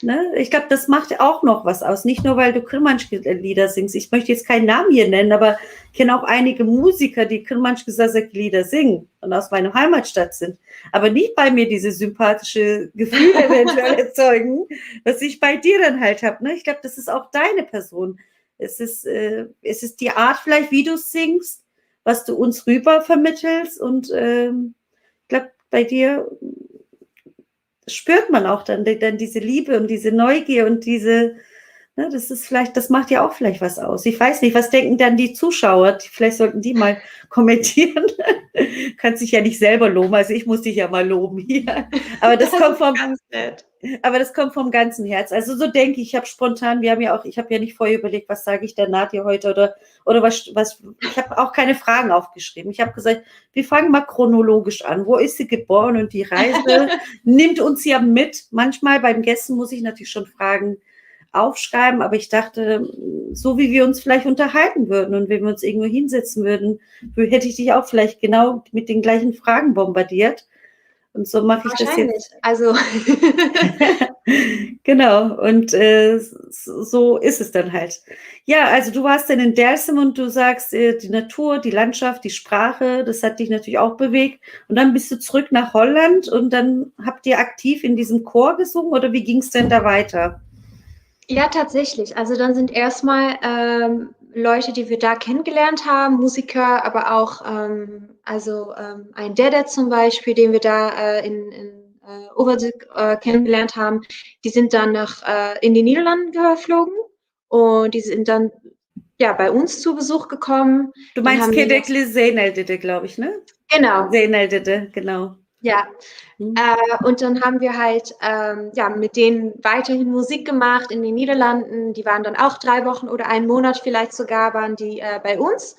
Ne? Ich glaube, das macht auch noch was aus. Nicht nur, weil du Kırmanç-Lieder singst. Ich möchte jetzt keinen Namen hier nennen, aber ich kenne auch einige Musiker, die Kırmanç-Lieder singen und aus meiner Heimatstadt sind. Aber nicht bei mir diese sympathische Gefühle eventuell erzeugen, was ich bei dir dann halt habe. Ne? Ich glaube, das ist auch deine Person. Es ist die Art vielleicht, wie du singst, was du uns rüber vermittelst. Und ich glaube, bei dir spürt man auch dann diese Liebe und diese Neugier und diese, ne, das ist vielleicht, das macht ja auch vielleicht was aus. Ich weiß nicht, was denken dann die Zuschauer? Vielleicht sollten die mal kommentieren. Kannst dich ja nicht selber loben, also ich muss dich ja mal loben hier. Aber das kommt vom, ganz nett. aber das kommt vom ganzen Herz. Also so denke ich, ich habe spontan, ich habe ja nicht vorher überlegt, was sage ich der Nadja heute oder was, ich habe auch keine Fragen aufgeschrieben. Ich habe gesagt, wir fangen mal chronologisch an. Wo ist sie geboren? Und die Reise nimmt uns ja mit. Manchmal beim Gästen muss ich natürlich schon Fragen aufschreiben, aber ich dachte, so wie wir uns vielleicht unterhalten würden und wenn wir uns irgendwo hinsetzen würden, hätte ich dich auch vielleicht genau mit den gleichen Fragen bombardiert. Und so mache ich das jetzt. Also Genau, und so ist es dann halt. Ja, also du warst dann in Dersim und du sagst, die Natur, die Landschaft, die Sprache, das hat dich natürlich auch bewegt. Und dann bist du zurück nach Holland und dann habt ihr aktiv in diesem Chor gesungen oder wie ging es denn da weiter? ja, tatsächlich. Also dann sind erstmal Leute, die wir da kennengelernt haben, Musiker, aber auch ein Dede zum Beispiel, den wir da in Overdijk kennengelernt haben, die sind dann in die Niederlande geflogen und die sind dann ja bei uns zu Besuch gekommen. Du Dann meinst haben die Kedekli Zeynel-Dede, glaube ich, ne? Genau, Zeynel-Dede, genau. ja. Hm. Und dann haben wir halt mit denen weiterhin Musik gemacht in den Niederlanden. Die waren dann auch 3 Wochen oder einen Monat vielleicht sogar, waren die bei uns.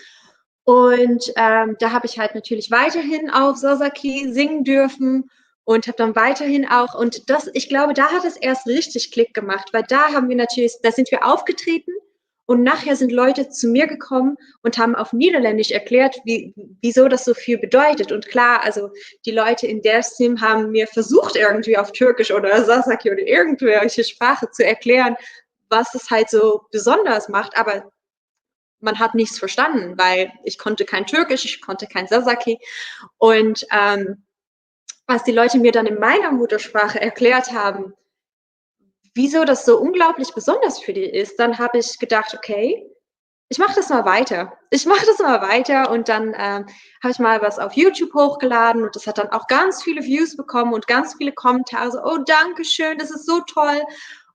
Und da habe ich halt natürlich weiterhin auf Sasaki singen dürfen und habe dann weiterhin auch, und das, ich glaube, da hat es erst richtig Klick gemacht, weil da haben wir natürlich, da sind wir aufgetreten und nachher sind Leute zu mir gekommen und haben auf Niederländisch erklärt, wieso das so viel bedeutet. Und klar, also die Leute in Dersim haben mir versucht, irgendwie auf Türkisch oder Sasaki oder irgendwelche Sprache zu erklären, was es halt so besonders macht. Aber man hat nichts verstanden, weil ich konnte kein Türkisch, ich konnte kein Sasaki. Und als die Leute mir dann in meiner Muttersprache erklärt haben, wieso das so unglaublich besonders für die ist, dann habe ich gedacht, okay, ich mache das mal weiter. Ich mache das mal weiter und dann habe ich mal was auf YouTube hochgeladen und das hat dann auch ganz viele Views bekommen und ganz viele Kommentare, so, oh, danke schön, das ist so toll.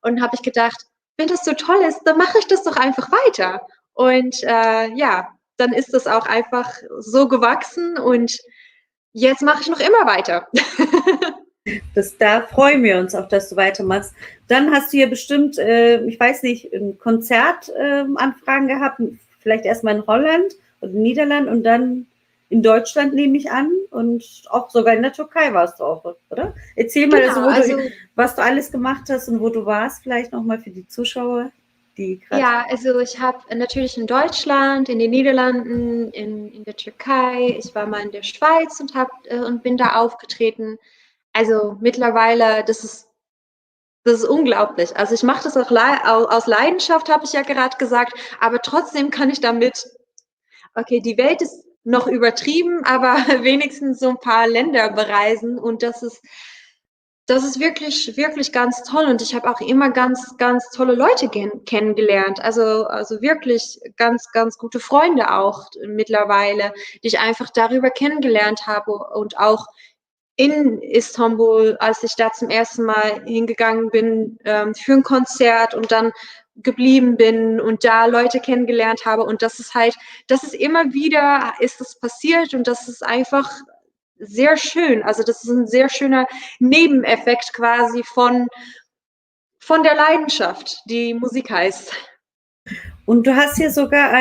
Und habe ich gedacht, wenn das so toll ist, dann mache ich das doch einfach weiter. Und dann ist das auch einfach so gewachsen und jetzt mache ich noch immer weiter. Da freuen wir uns auch, dass du weitermachst. Dann hast du ja bestimmt, ich weiß nicht, Konzertanfragen gehabt, vielleicht erstmal in Holland oder in Niederlanden und dann in Deutschland, nehme ich an, und auch sogar in der Türkei warst du auch, oder? Erzähl mal, Genau, was du alles gemacht hast und wo du warst, vielleicht nochmal für die Zuschauer, die gerade... Ja, also ich habe natürlich in Deutschland, in den Niederlanden, in der Türkei, ich war mal in der Schweiz und bin da aufgetreten. Also mittlerweile, das ist unglaublich. Also ich mache das auch aus Leidenschaft, habe ich ja gerade gesagt, aber trotzdem kann ich damit, okay, die Welt ist noch übertrieben, aber wenigstens so ein paar Länder bereisen und das ist das ist wirklich, wirklich ganz toll und ich habe auch immer ganz, ganz tolle Leute kennengelernt. Also wirklich ganz, ganz gute Freunde auch mittlerweile, die ich einfach darüber kennengelernt habe und auch in Istanbul, als ich da zum ersten Mal hingegangen bin für ein Konzert und dann geblieben bin und da Leute kennengelernt habe und das ist immer wieder ist das passiert und das ist einfach sehr schön. Also das ist ein sehr schöner Nebeneffekt quasi von der Leidenschaft, die Musik heißt. Und du hast hier sogar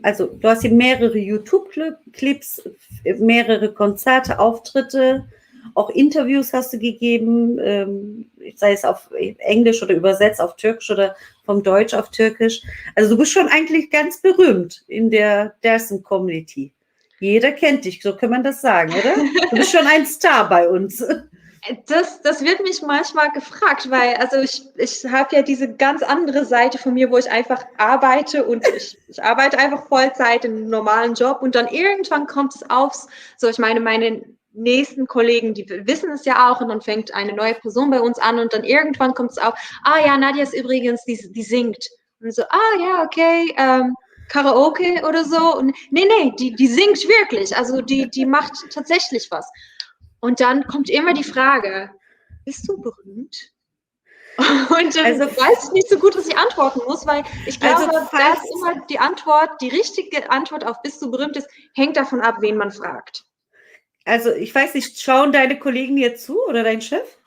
also du hast hier mehrere YouTube-Clips, mehrere Konzerte, Auftritte, auch Interviews hast du gegeben, sei es auf Englisch oder übersetzt auf Türkisch oder vom Deutsch auf Türkisch. Also du bist schon eigentlich ganz berühmt in der Dersim-Community. Jeder kennt dich, so kann man das sagen, oder? Du bist schon ein Star bei uns. Das wird mich manchmal gefragt, weil also ich habe ja diese ganz andere Seite von mir, wo ich einfach arbeite und ich arbeite einfach Vollzeit in einem normalen Job und dann irgendwann kommt es ich meine, meine nächsten Kollegen, die wissen es ja auch und dann fängt eine neue Person bei uns an und dann irgendwann kommt es auf, ja, Nadia ist übrigens, die singt. Und so, ja, okay, Karaoke oder so. Und nee, die singt wirklich. Also die macht tatsächlich was. Und dann kommt immer die Frage, bist du berühmt? Und dann weiß ich nicht so gut, was ich antworten muss, weil ich glaube, dass immer die richtige Antwort auf bist du berühmt ist, hängt davon ab, wen man fragt. Also ich weiß nicht, schauen deine Kollegen jetzt zu oder dein Chef?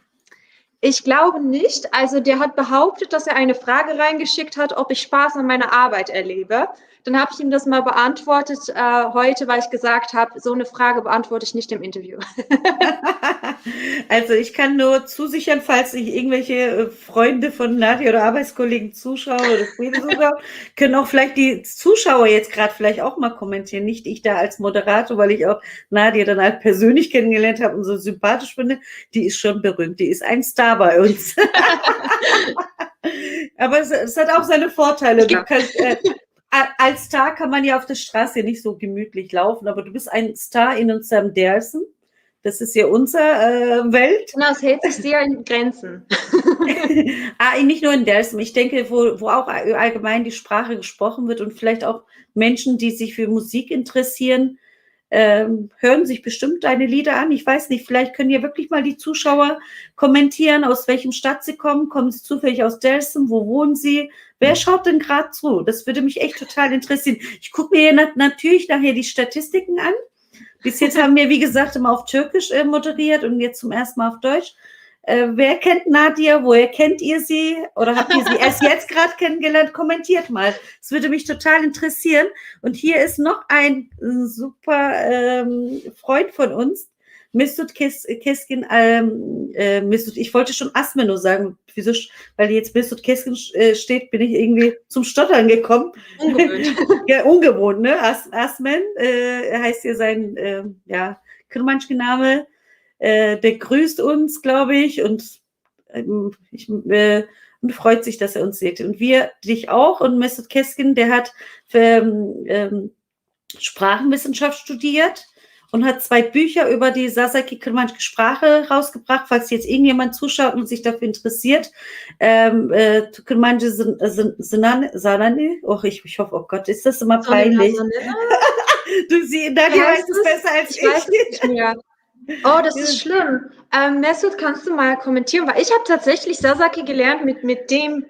Ich glaube nicht. Also der hat behauptet, dass er eine Frage reingeschickt hat, ob ich Spaß an meiner Arbeit erlebe. Dann habe ich ihm das mal beantwortet heute, weil ich gesagt habe, so eine Frage beantworte ich nicht im Interview. Also ich kann nur zusichern, falls sich irgendwelche Freunde von Nadia oder Arbeitskollegen zuschauen oder Freunde zuschauen, können auch vielleicht die Zuschauer jetzt gerade vielleicht auch mal kommentieren. Nicht ich da als Moderator, weil ich auch Nadia dann halt persönlich kennengelernt habe und so sympathisch finde. Die ist schon berühmt, die ist ein Star bei uns. Aber es hat auch seine Vorteile. Du kannst, als Star kann man ja auf der Straße nicht so gemütlich laufen, aber du bist ein Star in unserem Dersim. Das ist ja unsere Welt. Genau, es hält sich sehr in Grenzen. Nicht nur in Dersim. Ich denke, wo auch allgemein die Sprache gesprochen wird und vielleicht auch Menschen, die sich für Musik interessieren, hören sich bestimmt deine Lieder an. Ich weiß nicht, vielleicht können ja wirklich mal die Zuschauer kommentieren, aus welchem Stadt sie kommen. Kommen sie zufällig aus Dersim? Wo wohnen sie? Wer schaut denn gerade zu? Das würde mich echt total interessieren. Ich gucke mir natürlich nachher die Statistiken an. Bis jetzt haben wir, wie gesagt, immer auf Türkisch moderiert und jetzt zum ersten Mal auf Deutsch. Wer kennt Nadia? Woher kennt ihr sie? Oder habt ihr sie erst jetzt gerade kennengelernt? Kommentiert mal. Das würde mich total interessieren. Und hier ist noch ein super Freund von uns, Mesut Keskin. Mesut, ich wollte schon Asmeno sagen. Wieso? Weil jetzt Mesut Keskin steht, bin ich irgendwie zum Stottern gekommen. Ungewohnt. Ja, ungewohnt, ne? Asmen heißt hier sein Kırmançki-Name. Der grüßt uns, glaube ich, und freut sich, dass er uns sieht. Und wir dich auch. Und Mesut Keskin, der hat Sprachenwissenschaft studiert und hat 2 Bücher über die Sasaki Kırmançki Sprache rausgebracht, falls jetzt irgendjemand zuschaut und sich dafür interessiert. Kırmançki Zanani. Ich hoffe, oh Gott, ist das immer peinlich. Nadia weiß es besser als ich. Ich weiß es nicht mehr. Oh, das ist schlimm. Mesut, kannst du mal kommentieren? Weil ich habe tatsächlich Sasaki gelernt mit dem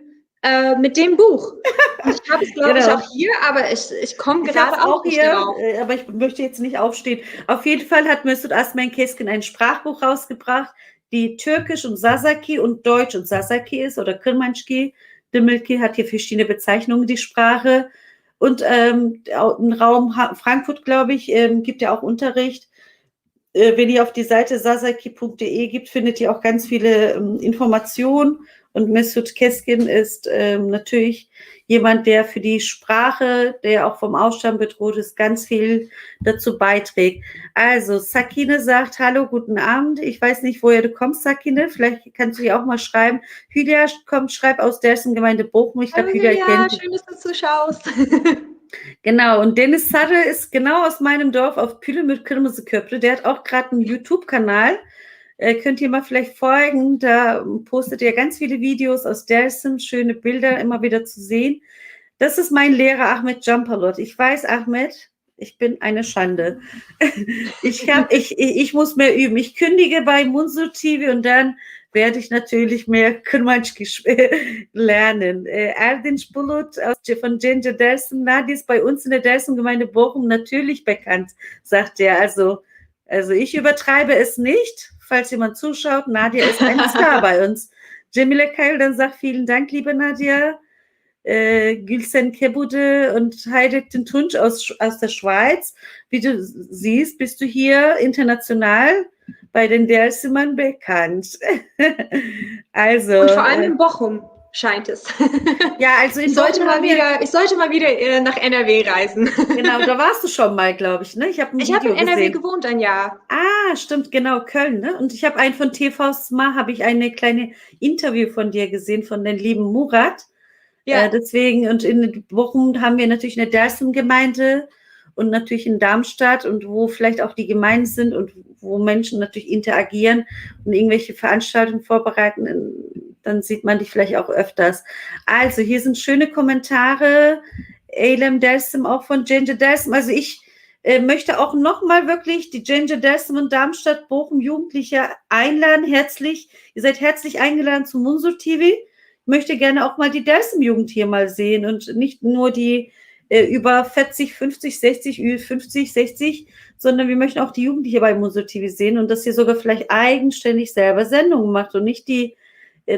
Buch. Und ich habe es, glaube ich, auch hier, aber ich komme gerade auch nicht hier drauf. Aber ich möchte jetzt nicht aufstehen. Auf jeden Fall hat Mesut Asmen Keskin ein Sprachbuch rausgebracht, die Türkisch und Sasaki und Deutsch und Sasaki ist oder Kırmançki. Demirci hat hier verschiedene Bezeichnungen, die Sprache. Und im Raum Frankfurt, glaube ich, gibt ja auch Unterricht. Wenn ihr auf die Seite sasaki.de gibt, findet ihr auch ganz viele Informationen. Und Mesut Keskin ist natürlich jemand, der für die Sprache, der auch vom Aussterben bedroht ist, ganz viel dazu beiträgt. Also Sakine sagt, hallo, guten Abend. Ich weiß nicht, woher du kommst, Sakine. Vielleicht kannst du dir auch mal schreiben. Hülya schreibt aus Dersim Gemeinde Bochum. Ich glaube, Hülya kennt dich. Schön, dass du zuschaust. Genau, und Dennis Sarre ist genau aus meinem Dorf auf Püle mit Kırmızı Köprü. Der hat auch gerade einen YouTube-Kanal. könnt ihr mal vielleicht folgen. Da postet ihr ganz viele Videos aus Dersim, schöne Bilder immer wieder zu sehen. Das ist mein Lehrer Ahmed Jampalot. Ich weiß, Ahmed, ich bin eine Schande. Ich muss mehr üben. Ich kündige bei Munzur TV und dann werde ich natürlich mehr Kurmançki lernen. Erdinç Bulut von Cenca Dersim, Nadia ist bei uns in der Dersim-Gemeinde Bochum natürlich bekannt, sagt er. Also ich übertreibe es nicht. Falls jemand zuschaut, Nadia ist ein Star bei uns. Cemile Kayıl dann sagt, vielen Dank, liebe Nadia. Gülsen Kebude und Hayrettin Tunç aus der Schweiz. Wie du siehst, bist du hier international bei den Dersimern bekannt. Also, Und vor allem in Bochum scheint es. Ja, also ich sollte mal wieder nach NRW reisen. Genau, da warst du schon mal, glaube ich. Ne? Ich habe in NRW gewohnt ein Jahr. Ah, stimmt, genau, Köln. Ne? Und ich habe einen von TV SMA, habe ich eine kleine Interview von dir gesehen, von den lieben Murat. Ja. Deswegen, und in Bochum haben wir natürlich eine Dersim-Gemeinde und natürlich in Darmstadt und wo vielleicht auch die Gemeinden sind und wo Menschen natürlich interagieren und irgendwelche Veranstaltungen vorbereiten, dann sieht man dich vielleicht auch öfters. Also hier sind schöne Kommentare. Eylem Dersim, auch von Cenca Dersim. Also ich möchte auch nochmal wirklich die Cenca Dersim und Darmstadt, Bochum Jugendliche einladen. Ihr seid herzlich eingeladen zu Munzur TV. Ich möchte gerne auch mal die Dersim-Jugend hier mal sehen und nicht nur die über 40, 50, 60, 50, 60, sondern wir möchten auch die Jugendliche bei Munzur TV sehen und dass ihr sogar vielleicht eigenständig selber Sendungen macht und nicht die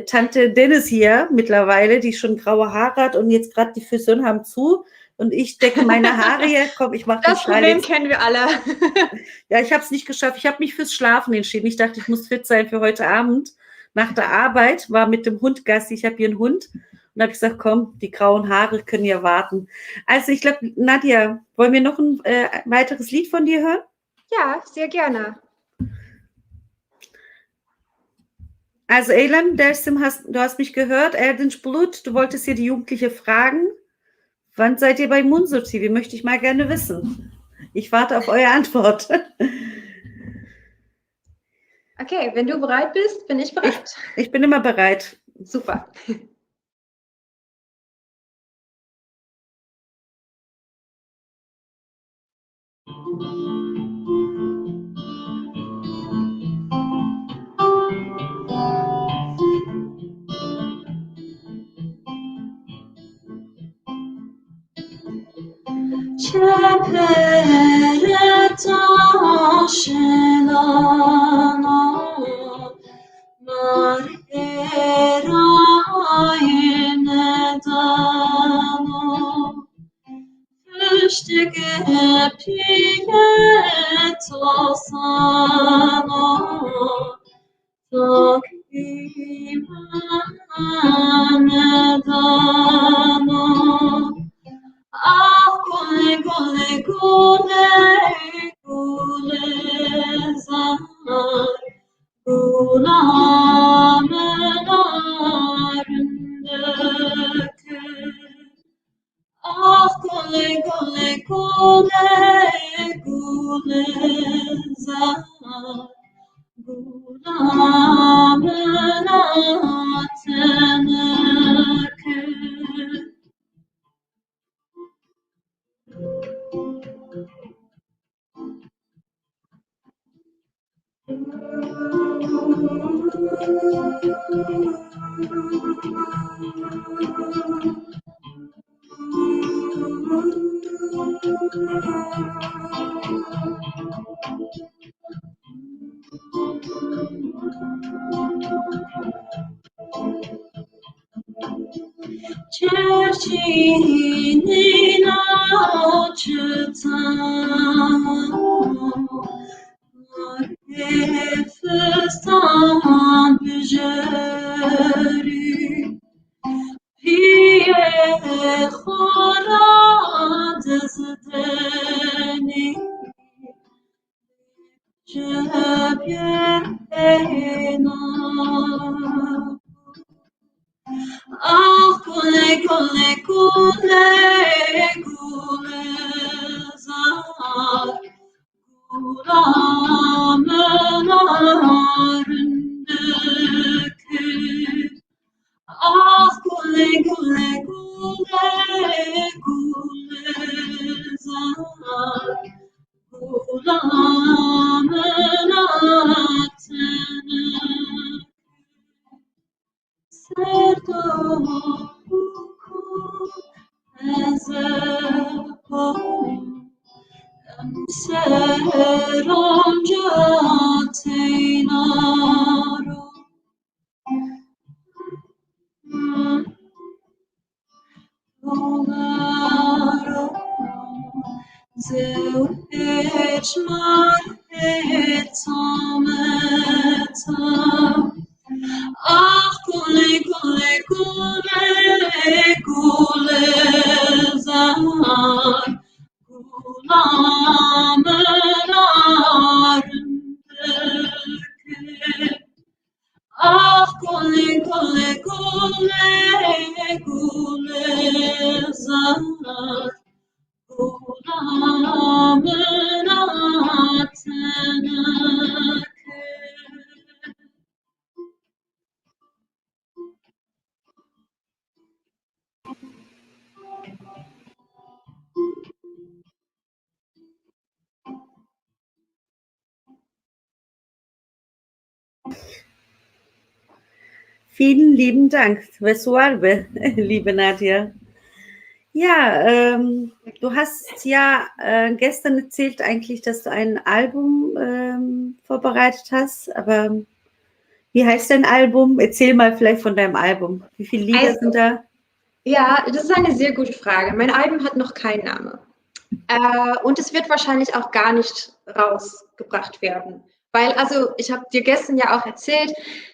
Tante Dennis hier mittlerweile, die schon graue Haare hat und jetzt gerade die Frisuren haben zu und ich decke meine Haare hier. Komm, ich mache das Problem kennen wir alle. Ja, ich habe es nicht geschafft. Ich habe mich fürs Schlafen entschieden. Ich dachte, ich muss fit sein für heute Abend. Nach der Arbeit war mit dem Hund Gassi. Ich habe hier einen Hund und habe gesagt, komm, die grauen Haare können ja warten. Also ich glaube, Nadia, wollen wir noch ein weiteres Lied von dir hören? Ja, sehr gerne. Also Eylem Dersim, du hast mich gehört, Erdinç Bulut, du wolltest hier die Jugendliche fragen. Wann seid ihr bei Munzur TV? Möchte ich mal gerne wissen. Ich warte auf eure Antwort. Okay, wenn du bereit bist, bin ich bereit. Ich bin immer bereit. Super. Çepere taşılana marherayne dano Füştege pige tosano Takvimane dano Ah, gole, gole, gole, gole, zar, gulamın arındaki. Ah, gole, gole, gole, gole, zar, gulamın atınaki. Çerçinin açıtan Nefestan büjeri Piye khora dezdeni Cebena Ah, gole, gole, gole, gole, zar Gulamın Ah, gule gule zar, gulamın atını serdoku ezekom seronca teynaro Olaro zeu echmar etametam Ah, gule gule zar, gulamın arındaki. Ah, gule zar, gulamın atınaki. Vielen lieben Dank. Vesuarbe, liebe Nadja. Ja, du hast ja gestern erzählt eigentlich, dass du ein Album vorbereitet hast, aber wie heißt dein Album? Erzähl mal vielleicht von deinem Album. Wie viele Lieder sind da? Ja, das ist eine sehr gute Frage. Mein Album hat noch keinen Namen. Und es wird wahrscheinlich auch gar nicht rausgebracht werden. Weil, also, ich habe dir gestern ja auch erzählt,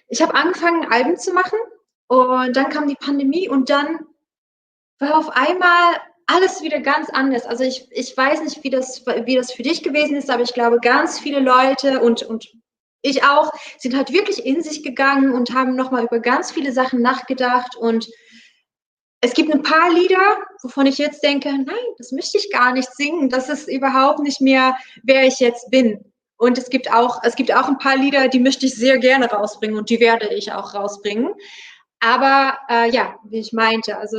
ich habe angefangen, ein Album zu machen und dann kam die Pandemie und dann war auf einmal alles wieder ganz anders. Also ich weiß nicht, wie das für dich gewesen ist, aber ich glaube, ganz viele Leute und ich auch, sind halt wirklich in sich gegangen und haben nochmal über ganz viele Sachen nachgedacht und es gibt ein paar Lieder, wovon ich jetzt denke, nein, das möchte ich gar nicht singen. Das ist überhaupt nicht mehr, wer ich jetzt bin. Und es gibt auch ein paar Lieder, die möchte ich sehr gerne rausbringen und die werde ich auch rausbringen. Aber ja, wie ich meinte, also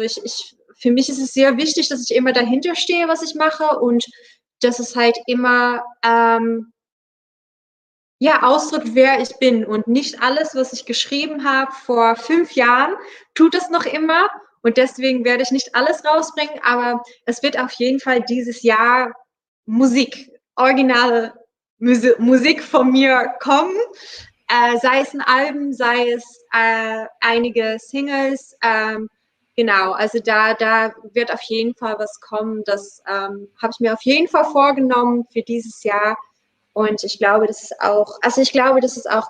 für mich ist es sehr wichtig, dass ich immer dahinter stehe, was ich mache und dass es halt immer ja, ausdrückt, wer ich bin und nicht alles, was ich geschrieben habe vor 5 Jahren, tut es noch immer. Und deswegen werde ich nicht alles rausbringen, aber es wird auf jeden Fall dieses Jahr Musik, originale Musik von mir kommen, sei es ein Album, sei es einige Singles. Genau, also da wird auf jeden Fall was kommen. Das habe ich mir auf jeden Fall vorgenommen für dieses Jahr. Und ich glaube, das ist auch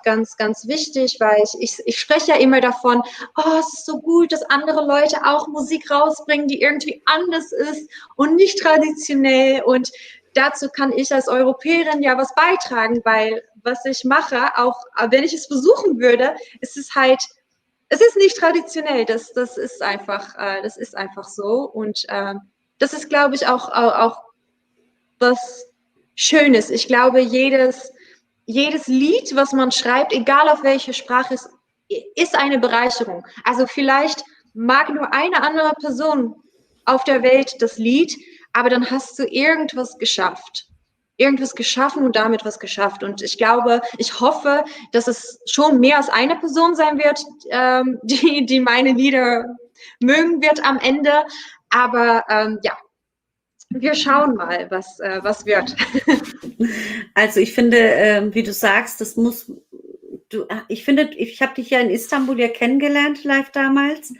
ganz, ganz wichtig, weil ich spreche ja immer davon, oh, es ist so gut, dass andere Leute auch Musik rausbringen, die irgendwie anders ist und nicht traditionell. Und dazu kann ich als Europäerin ja was beitragen, weil was ich mache, auch wenn ich es versuchen würde, ist es halt, es ist nicht traditionell. Das ist einfach so. Und das ist, glaube ich, auch was Schönes. Ich glaube, jedes Lied, was man schreibt, egal auf welche Sprache, ist eine Bereicherung. Also vielleicht mag nur eine andere Person auf der Welt das Lied, aber dann hast du irgendwas geschafft. Irgendwas geschaffen und damit was geschafft. Und ich glaube, ich hoffe, dass es schon mehr als eine Person sein wird, die meine Lieder mögen wird am Ende. Aber ja, wir schauen mal, was wird. Also ich finde, wie du sagst, ich habe dich ja in Istanbul ja kennengelernt, live damals.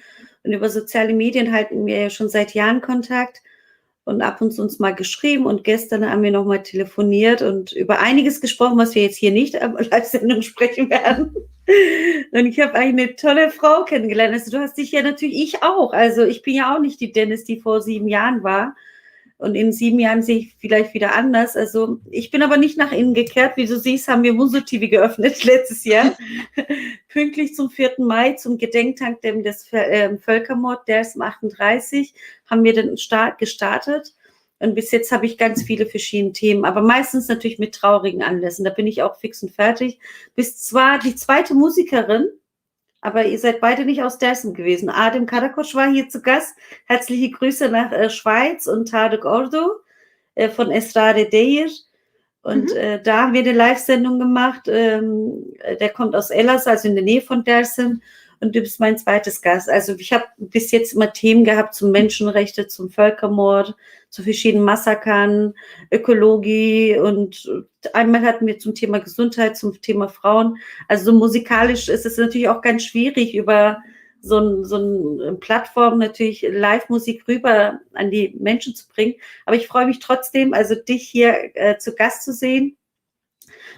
Und über soziale Medien halten wir ja schon seit Jahren Kontakt und ab und zu uns mal geschrieben. Und gestern haben wir nochmal telefoniert und über einiges gesprochen, was wir jetzt hier nicht am Live-Sendung sprechen werden. Und ich habe eine tolle Frau kennengelernt. Also du hast dich ja natürlich, ich auch. Also ich bin ja auch nicht die Dennis, die vor 7 Jahren war. Und in 7 Jahren sehe ich vielleicht wieder anders. Also ich bin aber nicht nach innen gekehrt. Wie du siehst, haben wir Muso TV geöffnet letztes Jahr. Pünktlich zum 4. Mai, zum Gedenktag des Völkermord, der ist am 38, haben wir den gestartet. Und bis jetzt habe ich ganz viele verschiedene Themen, aber meistens natürlich mit traurigen Anlässen. Da bin ich auch fix und fertig. Bist zwar die zweite Musikerin, aber ihr seid beide nicht aus Dersim gewesen. Adem Karakosch war hier zu Gast. Herzliche Grüße nach Schweiz und Tarık Ordu von Esrare Deyir. Und da haben wir eine Live-Sendung gemacht. Der kommt aus Elazığ, also in der Nähe von Dersim. Und du bist mein zweites Gast. Also ich habe bis jetzt immer Themen gehabt zum Menschenrechte, zum Völkermord, zu verschiedenen Massakern, Ökologie und einmal hatten wir zum Thema Gesundheit, zum Thema Frauen. Also so musikalisch ist es natürlich auch ganz schwierig, über so eine Plattform natürlich Live-Musik rüber an die Menschen zu bringen. Aber ich freue mich trotzdem, also dich hier zu Gast zu sehen,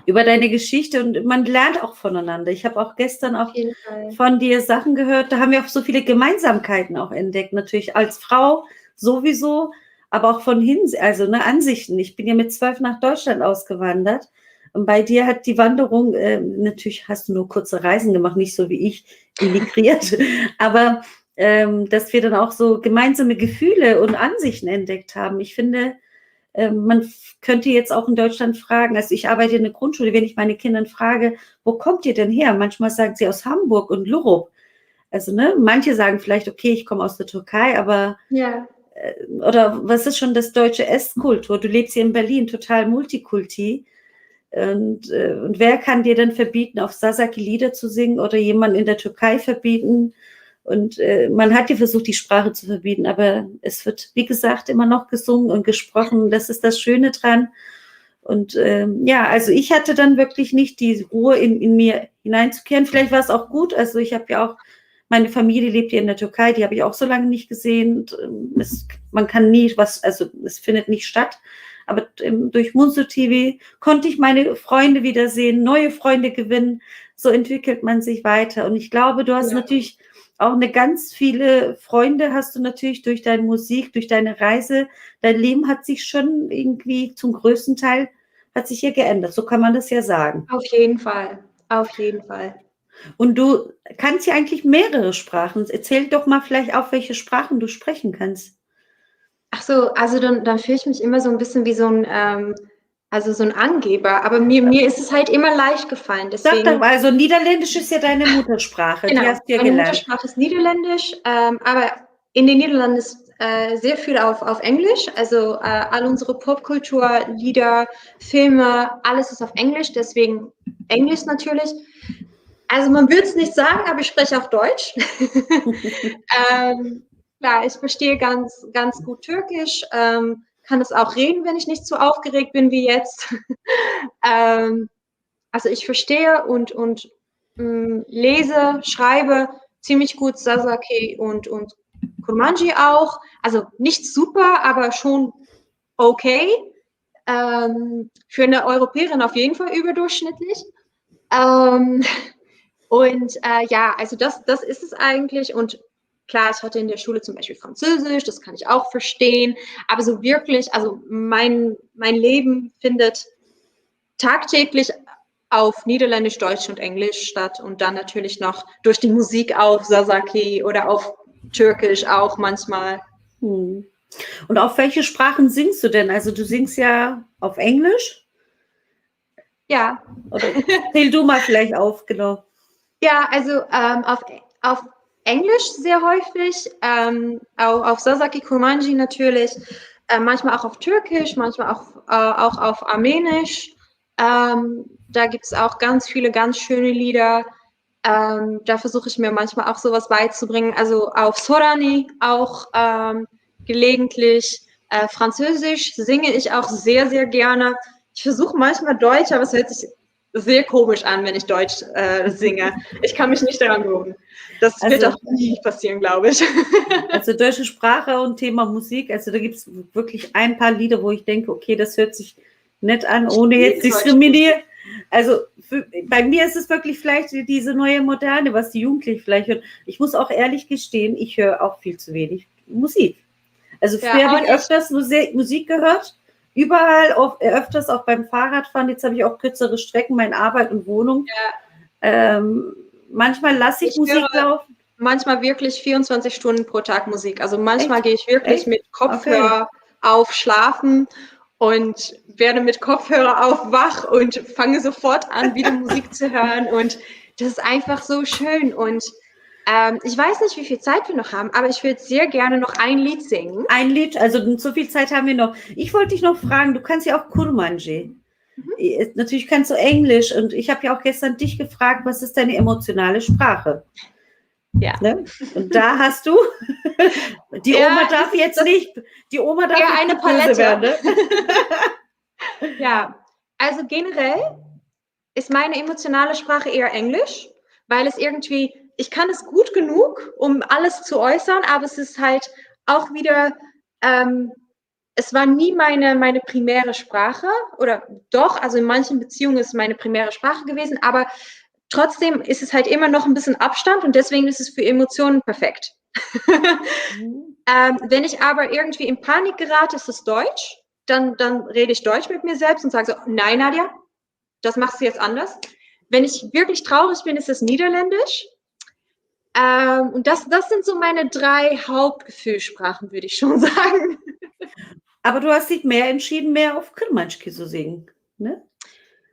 über deine Geschichte und man lernt auch voneinander. Ich habe auch gestern auch von dir Sachen gehört, da haben wir auch so viele Gemeinsamkeiten auch entdeckt, natürlich als Frau sowieso, aber auch von also Ansichten. Ich bin ja mit 12 nach Deutschland ausgewandert und bei dir hat die Wanderung, natürlich hast du nur kurze Reisen gemacht, nicht so wie ich emigriert, aber dass wir dann auch so gemeinsame Gefühle und Ansichten entdeckt haben. Ich finde, man könnte jetzt auch in Deutschland fragen, also ich arbeite in der Grundschule, wenn ich meine Kinder frage, wo kommt ihr denn her? Manchmal sagen sie aus Hamburg und Lurup. Also manche sagen vielleicht, okay, ich komme aus der Türkei, aber oder was ist schon das deutsche Esskultur? Du lebst hier in Berlin, total Multikulti. Und wer kann dir dann verbieten, auf Sasaki Lieder zu singen oder jemanden in der Türkei verbieten? Und man hat ja versucht, die Sprache zu verbieten, aber es wird, wie gesagt, immer noch gesungen und gesprochen. Das ist das Schöne dran. Und also ich hatte dann wirklich nicht die Ruhe in mir hineinzukehren. Vielleicht war es auch gut. Also ich habe ja auch, meine Familie lebt hier in der Türkei, die habe ich auch so lange nicht gesehen. Man kann nie es findet nicht statt. Aber durch Munzo TV konnte ich meine Freunde wiedersehen, neue Freunde gewinnen. So entwickelt man sich weiter. Und ich glaube, du hast natürlich auch ganz viele Freunde hast du natürlich durch deine Musik, durch deine Reise. Dein Leben hat sich schon irgendwie zum größten Teil hat sich hier geändert. So kann man das ja sagen. Auf jeden Fall. Auf jeden Fall. Und du kannst ja eigentlich mehrere Sprachen. Erzähl doch mal vielleicht auch, welche Sprachen du sprechen kannst. Ach so, also dann fühle ich mich immer so ein bisschen wie so ein Angeber. Aber mir ist es halt immer leicht gefallen. Deswegen, Sag doch mal, also Niederländisch ist ja deine Muttersprache. genau, Die hast du ja meine gelernt. Muttersprache ist Niederländisch, aber in den Niederlanden ist sehr viel auf Englisch. Also all unsere Popkultur, Lieder, Filme, alles ist auf Englisch. Deswegen Englisch natürlich. Also man würde es nicht sagen, aber ich spreche auch Deutsch. Klar, ich verstehe ganz, ganz gut Türkisch, kann es auch reden, wenn ich nicht so aufgeregt bin wie jetzt. Also ich verstehe und lese, schreibe ziemlich gut Sasaki und Kurmanji auch. Also nicht super, aber schon okay. Für eine Europäerin auf jeden Fall überdurchschnittlich. Also das ist es eigentlich. Und klar, ich hatte in der Schule zum Beispiel Französisch, das kann ich auch verstehen. Aber so wirklich, also mein Leben findet tagtäglich auf Niederländisch, Deutsch und Englisch statt. Und dann natürlich noch durch die Musik auf Sasaki oder auf Türkisch auch manchmal. Und auf welche Sprachen singst du denn? Also du singst ja auf Englisch? Ja. Oder zähl du mal vielleicht auf, genau. Ja, also auf Englisch sehr häufig, auf Sasaki Kurmanji natürlich, manchmal auch auf Türkisch, manchmal auch auf Armenisch. Da gibt es auch ganz viele ganz schöne Lieder. Da versuche ich mir manchmal auch sowas beizubringen. Also auf Sorani auch gelegentlich. Französisch singe ich auch sehr, sehr gerne. Ich versuche manchmal Deutsch, aber es hört sich sehr komisch an, wenn ich Deutsch singe. Ich kann mich nicht daran gewöhnen. Das wird auch nie passieren, glaube ich. Also deutsche Sprache und Thema Musik, also da gibt es wirklich ein paar Lieder, wo ich denke, okay, das hört sich nett an, ohne jetzt diskriminieren. Also bei mir ist es wirklich vielleicht diese neue Moderne, was die Jugendlichen vielleicht hören. Ich muss auch ehrlich gestehen, ich höre auch viel zu wenig Musik. Also früher habe ich öfters Musik gehört, überall, öfters auch beim Fahrradfahren. Jetzt habe ich auch kürzere Strecken, meine Arbeit und Wohnung. Ja. Manchmal lasse ich Musik laufen. Manchmal wirklich 24 Stunden pro Tag Musik. Also manchmal gehe ich wirklich mit Kopfhörer auf Schlafen und werde mit Kopfhörer auf wach und fange sofort an, wieder Musik zu hören. Und das ist einfach so schön. Und ich weiß nicht, wie viel Zeit wir noch haben, aber ich würde sehr gerne noch ein Lied singen. Ein Lied, also so viel Zeit haben wir noch. Ich wollte dich noch fragen, du kannst ja auch Kurmanji. Natürlich kannst du Englisch und ich habe ja auch gestern dich gefragt, was ist deine emotionale Sprache? Ja. Ne? Und da hast du, die Oma darf jetzt nicht, die Oma darf eher nicht eine böse Palette. werden, ne? Ja, also generell ist meine emotionale Sprache eher Englisch, weil es irgendwie, ich kann es gut genug, um alles zu äußern, aber es ist halt auch wieder, es war nie meine primäre Sprache oder doch, also in manchen Beziehungen ist es meine primäre Sprache gewesen, aber trotzdem ist es halt immer noch ein bisschen Abstand und deswegen ist es für Emotionen perfekt. Wenn ich aber irgendwie in Panik gerate, ist es Deutsch. Dann rede ich Deutsch mit mir selbst und sage so, nein, Nadja, das machst du jetzt anders. Wenn ich wirklich traurig bin, ist es Niederländisch. Und das sind so meine 3 Hauptgefühlssprachen, würde ich schon sagen. Aber du hast dich mehr entschieden, mehr auf Kurmanski zu singen, ne?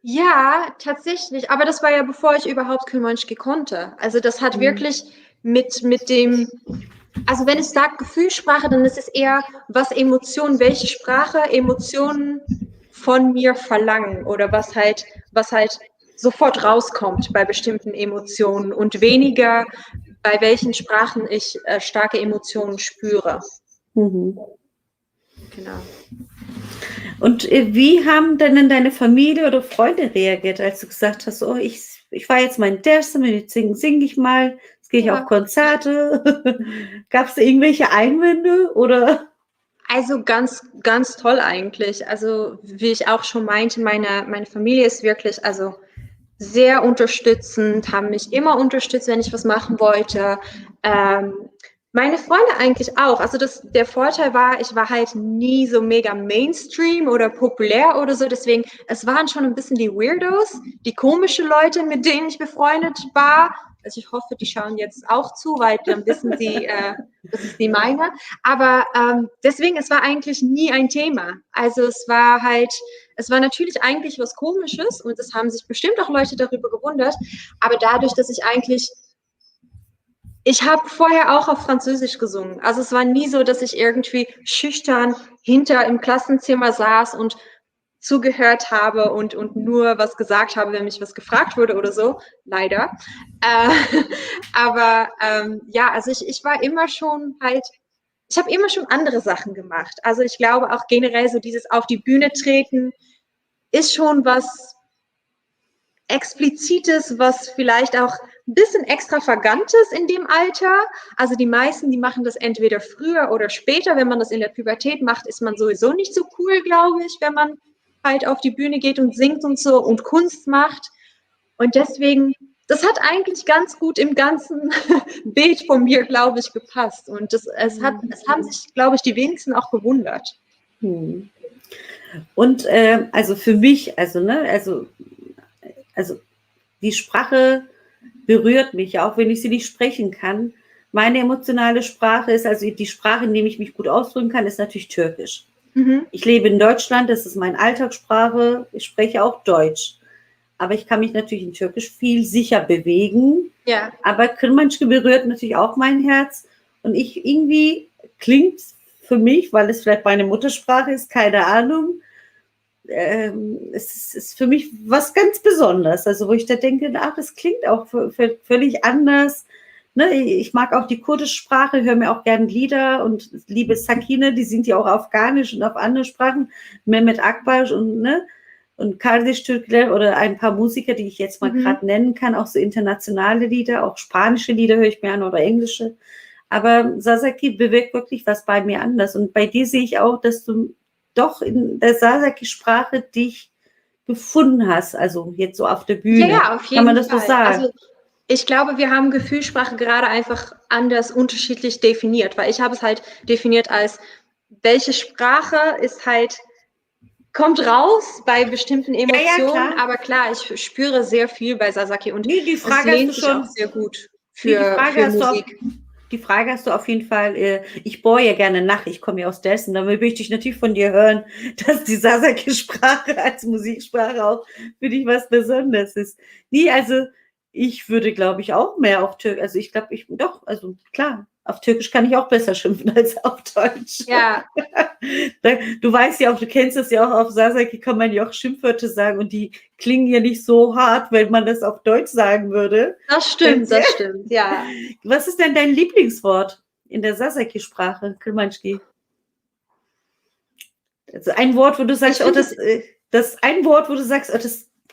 Ja, tatsächlich. Aber das war ja, bevor ich überhaupt Kurmanski konnte. Also das hat wirklich mit dem, also wenn ich sage Gefühlssprache, dann ist es eher, was Emotionen, welche Sprache Emotionen von mir verlangen oder was halt sofort rauskommt bei bestimmten Emotionen und weniger bei welchen Sprachen ich starke Emotionen spüre. Mhm. Genau. Und wie haben denn deine Familie oder Freunde reagiert, als du gesagt hast, oh, ich war jetzt mal in Dersen, jetzt singe ich mal, jetzt gehe ich auf Konzerte. Gab es da irgendwelche Einwände oder? Also ganz, ganz toll eigentlich. Also wie ich auch schon meinte, meine Familie ist wirklich also sehr unterstützend, haben mich immer unterstützt, wenn ich was machen wollte. Meine Freunde eigentlich auch. Also der Vorteil war, ich war halt nie so mega Mainstream oder populär oder so. Deswegen, es waren schon ein bisschen die Weirdos, die komischen Leute, mit denen ich befreundet war. Also ich hoffe, die schauen jetzt auch zu, weil dann wissen sie, das ist die meine. Aber deswegen, es war eigentlich nie ein Thema. Also es war natürlich eigentlich was Komisches und es haben sich bestimmt auch Leute darüber gewundert. Aber dadurch, dass ich habe vorher auch auf Französisch gesungen. Also es war nie so, dass ich irgendwie schüchtern hinter im Klassenzimmer saß und zugehört habe und nur was gesagt habe, wenn mich was gefragt wurde oder so. Leider. Aber ja, also ich war immer schon halt, ich habe immer schon andere Sachen gemacht. Also ich glaube auch generell so dieses auf die Bühne treten ist schon was Explizites, was vielleicht auch ein bisschen Extravagantes in dem Alter. Also die meisten, die machen das entweder früher oder später. Wenn man das in der Pubertät macht, ist man sowieso nicht so cool, glaube ich, wenn man halt auf die Bühne geht und singt und so und Kunst macht. Und deswegen, das hat eigentlich ganz gut im ganzen Bild von mir, glaube ich, gepasst. Und es haben sich, glaube ich, die wenigsten auch gewundert. Und also für mich, also die Sprache berührt mich, auch wenn ich sie nicht sprechen kann. Meine emotionale Sprache ist, also die Sprache, in der ich mich gut ausdrücken kann, ist natürlich Türkisch. Ich lebe in Deutschland, das ist meine Alltagssprache, ich spreche auch Deutsch. Aber ich kann mich natürlich in Türkisch viel sicher bewegen. Ja. Aber Kurmanski berührt natürlich auch mein Herz. Und irgendwie klingt für mich, weil es vielleicht meine Muttersprache ist, keine Ahnung, es ist für mich was ganz Besonderes. Also wo ich da denke, ach, das klingt auch völlig anders. Ne, ich mag auch die kurdische Sprache, höre mir auch gerne Lieder und liebe Sakine, die singt ja auch Afghanisch und auf andere Sprachen, Mehmet Akbar und Kardeş Türkler oder ein paar Musiker, die ich jetzt mal gerade nennen kann, auch so internationale Lieder, auch spanische Lieder höre ich mir an oder englische. Aber Sasaki bewirkt wirklich was bei mir anders. Und bei dir sehe ich auch, dass du doch in der Sasaki-Sprache dich gefunden hast, also jetzt so auf der Bühne. Ja, auf jeden Fall. Kann man das so sagen? Also, ich glaube, wir haben Gefühlssprache gerade einfach anders unterschiedlich definiert, weil ich habe es halt definiert als, welche Sprache ist halt, kommt raus bei bestimmten Emotionen, klar. aber klar, ich spüre sehr viel bei Sasaki und Nee, die Frage es lehnt hast du sich schon auch sehr gut die für Frage hast du Musik. die Frage hast du auf jeden Fall, ich bohre ja gerne nach, ich komme ja aus Delsen, da möchte ich natürlich von dir hören, dass die Sasaki-Sprache als Musiksprache auch für dich was Besonderes ist. Nee, also ich würde, glaube ich, auch mehr auf Türkisch, also ich glaube, also klar, auf Türkisch kann ich auch besser schimpfen als auf Deutsch. Ja, Du weißt ja auch, du kennst das ja auch, auf Sasaki kann man ja auch Schimpfwörter sagen und die klingen ja nicht so hart, wenn man das auf Deutsch sagen würde. das stimmt, ja. Was ist denn dein Lieblingswort in der Sasaki-Sprache, Kurmanski? Also ein Wort, wo du sagst,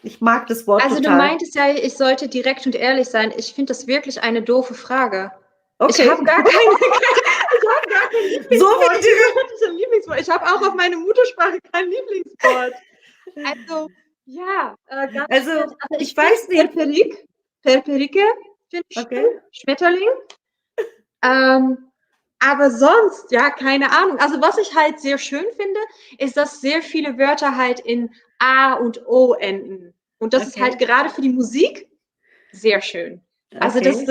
ich mag das Wort Also total. du meintest ja, ich sollte direkt und ehrlich sein. Ich finde das wirklich eine doofe Frage. Okay. Ich habe gar kein Lieblingswort. Ich habe auch auf meine Muttersprache kein Lieblingswort. Also, ja, ganz Also, ehrlich, ich weiß nicht. Perperike finde ich Okay. schön. Schmetterling. Aber sonst, ja, keine Ahnung. Also was ich halt sehr schön finde, ist, dass sehr viele Wörter halt in A und O enden. Und das ist Okay. halt gerade für die Musik sehr schön. Also Okay.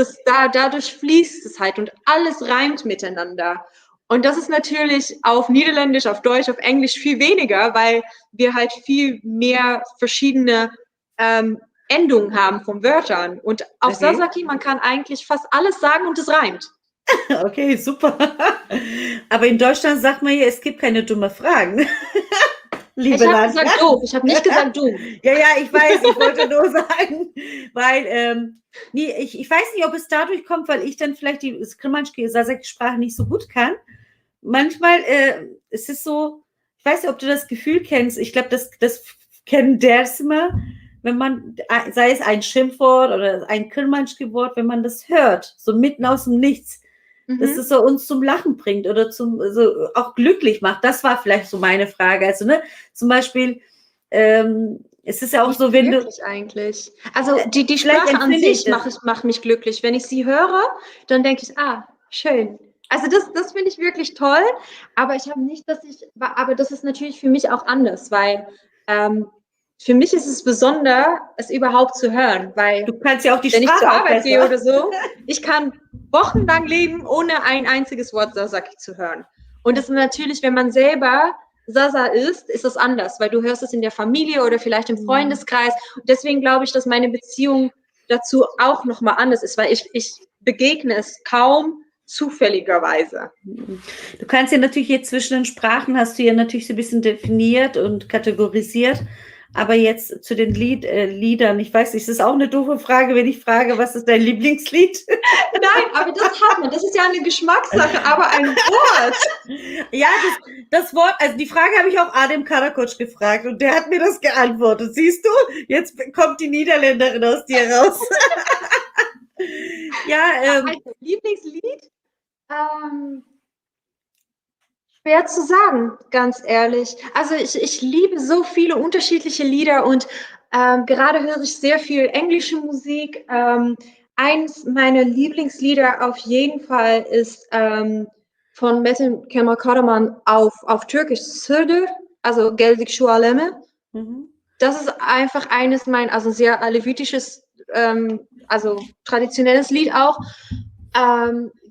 dadurch fließt es halt und alles reimt miteinander. Und das ist natürlich auf Niederländisch, auf Deutsch, auf Englisch viel weniger, weil wir halt viel mehr verschiedene Endungen haben von Wörtern. Und auf Okay. Sasaki, man kann eigentlich fast alles sagen und es reimt. Okay, super. Aber in Deutschland sagt man ja, es gibt keine dumme Fragen. Liebe Ich habe Nadja. gesagt doof, ich habe nicht gesagt dumm. Ja, ich weiß, ich wollte nur sagen, weil, nee, ich weiß nicht, ob es dadurch kommt, weil ich dann vielleicht die Sasaki-Sprache nicht so gut kann. Manchmal es ist so, ich weiß nicht, ob du das Gefühl kennst, ich glaube, das kennen Dersmer, wenn man, sei es ein Schimpfwort oder ein Kirmanschke-Wort, wenn man das hört, so mitten aus dem Nichts, dass es so uns zum Lachen bringt oder so auch glücklich macht. Das war vielleicht so meine Frage. Also, ne, zum Beispiel, es ist ja auch Nicht so, wenn wirklich eigentlich. Also die vielleicht Sprache an empfinde ich sich das. macht mich glücklich. Wenn ich sie höre, dann denke ich, schön. Also das finde ich wirklich toll, aber ich habe nicht, aber das ist natürlich für mich auch anders, weil für mich ist es besonders, es überhaupt zu hören, weil Du kannst ja auch die wenn ich Sprache zur auch Arbeit gehe besser. oder so, ich kann wochenlang leben, ohne ein einziges Wort Sasaki zu hören. Und das ist natürlich, wenn man selber Sasa ist das anders, weil du hörst es in der Familie oder vielleicht im Freundeskreis. Und deswegen glaube ich, dass meine Beziehung dazu auch nochmal anders ist, weil ich begegne es kaum zufälligerweise. Du kannst ja natürlich jetzt zwischen den Sprachen, hast du ja natürlich so ein bisschen definiert und kategorisiert, aber jetzt zu den Liedern, ich weiß nicht, es ist auch eine doofe Frage, wenn ich frage, was ist dein Lieblingslied? Nein, aber das hat man, das ist ja eine Geschmackssache, aber ein Wort. Ja, das Wort, also die Frage habe ich auch Adem Karakoc gefragt und der hat mir das geantwortet. Siehst du, jetzt kommt die Niederländerin aus dir raus. Ja, Ein Lieblingslied? Schwer zu sagen, ganz ehrlich. Also ich liebe so viele unterschiedliche Lieder und gerade höre ich sehr viel englische Musik. Eins meiner Lieblingslieder auf jeden Fall ist von Metin Kemal Karaman auf Türkisch Sırdır, also Geldik şu aleme. Das ist einfach eines meiner, also sehr alevitisches, also traditionelles Lied auch.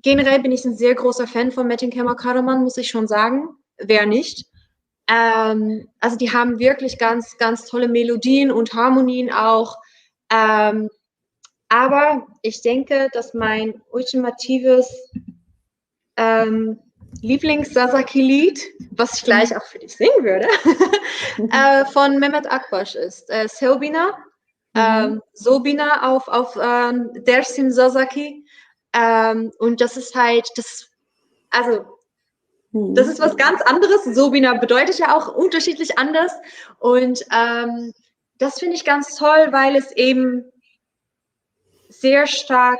Generell bin ich ein sehr großer Fan von Metin Kemal Karaman, muss ich schon sagen. Wer nicht? Also die haben wirklich ganz, ganz tolle Melodien und Harmonien auch. Aber ich denke, dass mein ultimatives Lieblings-Sasaki-Lied, was ich gleich auch für dich singen würde, von Mehmet Akbaş ist. Selbina, Sobina auf Dersim Sasaki. Und das ist halt, das ist was ganz anderes. Sobina bedeutet ja auch unterschiedlich anders. Und das finde ich ganz toll, weil es eben sehr stark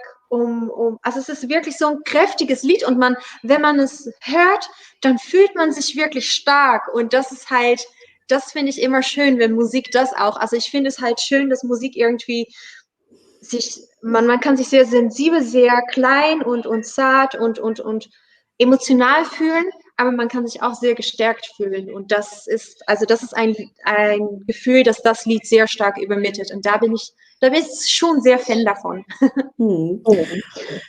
also es ist wirklich so ein kräftiges Lied und wenn man es hört, dann fühlt man sich wirklich stark und das ist halt, das finde ich immer schön, wenn Musik das auch, also ich finde es halt schön, dass Musik irgendwie man kann sich sehr sensibel, sehr klein und zart und emotional fühlen, aber man kann sich auch sehr gestärkt fühlen. Und das ist ein Gefühl, dass das Lied sehr stark übermittelt. Und da bin ich schon sehr Fan davon. Hm.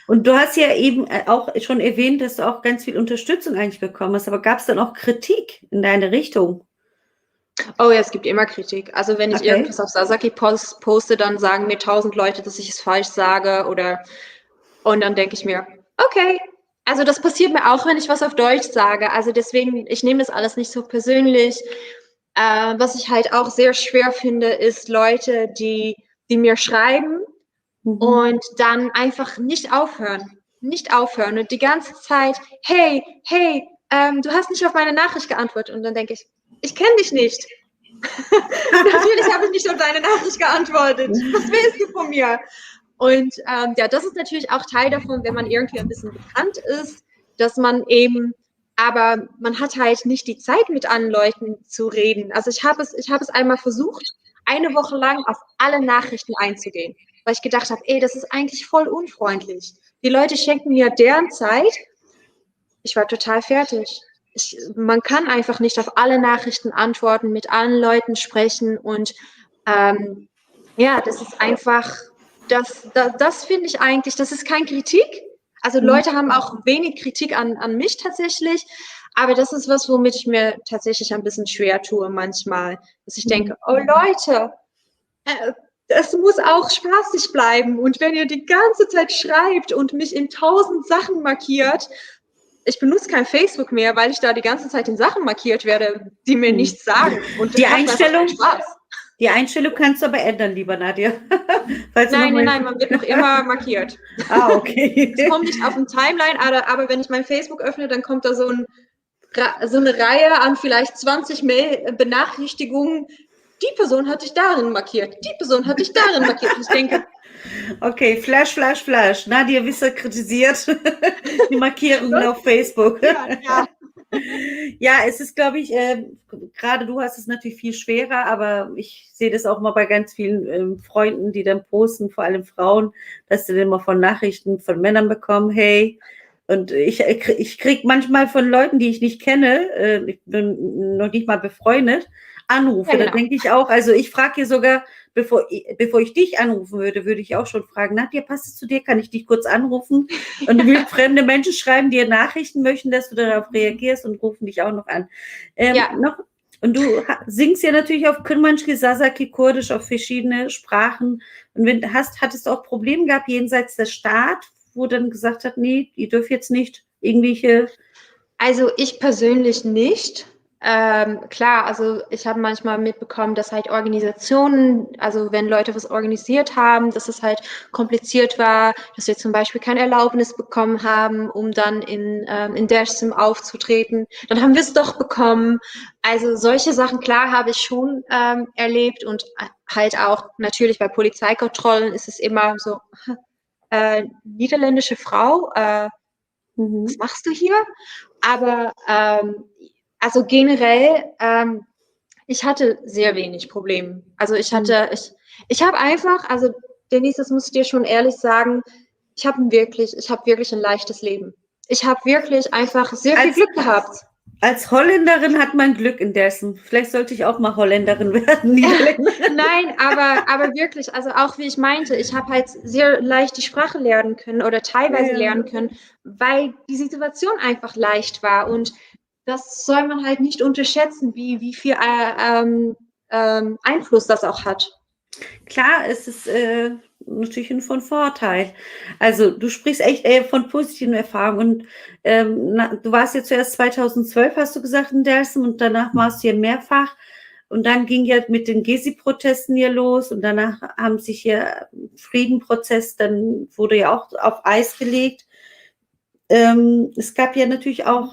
Und du hast ja eben auch schon erwähnt, dass du auch ganz viel Unterstützung eigentlich bekommen hast, aber gab es dann auch Kritik in deine Richtung? Oh ja, es gibt immer Kritik. Also wenn ich Okay. irgendwas auf Sasaki poste, dann sagen mir 1000 Leute, dass ich es falsch sage und dann denke ich mir, okay. Also das passiert mir auch, wenn ich was auf Deutsch sage. Also deswegen, ich nehme das alles nicht so persönlich. Was ich halt auch sehr schwer finde, ist Leute, die mir schreiben und dann einfach nicht aufhören. Nicht aufhören und die ganze Zeit, hey, du hast nicht auf meine Nachricht geantwortet. Und dann denke ich kenne dich nicht. Natürlich habe ich nicht auf deine Nachricht geantwortet. Was willst du von mir? Und ja, das ist natürlich auch Teil davon, wenn man irgendwie ein bisschen bekannt ist, dass man eben, aber man hat halt nicht die Zeit, mit anderen Leuten zu reden. Also ich habe es einmal versucht, eine Woche lang auf alle Nachrichten einzugehen, weil ich gedacht habe, das ist eigentlich voll unfreundlich. Die Leute schenken mir deren Zeit. Ich war total fertig. Man kann einfach nicht auf alle Nachrichten antworten, mit allen Leuten sprechen und ja, das ist einfach, das finde ich eigentlich, das ist keine Kritik. Also Leute haben auch wenig Kritik an mich tatsächlich, aber das ist was, womit ich mir tatsächlich ein bisschen schwer tue manchmal, dass ich denke, oh Leute, es muss auch spaßig bleiben und wenn ihr die ganze Zeit schreibt und mich in 1000 Sachen markiert, ich benutze kein Facebook mehr, weil ich da die ganze Zeit in Sachen markiert werde, die mir nichts sagen. Und Die Einstellung kannst du aber ändern, lieber Nadja. Nein, man wird noch immer markiert. Ah, okay. Es kommt nicht auf den Timeline, aber wenn ich mein Facebook öffne, dann kommt da so eine Reihe an vielleicht 20 Benachrichtigungen. Die Person hat dich darin markiert. Die Person hat dich darin markiert. Und ich denke, okay, Flash. Nadja Wisser kritisiert die Markierungen auf Facebook. Ja. Ja, es ist, glaube ich, gerade du hast es natürlich viel schwerer, aber ich sehe das auch mal bei ganz vielen Freunden, die dann posten, vor allem Frauen, dass sie dann immer von Nachrichten von Männern bekommen, hey, und ich kriege manchmal von Leuten, die ich nicht kenne, ich bin noch nicht mal befreundet, Anrufe. Ja, genau. Da denke ich auch, also ich frage hier sogar, bevor ich dich anrufen würde ich auch schon fragen, Nadja, passt es zu dir? Kann ich dich kurz anrufen? Und fremde Menschen schreiben dir Nachrichten, möchten, dass du darauf reagierst und rufen dich auch noch an. Und du singst ja natürlich auf Kurmanski, Sasaki, Kurdisch, auf verschiedene Sprachen. Und hattest du auch Probleme gehabt jenseits der Staat, wo dann gesagt hat, nee, ihr dürft jetzt nicht irgendwelche... Also ich persönlich nicht. Klar, also ich habe manchmal mitbekommen, dass halt Organisationen, also wenn Leute was organisiert haben, dass es halt kompliziert war, dass wir zum Beispiel keine Erlaubnis bekommen haben, um dann in Dersim aufzutreten. Dann haben wir es doch bekommen. Also solche Sachen, klar, habe ich schon erlebt und halt auch natürlich bei Polizeikontrollen ist es immer so, niederländische Frau, was machst du hier? Aber also generell, ich hatte sehr wenig Probleme. Also ich habe einfach, also Denise, das muss ich dir schon ehrlich sagen, ich habe wirklich ein leichtes Leben. Ich habe wirklich einfach sehr viel Glück gehabt. Als Holländerin hat man Glück in Dersim. Vielleicht sollte ich auch mal Holländerin werden. Nein, aber wirklich, also auch wie ich meinte, ich habe halt sehr leicht die Sprache lernen können oder teilweise lernen können, weil die Situation einfach leicht war und das soll man halt nicht unterschätzen, wie viel Einfluss das auch hat. Klar, es ist natürlich von Vorteil. Also du sprichst echt von positiven Erfahrungen. Und du warst ja zuerst 2012, hast du gesagt, in Dersim und danach warst du hier mehrfach. Und dann ging ja mit den Gezi-Protesten hier los und danach haben sich hier Friedenprozess, dann wurde ja auch auf Eis gelegt. Es gab ja natürlich auch...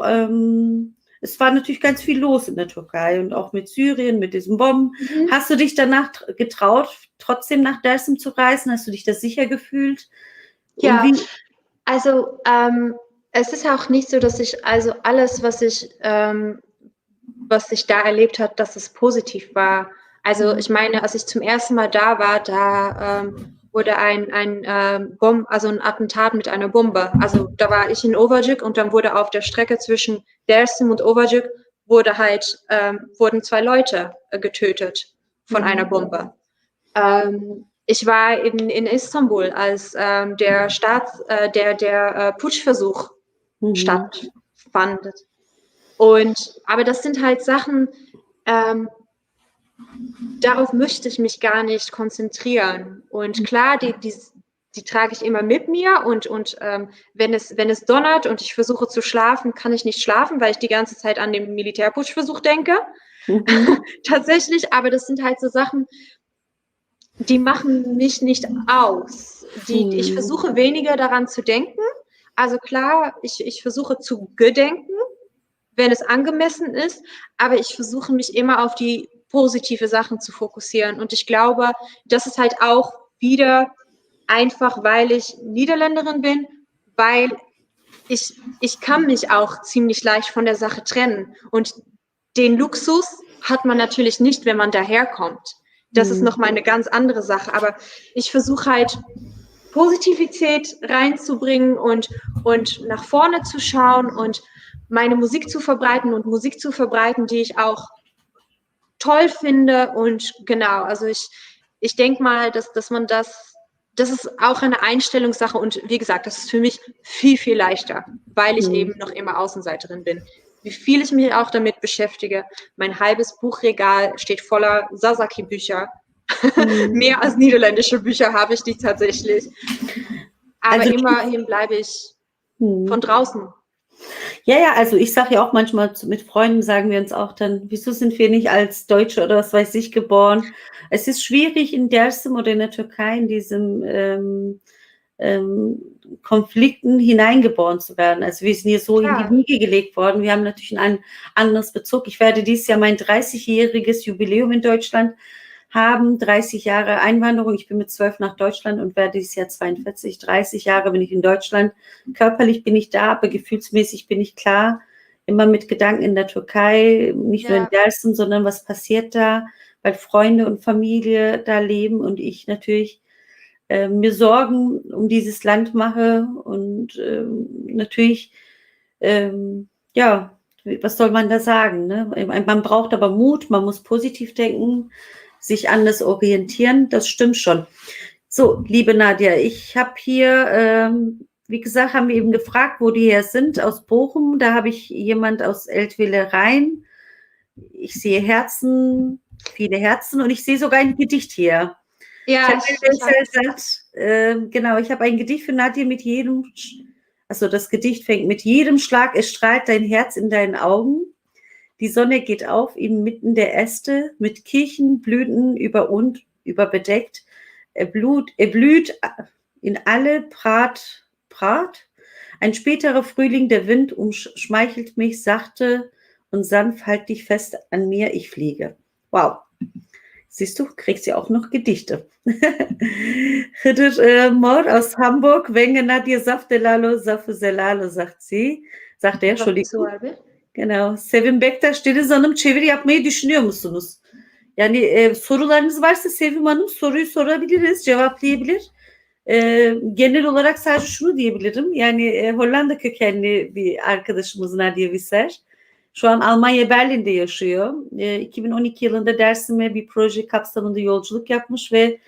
es war natürlich ganz viel los in der Türkei und auch mit Syrien, mit diesen Bomben. Hast du dich danach getraut, trotzdem nach Dersim zu reisen? Hast du dich da sicher gefühlt? Ja, also es ist auch nicht so, dass ich, also alles, was ich da erlebt habe, dass es positiv war. Also ich meine, als ich zum ersten Mal da war, wurde also ein Attentat mit einer Bombe. Also da war ich in Ovacık und dann wurde auf der Strecke zwischen Dersim und Ovacık wurden 2 Leute getötet von einer Bombe. Ich war in Istanbul, als der Putschversuch stattfand. Aber das sind halt Sachen, darauf möchte ich mich gar nicht konzentrieren. Und klar, die trage ich immer mit mir und wenn es donnert und ich versuche zu schlafen, kann ich nicht schlafen, weil ich die ganze Zeit an den Militärputschversuch denke. Tatsächlich, aber das sind halt so Sachen, die machen mich nicht aus. Ich versuche weniger daran zu denken. Also klar, ich versuche zu gedenken, wenn es angemessen ist, aber ich versuche mich immer auf die positive Sachen zu fokussieren. Und ich glaube, das ist halt auch wieder einfach, weil ich Niederländerin bin, weil ich kann mich auch ziemlich leicht von der Sache trennen. Und den Luxus hat man natürlich nicht, wenn man daherkommt. Das ist nochmal eine ganz andere Sache. Aber ich versuche halt, Positivität reinzubringen und nach vorne zu schauen und meine Musik zu verbreiten und Musik zu verbreiten, die ich auch toll finde. Und genau, also ich denke mal, dass man das ist auch eine Einstellungssache. Und wie gesagt, das ist für mich viel, viel leichter, weil ich eben noch immer Außenseiterin bin. Wie viel ich mich auch damit beschäftige. Mein halbes Buchregal steht voller Sasaki-Bücher. Mehr als niederländische Bücher habe ich die tatsächlich. Aber also, immerhin bleibe ich von draußen. Ja, also ich sage ja auch manchmal mit Freunden, sagen wir uns auch dann, wieso sind wir nicht als Deutsche oder was weiß ich geboren? Es ist schwierig in Dersim oder in der Türkei in diesem Konflikten hineingeboren zu werden. Also wir sind hier so in die Wiege gelegt worden. Wir haben natürlich ein anderes Bezug. Ich werde dieses Jahr mein 30-jähriges Jubiläum in Deutschland haben, 30 Jahre Einwanderung. Ich bin mit 12 nach Deutschland und werde dieses Jahr 42, 30 Jahre bin ich in Deutschland. Körperlich bin ich da, aber gefühlsmäßig bin ich klar, immer mit Gedanken in der Türkei, nicht nur in Dersim, sondern was passiert da, weil Freunde und Familie da leben und ich natürlich mir Sorgen um dieses Land mache und natürlich, was soll man da sagen? Ne? Man braucht aber Mut, man muss positiv denken, sich anders orientieren, das stimmt schon. So, liebe Nadja, ich habe hier, wie gesagt, haben wir eben gefragt, wo die her sind, aus Bochum. Da habe ich jemand aus Eltville-Rhein. Ich sehe Herzen, viele Herzen und ich sehe sogar ein Gedicht hier. Ja, ich habe ein Gedicht für Nadja mit jedem, also das Gedicht fängt mit jedem Schlag, es strahlt dein Herz in deinen Augen. Die Sonne geht auf inmitten der Äste, mit Kirchenblüten überbedeckt. Er blüht in alle Prat. Ein späterer Frühling, der Wind umschmeichelt mich sachte und sanft, halt dich fest an mir, ich fliege. Wow. Siehst du, kriegst ja auch noch Gedichte. Mord aus Hamburg, Wenge Nadja Saftelalo, Selalo, sagt er, Entschuldigung. Genau. Sevim Bektaş Deniz Hanım, çeviri yapmayı düşünüyor musunuz? Yani sorularınız varsa Sevim Hanım soruyu sorabiliriz, cevaplayabilir. Genel olarak sadece şunu diyebilirim. Yani Hollanda kökenli bir arkadaşımız Nadja Visser. Şu an Almanya Berlin'de yaşıyor. 2012 yılında Dersim'e bir proje kapsamında yolculuk yapmış ve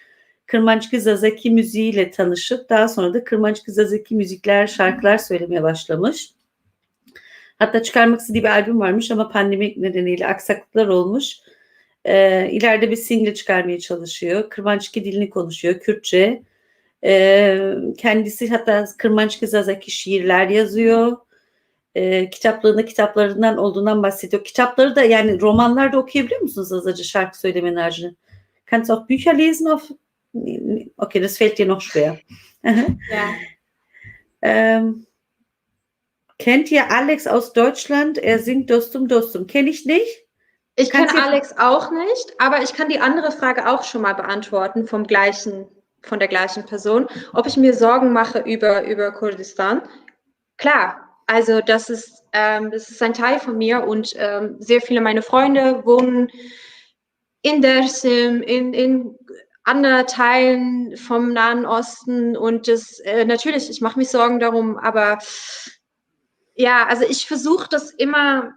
Kırmançkı Zazaki müziğiyle tanışıp daha sonra da Kırmançkı Zazaki müzikler, şarkılar söylemeye başlamış. Hatta çıkarmak istediği bir albüm varmış ama pandemi nedeniyle aksaklıklar olmuş. İleride bir single çıkarmaya çalışıyor. Kırmançkı dilini konuşuyor, Kürtçe. Kendisi hatta Kırmançkı Zazaki şiirler yazıyor. Kitaplarından olduğundan bahsediyor. Kitapları da yani romanlar da okuyabiliyor musunuz Azacı şarkı söylemenin haricinde? Kannst du auch Bücher lesen auf? Okay, das fällt dir noch schwer. Kennt ihr Alex aus Deutschland? Er singt Dostum Dostum. Kenne ich nicht. Ich kenne Alex auch nicht, aber ich kann die andere Frage auch schon mal beantworten von der gleichen Person, ob ich mir Sorgen mache über Kurdistan. Klar, also das ist ein Teil von mir und sehr viele meiner Freunde wohnen in Dersim, anderen Teilen vom Nahen Osten und das natürlich, ich mache mich Sorgen darum, aber ja, also ich versuche das immer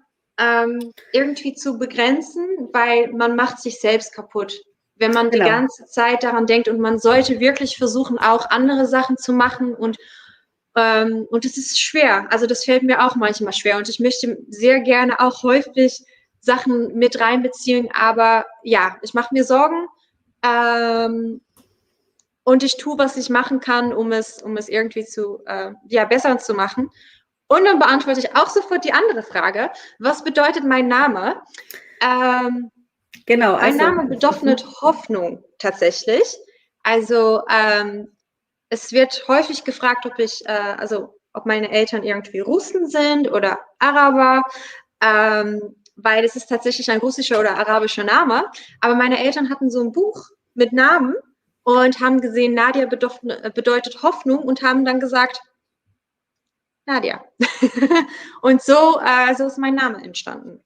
irgendwie zu begrenzen, weil man macht sich selbst kaputt, wenn man die Genau. ganze Zeit daran denkt und man sollte wirklich versuchen, auch andere Sachen zu machen und es ist schwer. Also das fällt mir auch manchmal schwer und ich möchte sehr gerne auch häufig Sachen mit reinbeziehen, aber ja, ich mache mir Sorgen und ich tue, was ich machen kann, um es irgendwie zu besser zu machen. Und dann beantworte ich auch sofort die andere Frage. Was bedeutet mein Name? Genau, Mein Name bedeutet Hoffnung tatsächlich. Also es wird häufig gefragt, ob meine Eltern irgendwie Russen sind oder Araber, weil es ist tatsächlich ein russischer oder arabischer Name. Aber meine Eltern hatten so ein Buch mit Namen und haben gesehen, Nadia bedeutet Hoffnung und haben dann gesagt, Nadia. Und so ist mein Name entstanden.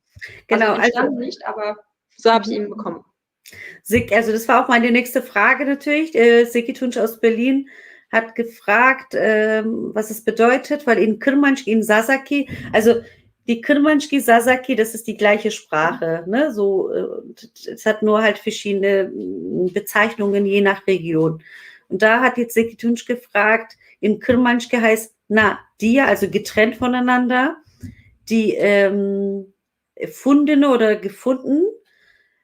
Genau, also entstanden nicht, aber so habe ich ihn bekommen. Also das war auch meine nächste Frage natürlich. Seki Tunç aus Berlin hat gefragt, was es bedeutet, weil in Kırmançki, in Sasaki, also die Kırmançki, Sasaki, das ist die gleiche Sprache, ne? So, es hat nur halt verschiedene Bezeichnungen je nach Region. Und da hat jetzt Seki Tunç gefragt, in Kırmançki heißt Nadia, also getrennt voneinander, die Fundene oder gefunden,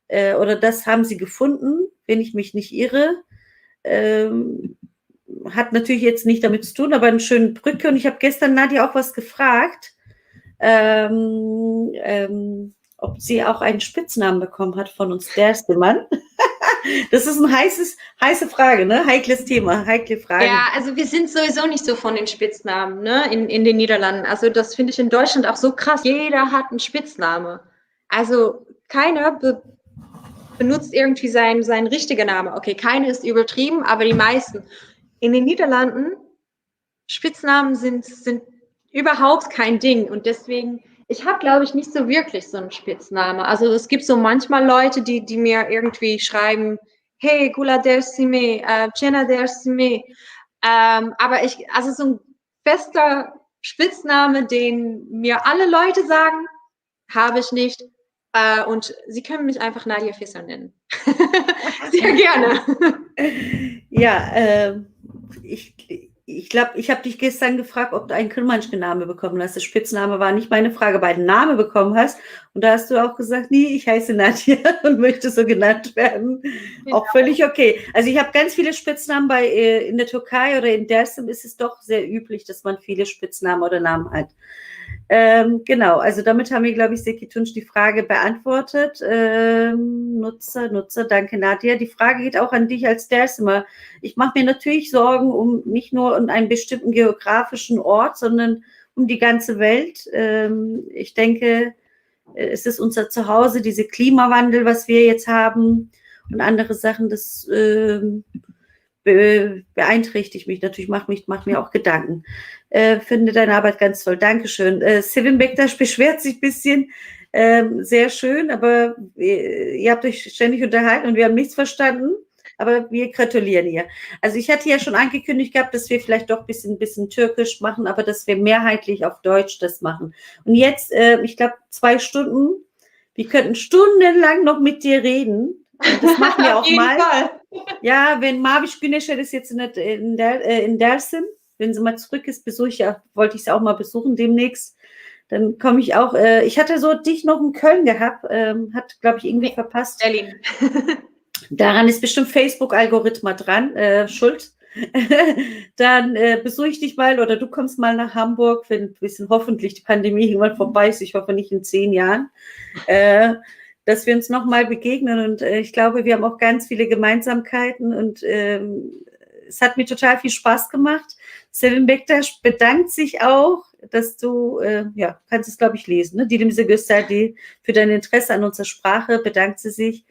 oder das haben sie gefunden, wenn ich mich nicht irre. Hat natürlich jetzt nicht damit zu tun, aber eine schöne Brücke. Und ich habe gestern Nadia auch was gefragt, ob sie auch einen Spitznamen bekommen hat von uns, der erste Mann. Das ist eine heiße Frage, ne? Heikles Thema, heikle Frage. Ja, also wir sind sowieso nicht so von den Spitznamen, ne? In den Niederlanden. Also das finde ich in Deutschland auch so krass. Jeder hat einen Spitzname. Also keiner benutzt irgendwie sein richtiger Name. Okay, keine ist übertrieben, aber die meisten. In den Niederlanden, Spitznamen sind überhaupt kein Ding. Und deswegen, ich habe, glaube ich, nicht so wirklich so einen Spitzname. Also es gibt so manchmal Leute, die mir irgendwie schreiben, hey, Gula dersime, Cena dersime. Aber also so ein fester Spitzname, den mir alle Leute sagen, habe ich nicht. Und Sie können mich einfach Nadia Fisser nennen. Sehr gerne. Ja, ich glaube, ich habe dich gestern gefragt, ob du einen Kırmançki-Name bekommen hast. Der Spitzname war nicht meine Frage, aber einen Namen bekommen hast. Und da hast du auch gesagt, nee, ich heiße Nadia und möchte so genannt werden. Genau. Auch völlig okay. Also ich habe ganz viele Spitznamen in der Türkei oder in Dersim ist es doch sehr üblich, dass man viele Spitznamen oder Namen hat. Genau, also damit haben wir, glaube ich, Seki Tunç die Frage beantwortet. Nutzer, danke Nadia. Die Frage geht auch an dich als Dersimer. Ich mache mir natürlich Sorgen um nicht nur um einen bestimmten geografischen Ort, sondern um die ganze Welt. Ich denke, es ist unser Zuhause, dieser Klimawandel, was wir jetzt haben und andere Sachen, das beeinträchtigt mich natürlich, macht mir auch Gedanken. Finde deine Arbeit ganz toll. Dankeschön. Sevim Bektaş beschwert sich ein bisschen. Sehr schön, aber ihr habt euch ständig unterhalten und wir haben nichts verstanden, aber wir gratulieren ihr. Also ich hatte ja schon angekündigt gehabt, dass wir vielleicht doch ein bisschen Türkisch machen, aber dass wir mehrheitlich auf Deutsch das machen. Und jetzt, ich glaube, 2 Stunden, wir könnten stundenlang noch mit dir reden. Und das machen wir auch mal. Fall. Ja, wenn Maviş Güneşer ist jetzt in Dersim, wenn sie mal zurück ist, wollte ich sie auch mal besuchen demnächst. Dann komme ich auch. Ich hatte so dich noch in Köln gehabt, hat, glaube ich, irgendwie verpasst. Berlin. Daran ist bestimmt Facebook-Algorithma dran, schuld. Dann besuche ich dich mal oder du kommst mal nach Hamburg, wenn ein bisschen hoffentlich die Pandemie irgendwann vorbei ist. Ich hoffe nicht in 10 Jahren. Dass wir uns nochmal begegnen und ich glaube, wir haben auch ganz viele Gemeinsamkeiten und es hat mir total viel Spaß gemacht. Sevim Bektaş bedankt sich auch, dass du, kannst es, glaube ich, lesen, ne? Dilim Gösterdi, für dein Interesse an unserer Sprache bedankt sie sich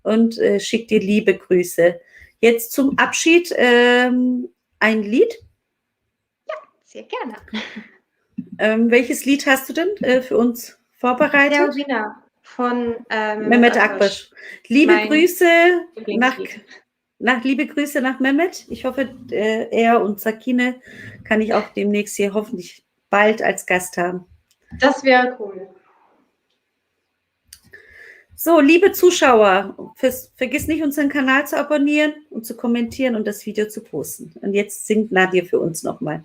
und schickt dir liebe Grüße. Jetzt zum Abschied ein Lied? Ja, sehr gerne. Welches Lied hast du denn für uns vorbereitet? Serbina von Mehmet Akbaş. Liebe Grüße Liebe Grüße nach Mehmet. Ich hoffe, er und Sakine kann ich auch demnächst hier hoffentlich bald als Gast haben. Das wäre cool. So, liebe Zuschauer, vergiss nicht, unseren Kanal zu abonnieren und zu kommentieren und das Video zu posten. Und jetzt singt Nadia für uns nochmal.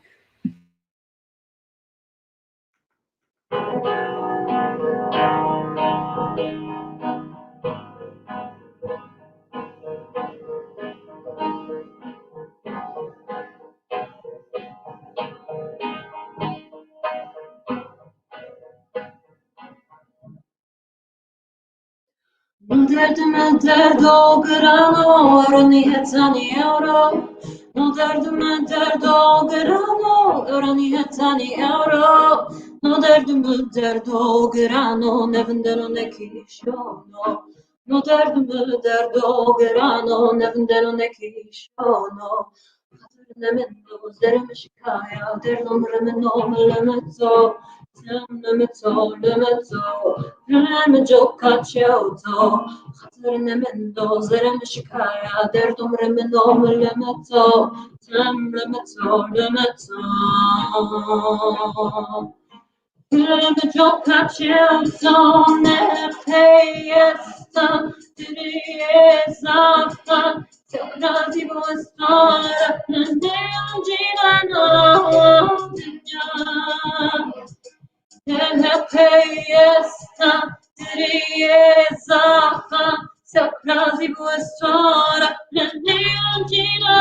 Derdime derdo grano, orani hetani euro. No derdime derdo grano, orani hetani euro. No derdime derdo grano, nevindero nekishono. No derdime derdo grano, nevindero nekishono. Nemendo, zerem shikaya, derdom remeno melemezo. Nemezzo, Remejo Cacioto, Nemendo, Zerem Shikaya, Derdum Remeno, Lemezzo, Lemezzo. Remejo Cacioto, Nepeyesta, Tiriesa, Teokrati Vostara, Neangina, Nepeyesta, Tiriesa, Teokrati Vostara, Neangina,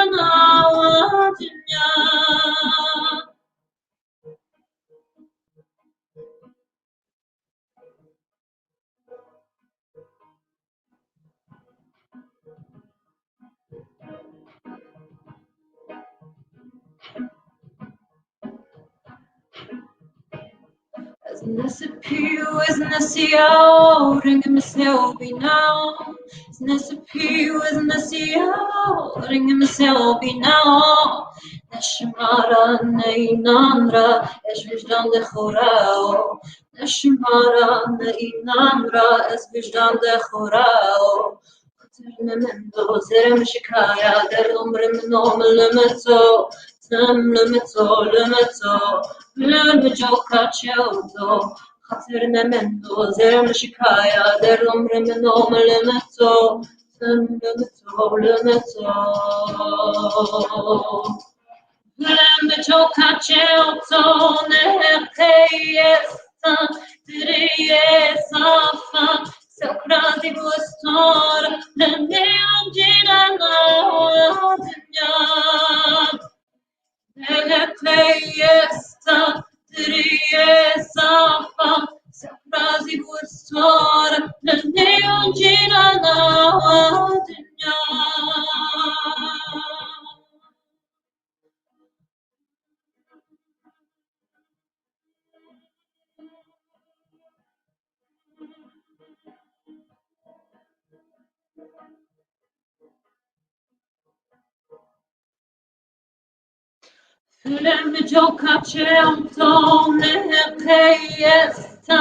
Nesipio is Nesio, ring him be now. Nesipio is Nesio, ring him be now. Neshimara neinandra, es vijdan de chorao. Neshimara neinandra, es vijdan de chorao. Nemendo, zerem shikaya, der umrem nom lemezo. Lemezzo, Lemejo Cacioto, Nemendo, Zerem Shikaya, Der Remeno, Lemezzo, Lemejo Cacioto, Nepeyesta, Triesa, Socrati Bustor, Neangina, Nepeyesta, Triesa, Socrati Bustor, Neangina, Lemejo Cacioto, Nepeyesta,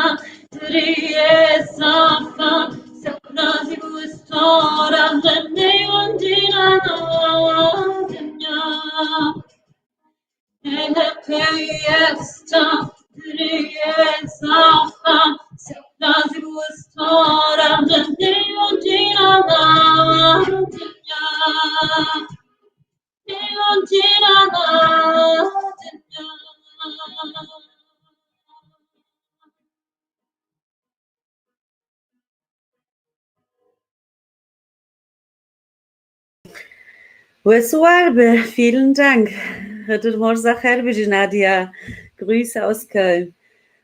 Triesa, Socrati Bustora, Neangina, Nepeyesta, Triesa, Socrati Bustora, Neangina, Suarbe, vielen Dank. Nadia. Grüße aus Köln.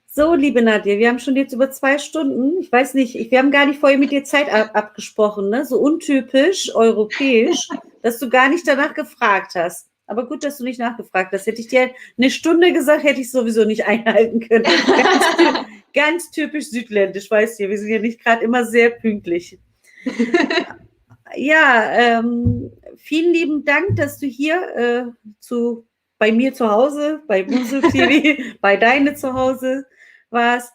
So, liebe Nadia, wir haben schon jetzt über 2 Stunden. Ich weiß nicht, wir haben gar nicht vorher mit dir Zeit abgesprochen, ne? So untypisch europäisch, dass du gar nicht danach gefragt hast. Aber gut, dass du nicht nachgefragt hast. Hätte ich dir 1 Stunde gesagt, hätte ich sowieso nicht einhalten können. Ganz typisch südländisch, weißt du, wir sind ja nicht gerade immer sehr pünktlich. Ja, vielen lieben Dank, dass du hier bei mir zu Hause, bei Busel TV, bei deine zu Hause warst.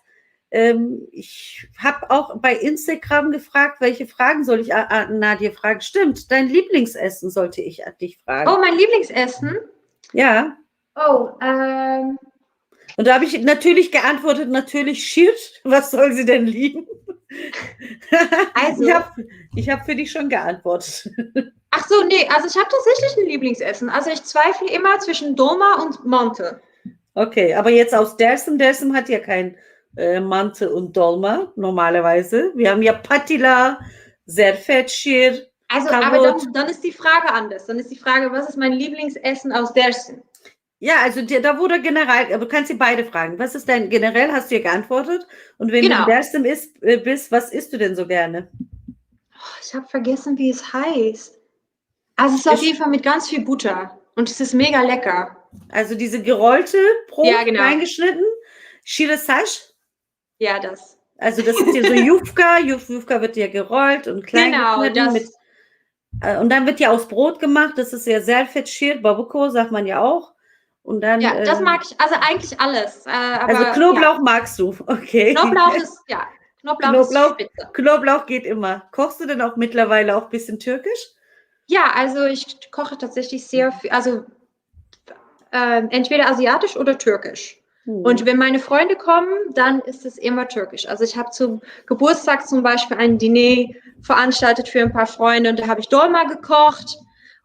Ich habe auch bei Instagram gefragt, welche Fragen soll ich an Nadia fragen? Stimmt, dein Lieblingsessen sollte ich an dich fragen. Oh, mein Lieblingsessen? Ja. Oh, Und da habe ich natürlich geantwortet, natürlich Schirt. Was soll sie denn lieben? Also. Ich hab für dich schon geantwortet. Ach so, nee, also ich habe tatsächlich ein Lieblingsessen. Also ich zweifle immer zwischen Dolma und Mante. Okay, aber jetzt aus Dersim. Dersim hat ja kein Mante und Dolma normalerweise. Wir haben ja Patila, Zerfetschir, Also, Kavut. aber dann ist die Frage anders. Dann ist die Frage, was ist mein Lieblingsessen aus Dersim? Ja, also da wurde generell, aber du kannst sie beide fragen. Was ist dein, generell hast du ja geantwortet. Und wenn du in Dersim bist, was isst du denn so gerne? Oh, ich habe vergessen, wie es heißt. Also es ist auf jeden Fall mit ganz viel Butter. Und es ist mega lecker. Also diese gerollte Brot, ja, genau, reingeschnitten. Shirasash. Ja, das. Also das ist ja so Yufka. Yufka wird ja gerollt und klein geschnitten. Das. Und dann wird ja aus Brot gemacht. Das ist ja Zerfetschir, Babuko, sagt man ja auch. Und dann, ja, das mag ich, also eigentlich alles. Aber, also Knoblauch magst du, okay. Knoblauch ist, ja, Knoblauch ist spitze. Knoblauch geht immer. Kochst du denn auch mittlerweile auch ein bisschen türkisch? Ja, also ich koche tatsächlich sehr viel, also entweder asiatisch oder türkisch. Und wenn meine Freunde kommen, dann ist es immer türkisch. Also ich habe zum Geburtstag zum Beispiel ein Diner veranstaltet für ein paar Freunde und da habe ich Dolma gekocht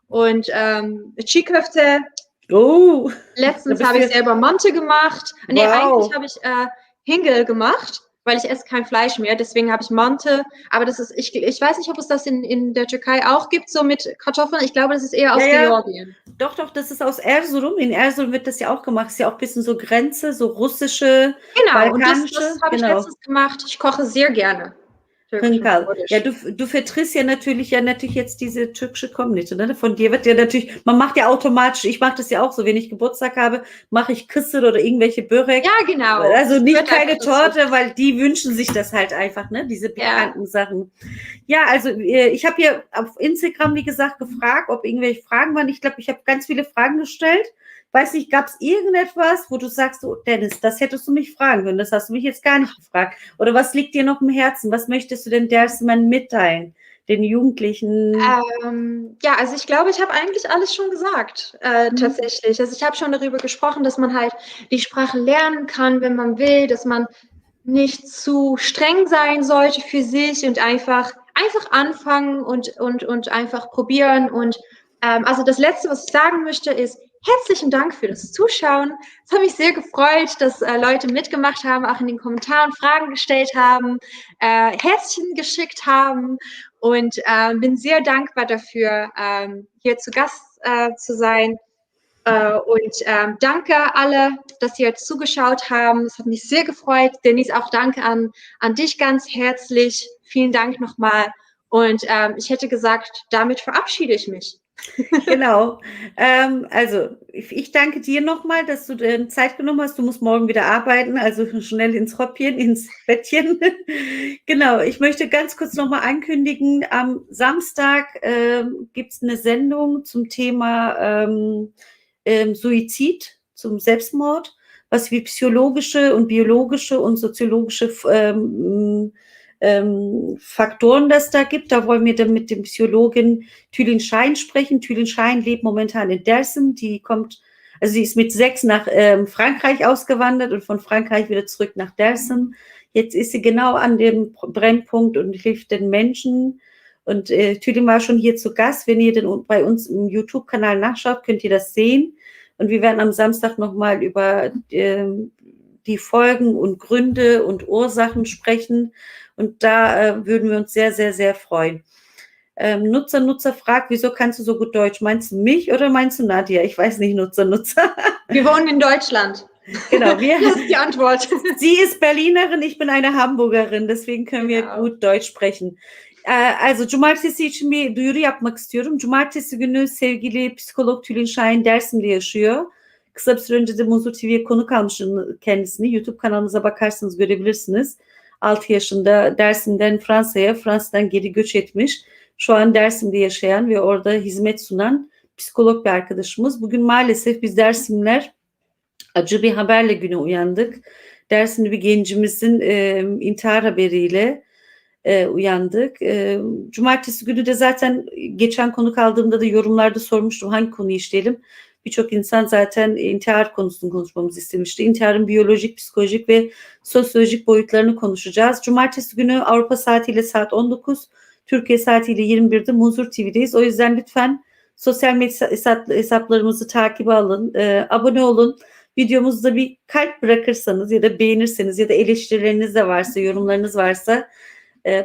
und Çiğ Köfte. Oh. Letztens habe ich selber Mante gemacht. Wow. Nee, eigentlich habe ich Hingel gemacht, weil ich esse kein Fleisch mehr. Deswegen habe ich Mante. Aber das ist, ich weiß nicht, ob es das in der Türkei auch gibt, so mit Kartoffeln. Ich glaube, das ist eher aus Georgien. Doch, das ist aus Erzurum. In Erzurum wird das ja auch gemacht. Das ist ja auch ein bisschen so Grenze, so russische, balkanische. Und das habe ich letztens gemacht. Ich koche sehr gerne. Ja, du vertrittst ja natürlich jetzt diese türkische Community. Ne? Von dir wird ja natürlich, man macht ja automatisch, ich mache das ja auch so, wenn ich Geburtstag habe, mache ich Kısır oder irgendwelche Börek. Ja, genau. Also nicht keine Torte, weil die wünschen sich das halt einfach, ne? Diese bekannten Sachen. Ja, also ich habe hier auf Instagram, wie gesagt, gefragt, ob irgendwelche Fragen waren. Ich glaube, ich habe ganz viele Fragen gestellt. Weiß nicht, gab es irgendetwas, wo du sagst, oh Dennis, das hättest du mich fragen können, das hast du mich jetzt gar nicht gefragt. Oder was liegt dir noch im Herzen? Was möchtest du denn Dersimern mitteilen, den Jugendlichen? Ja, also ich glaube, ich habe eigentlich alles schon gesagt, tatsächlich. Also ich habe schon darüber gesprochen, dass man halt die Sprache lernen kann, wenn man will, dass man nicht zu streng sein sollte für sich und einfach anfangen und einfach probieren. Und also das Letzte, was ich sagen möchte, ist, herzlichen Dank für das Zuschauen. Es hat mich sehr gefreut, dass Leute mitgemacht haben, auch in den Kommentaren Fragen gestellt haben, Herzchen geschickt haben und bin sehr dankbar dafür, hier zu Gast zu sein. Und danke alle, dass ihr jetzt zugeschaut haben. Es hat mich sehr gefreut. Denise, auch danke an dich ganz herzlich. Vielen Dank nochmal. Und ich hätte gesagt, damit verabschiede ich mich. Genau. Also ich danke dir nochmal, dass du Zeit genommen hast. Du musst morgen wieder arbeiten, also schnell ins Hoppchen, ins Bettchen. Genau, ich möchte ganz kurz nochmal ankündigen, am Samstag gibt es eine Sendung zum Thema Suizid, zum Selbstmord, was wie psychologische und biologische und soziologische Faktoren das da gibt. Da wollen wir dann mit dem Psychologen Tülin Schein sprechen. Tülin Schein lebt momentan in Dersim. Sie ist mit 6 nach Frankreich ausgewandert und von Frankreich wieder zurück nach Dersim. Jetzt ist sie genau an dem Brennpunkt und hilft den Menschen. Und Tülin war schon hier zu Gast. Wenn ihr denn bei uns im YouTube-Kanal nachschaut, könnt ihr das sehen. Und wir werden am Samstag nochmal über die Folgen und Gründe und Ursachen sprechen. Und da würden wir uns sehr, sehr, sehr freuen. Nutzer fragt, wieso kannst du so gut Deutsch? Meinst du mich oder meinst du Nadia? Ich weiß nicht, Nutzer. Wir wohnen in Deutschland. Genau. Das ist die Antwort. Sie ist Berlinerin, ich bin eine Hamburgerin. Deswegen können wir gut Deutsch sprechen. Also cumartesi için bir duyuru yapmak istiyorum. Cumartesi günü sevgili psikolog Tülin Şahin Dersim'de yaşıyor. Kısa bir süre önce de Muzur TV'ye konuk almışım kendisini. YouTube kanalımıza bakarsanız görebilirsiniz. 6 yaşında Dersim'den Fransa'ya, Fransa'dan geri göç etmiş. Şu an Dersim'de yaşayan ve orada hizmet sunan psikolog bir arkadaşımız. Bugün maalesef biz Dersimler acı bir haberle güne uyandık. Dersimli bir gencimizin intihar haberiyle uyandık. Cumartesi günü de zaten geçen konu kaldığımda da yorumlarda sormuştum hangi konuyu işleyelim. Birçok insan zaten intihar konusunu konuşmamızı istemişti. İntiharın biyolojik, psikolojik ve sosyolojik boyutlarını konuşacağız. Cumartesi günü Avrupa saatiyle saat 19, Türkiye saatiyle 21'de Muzur TV'deyiz. O yüzden lütfen sosyal medya hesaplarımızı takibe alın, abone olun. Videomuzda bir kalp bırakırsanız ya da beğenirseniz ya da eleştirileriniz de varsa, yorumlarınız varsa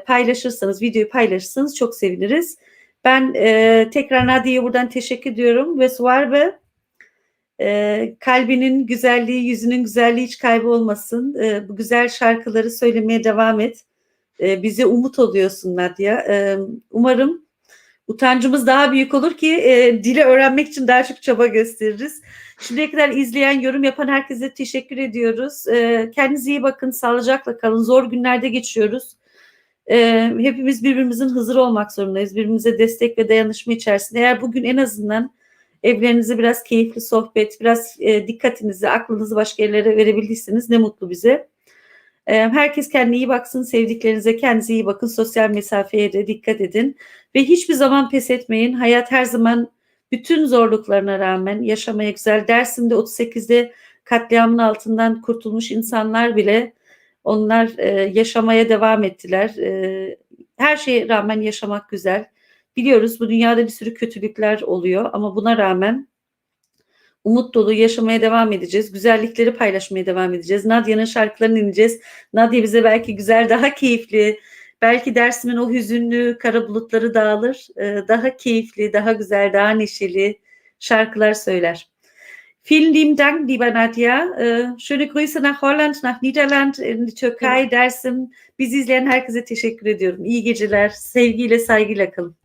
paylaşırsanız, videoyu paylaşırsanız çok seviniriz. Ben tekrar Nadia'ya buradan teşekkür ediyorum ve Suarbe kalbinin güzelliği, yüzünün güzelliği hiç kaybolmasın. Bu güzel şarkıları söylemeye devam et. Bize umut oluyorsun Nadia. Umarım utancımız daha büyük olur ki dili öğrenmek için daha çok çaba gösteririz. Şimdiye kadar izleyen, yorum yapan herkese teşekkür ediyoruz. Kendinize iyi bakın, sağlıcakla kalın. Zor günlerde geçiyoruz. Hepimiz birbirimizin hızırı olmak zorundayız. Birbirimize destek ve dayanışma içerisinde. Eğer bugün en azından evlerinize biraz keyifli sohbet, biraz dikkatinizi, aklınızı başka yerlere verebildiyseniz ne mutlu bize. Herkes kendine iyi baksın, sevdiklerinize kendinize iyi bakın, sosyal mesafeye de dikkat edin ve hiçbir zaman pes etmeyin. Hayat her zaman bütün zorluklarına rağmen yaşamaya güzel. Dersim'de 38'de katliamın altından kurtulmuş insanlar bile onlar yaşamaya devam ettiler. Her şeye rağmen yaşamak güzel. Biliyoruz bu dünyada bir sürü kötülükler oluyor ama buna rağmen umut dolu yaşamaya devam edeceğiz. Güzellikleri paylaşmaya devam edeceğiz. Nadia'nın şarkılarını dinleyeceğiz. Nadia bize belki güzel, daha keyifli, belki Dersim'in o hüzünlü kara bulutları dağılır. Daha keyifli, daha güzel, daha neşeli şarkılar söyler. Vielen lieben Dank, lieber Nadia. Schöne Grüße nach Holland, nach Niederland, in die Türkei, Dersim. Bizi izleyen herkese teşekkür ediyorum. İyi geceler, sevgiyle, saygıyla kalın.